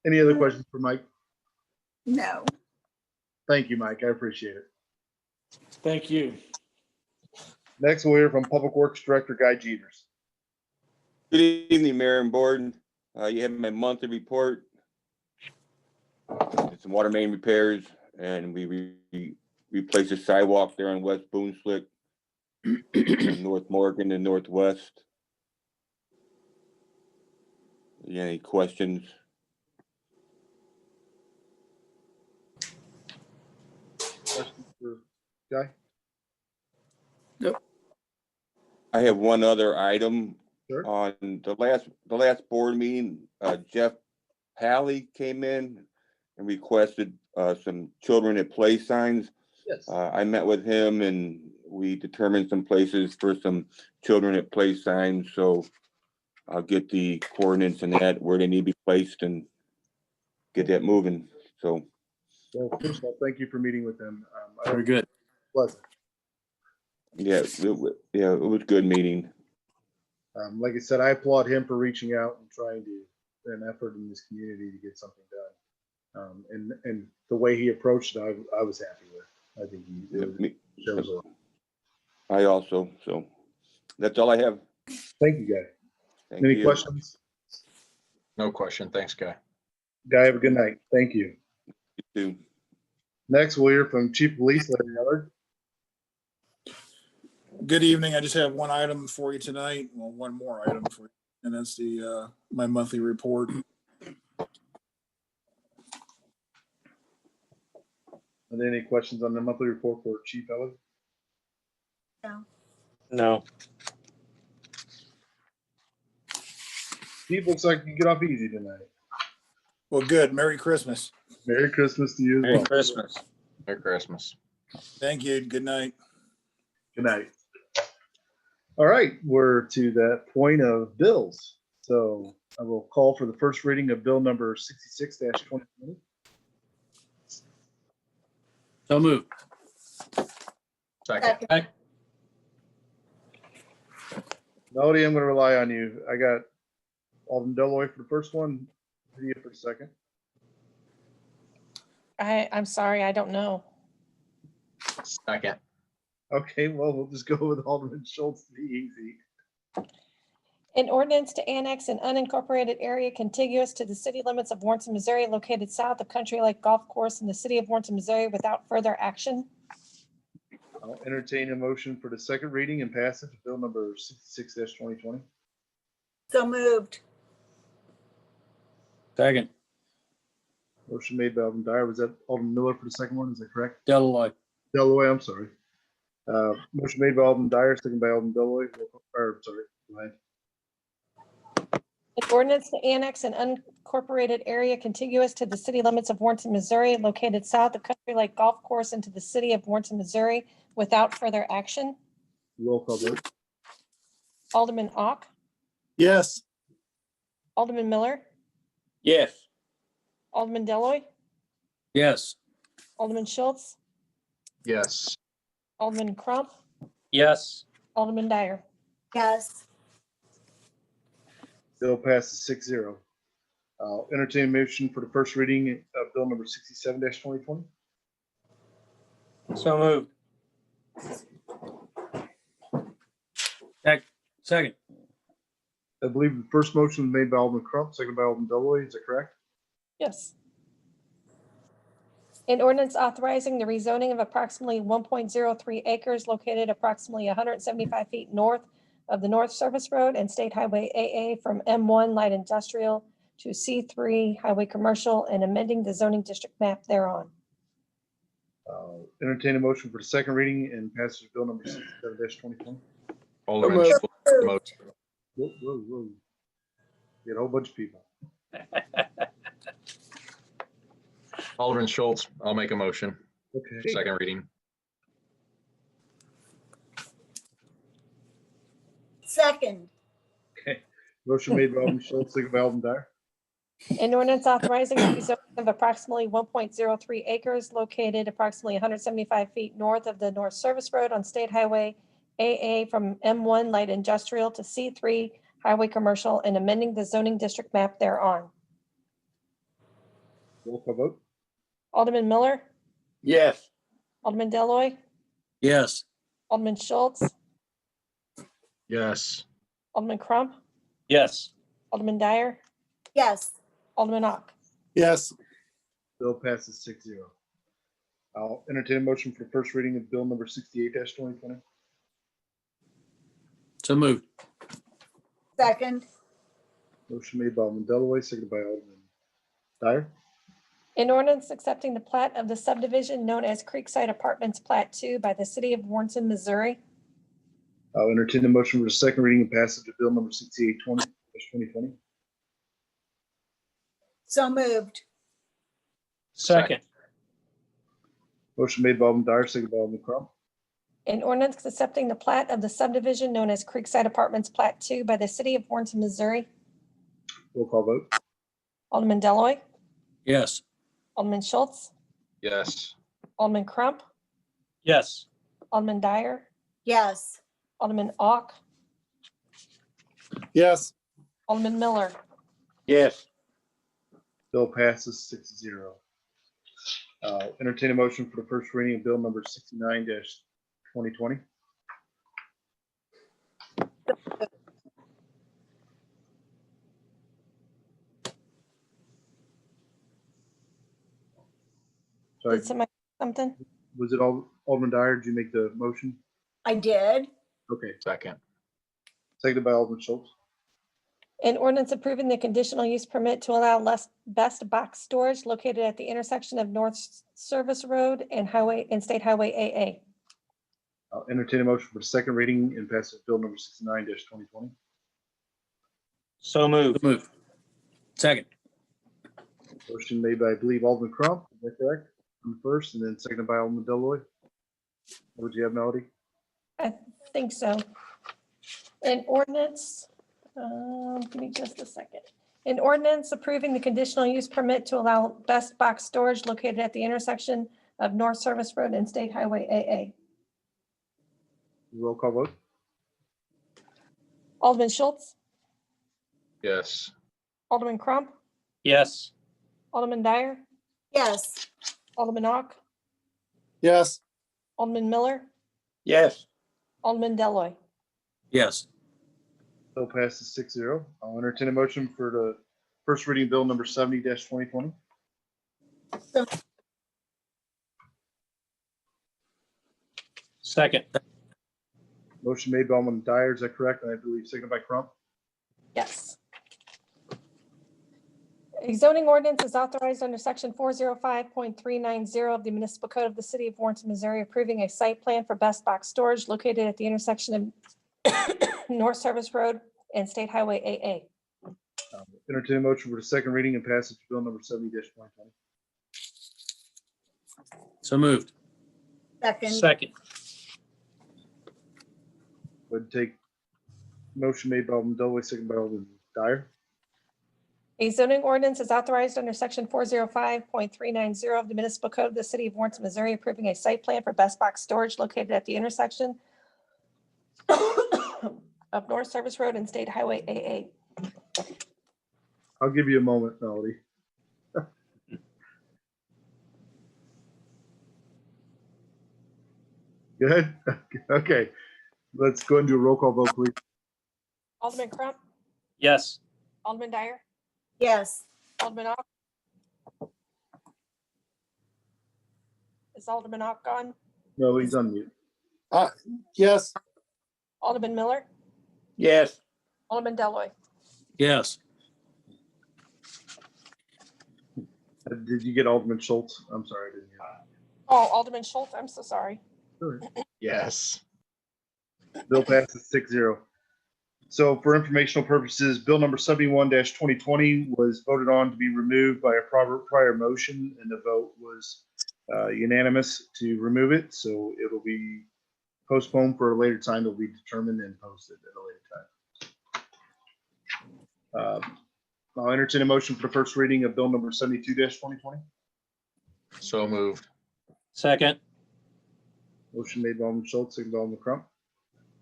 Any other questions for Mike? No. Thank you, Mike. I appreciate it. Thank you. Next, we'll hear from Public Works Director Guy Jeters. Good evening, Mayor and Board. You have my monthly report. Did some water main repairs, and we replaced the sidewalk there on West Boonslick, North Morgan and Northwest. Any questions? Questions for Guy? I have one other item. Sure. On the last board meeting, Jeff Pally came in and requested some children at play signs. Yes. I met with him and we determined some places for some children at play signs. So I'll get the coordinates and that where they need to be placed and get that moving. So. Well, first of all, thank you for meeting with them. Very good. Pleasant. Yeah, it was a good meeting. Like I said, I applaud him for reaching out and trying to an effort in this community to get something done. And the way he approached it, I was happy with. I think he shows a lot. I also, so that's all I have. Thank you, Guy. Thank Any you. questions? No question. Thanks, Guy. Guy, have a good night. Thank you. You too. Next, we'll hear from Chief of Police Larry Allard. Good evening. I just have one item for you tonight. Well, one more item for you, and that's the my monthly report. Are there any questions on the monthly report for Chief Allard? No. No. Chief, looks like you get off easy tonight. Well, good. Merry Christmas. Merry Christmas to you as Merry well. Christmas. Merry Christmas. Thank you. Good night. Good night. All right, we're to that point of bills. So I will call for the first reading of bill number 66-2020. So moved. Second. Melody, I'm going to rely on you. I got Alderman Deloy for the first one, Lydia for the second. I'm sorry, I don't know. Second. Okay, well, we'll just go with Alderman Schultz to be easy. An ordinance to annex an unincorporated area contiguous to the city limits of Warrenton, Missouri, located south of Country Lake Golf Course in the city of Warrenton, Missouri, without further action. I'll entertain a motion for the second reading and passage of bill number 66-2020. So moved. Second. Motion made by Alderman Dyer. Was that Alderman Miller for the second one? Is that correct? Deloy. Deloy, I'm sorry. Motion made by Alderman Dyer, second by Alderman Deloy. Or, sorry, go ahead. An ordinance to annex an unincorporated area contiguous to the city limits of Warrenton, Missouri, located south of Country Lake Golf Course into the city of Warrenton, Missouri, without further action. Roll call vote. Alderman Ock, Yes. Alderman Miller, Yes. Alderman Deloy, Yes. Alderman Schultz, Yes. Alderman Crump, Yes. Alderman Dyer. Yes. Bill passes 6-0. I'll entertain a motion for the first reading of bill number 67-2020. So moved. Second. I believe the first motion was made by Alderman Crump, second by Alderman Deloy. Is that correct? Yes. An ordinance authorizing the rezoning of approximately 1.03 acres located approximately 175 feet north of the North Service Road and State Highway AA from M1 Light Industrial to C3 Highway Commercial and amending the zoning district map thereon. Entertain a motion for the second reading and passage of bill number 67-2020. Alderman Schultz, motion. Whoa, whoa, whoa. Get a whole bunch of people. Alderman Schultz, I'll make a motion. Okay. Second reading. Second. Okay. Motion made by Alderman Schultz, second by Alderman Dyer. An ordinance authorizing the rezoning of approximately 1.03 acres located approximately 175 feet north of the North Service Road on State Highway AA from M1 Light Industrial to C3 Highway Commercial and amending the zoning district map thereon. Roll call vote. Alderman Miller, Yes. Alderman Deloy, Yes. Alderman Schultz, Yes. Alderman Crump, Yes. Alderman Dyer, Yes. Alderman Ock. Yes. Bill passes 6-0. I'll entertain a motion for the first reading of bill number 68-2020. So moved. Second. Motion made by Alderman Deloy, seconded by Alderman Dyer. An ordinance accepting the plat of the subdivision known as Creekside Apartments Plat 2 by the city of Warrenton, Missouri. I'll entertain a motion for the second reading and passage of bill number 6820/2020. So moved. Second. Motion made by Alderman Dyer, second by Alderman Crump. An ordinance accepting the plat of the subdivision known as Creekside Apartments Plat 2 by the city of Warrenton, Missouri. Roll call vote. Alderman Deloy, Yes. Alderman Schultz, Yes. Alderman Crump, Yes. Alderman Dyer, Yes. Alderman Ock, Yes. Alderman Miller. Yes. Bill passes 6-0. Entertain a motion for the first reading of bill number 69-2020. Sorry, Did somebody something? was it Alderman Dyer? Did you make the motion? I did. Okay, Second. seconded by Alderman Schultz. An ordinance approving the conditional use permit to allow best box storage located at the intersection of North Service Road and State Highway AA. I'll entertain a motion for the second reading and pass of bill number 69-2020. So moved. Move. Second. Motion made by, I believe, Alderman Crump, is that correct? On the first, and then seconded by Alderman Deloy. What did you have, Melody? I think so. An ordinance, give me just a second. An ordinance approving the conditional use permit to allow best box storage located at the intersection of North Service Road and State Highway AA. Roll call vote. Alderman Schultz, Yes. Alderman Crump, Yes. Alderman Dyer, Yes. Alderman Ock, Yes. Alderman Miller, Yes. Alderman Deloy. Yes. Bill passes 6-0. I'll entertain a motion for the first reading of bill number 70-2020. Second. Motion made by Alderman Dyer, is that correct? And I believe seconded by Crump. Yes. A zoning ordinance is authorized under section 405.390 of the municipal code of the city of Warrenton, Missouri, approving a site plan for best box storage located at the intersection of North Service Road and State Highway AA. Entertain a motion for the second reading and passage of bill number 70-2020. So moved. Second. Second. Would take motion made by Alderman Deloy, seconded by Alderman Dyer. A zoning ordinance is authorized under section 405.390 of the municipal code of the city of Warrenton, Missouri, approving a site plan for best box storage located at the intersection of North Service Road and State Highway AA. I'll give you a moment, Melody. Good. Okay. Let's go and do a roll call vote, please. Alderman Crump, Yes. Alderman Dyer, Yes. Alderman Ock. Is Alderman Ock gone? No, he's on mute. Yes. Alderman Miller, Yes. Alderman Deloy. Yes. Did you get Alderman Schultz? I'm sorry, I didn't hear that. Oh, Alderman Schultz, I'm so sorry. Yes. Bill passes 6-0. So for informational purposes, bill number 71-2020 was voted on to be removed by a prior motion, and the vote was unanimous to remove it. So it'll be postponed for a later time. It'll be determined and posted at a later time. I'll entertain a motion for the first reading of bill number 72-2020. So moved. Second. Motion made by Alderman Schultz, seconded by Alderman Crump.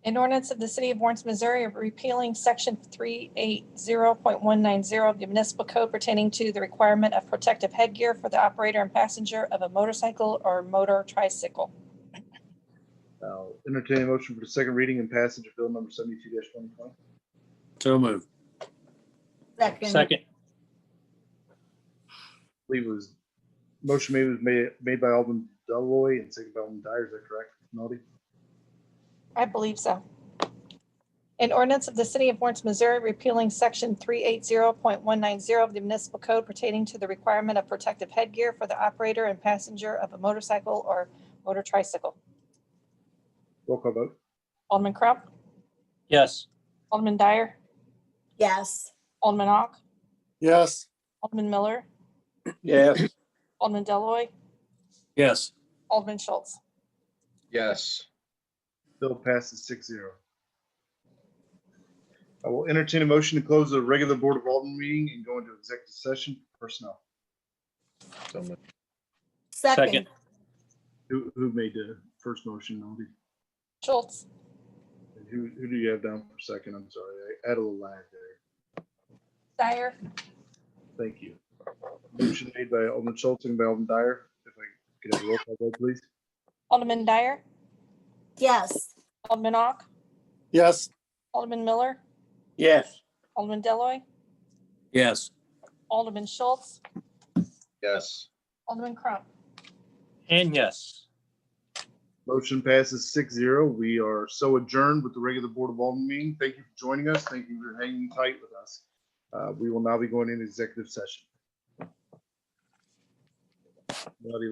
An ordinance of the city of Warrenton, Missouri, repealing section 380.190 of the municipal code pertaining to the requirement of protective headgear for the operator and passenger of a motorcycle or motor tricycle. I'll entertain a motion for the second reading and passage of bill number 72-2020. So moved. Second. Second. I believe it was motion made by Alderman Deloy and seconded by Alderman Dyer. Is that correct, Melody? I believe so. An ordinance of the city of Warrenton, Missouri, repealing section 380.190 of the municipal code pertaining to the requirement of protective headgear for the operator and passenger of a motorcycle or motor tricycle. Roll call vote. Alderman Crump, Yes. Alderman Dyer, Yes. Alderman Ock, Yes. Alderman Miller, Yes. Alderman Deloy, Yes. Alderman Schultz. Yes. Bill passes 6-0. I will entertain a motion to close the regular Board of Alderman meeting and go into executive session for personnel. So moved. Second. Who made the first motion, Melody? Schultz. And who do you have down for second? I'm sorry, I had a little lag there. Dyer, Thank you. Motion made by Alderman Schultz and by Alderman Dyer. If I could have a roll call vote, please. Alderman Dyer, Yes. Alderman Ock, Yes. Alderman Miller, Yes. Alderman Deloy, Yes. Alderman Schultz, Yes. Alderman Crump. And yes. Motion passes 6-0. We are so adjourned with the regular Board of Alderman meeting. Thank you for joining us. Thank you for hanging tight with us. We will now be going into executive session. Melody,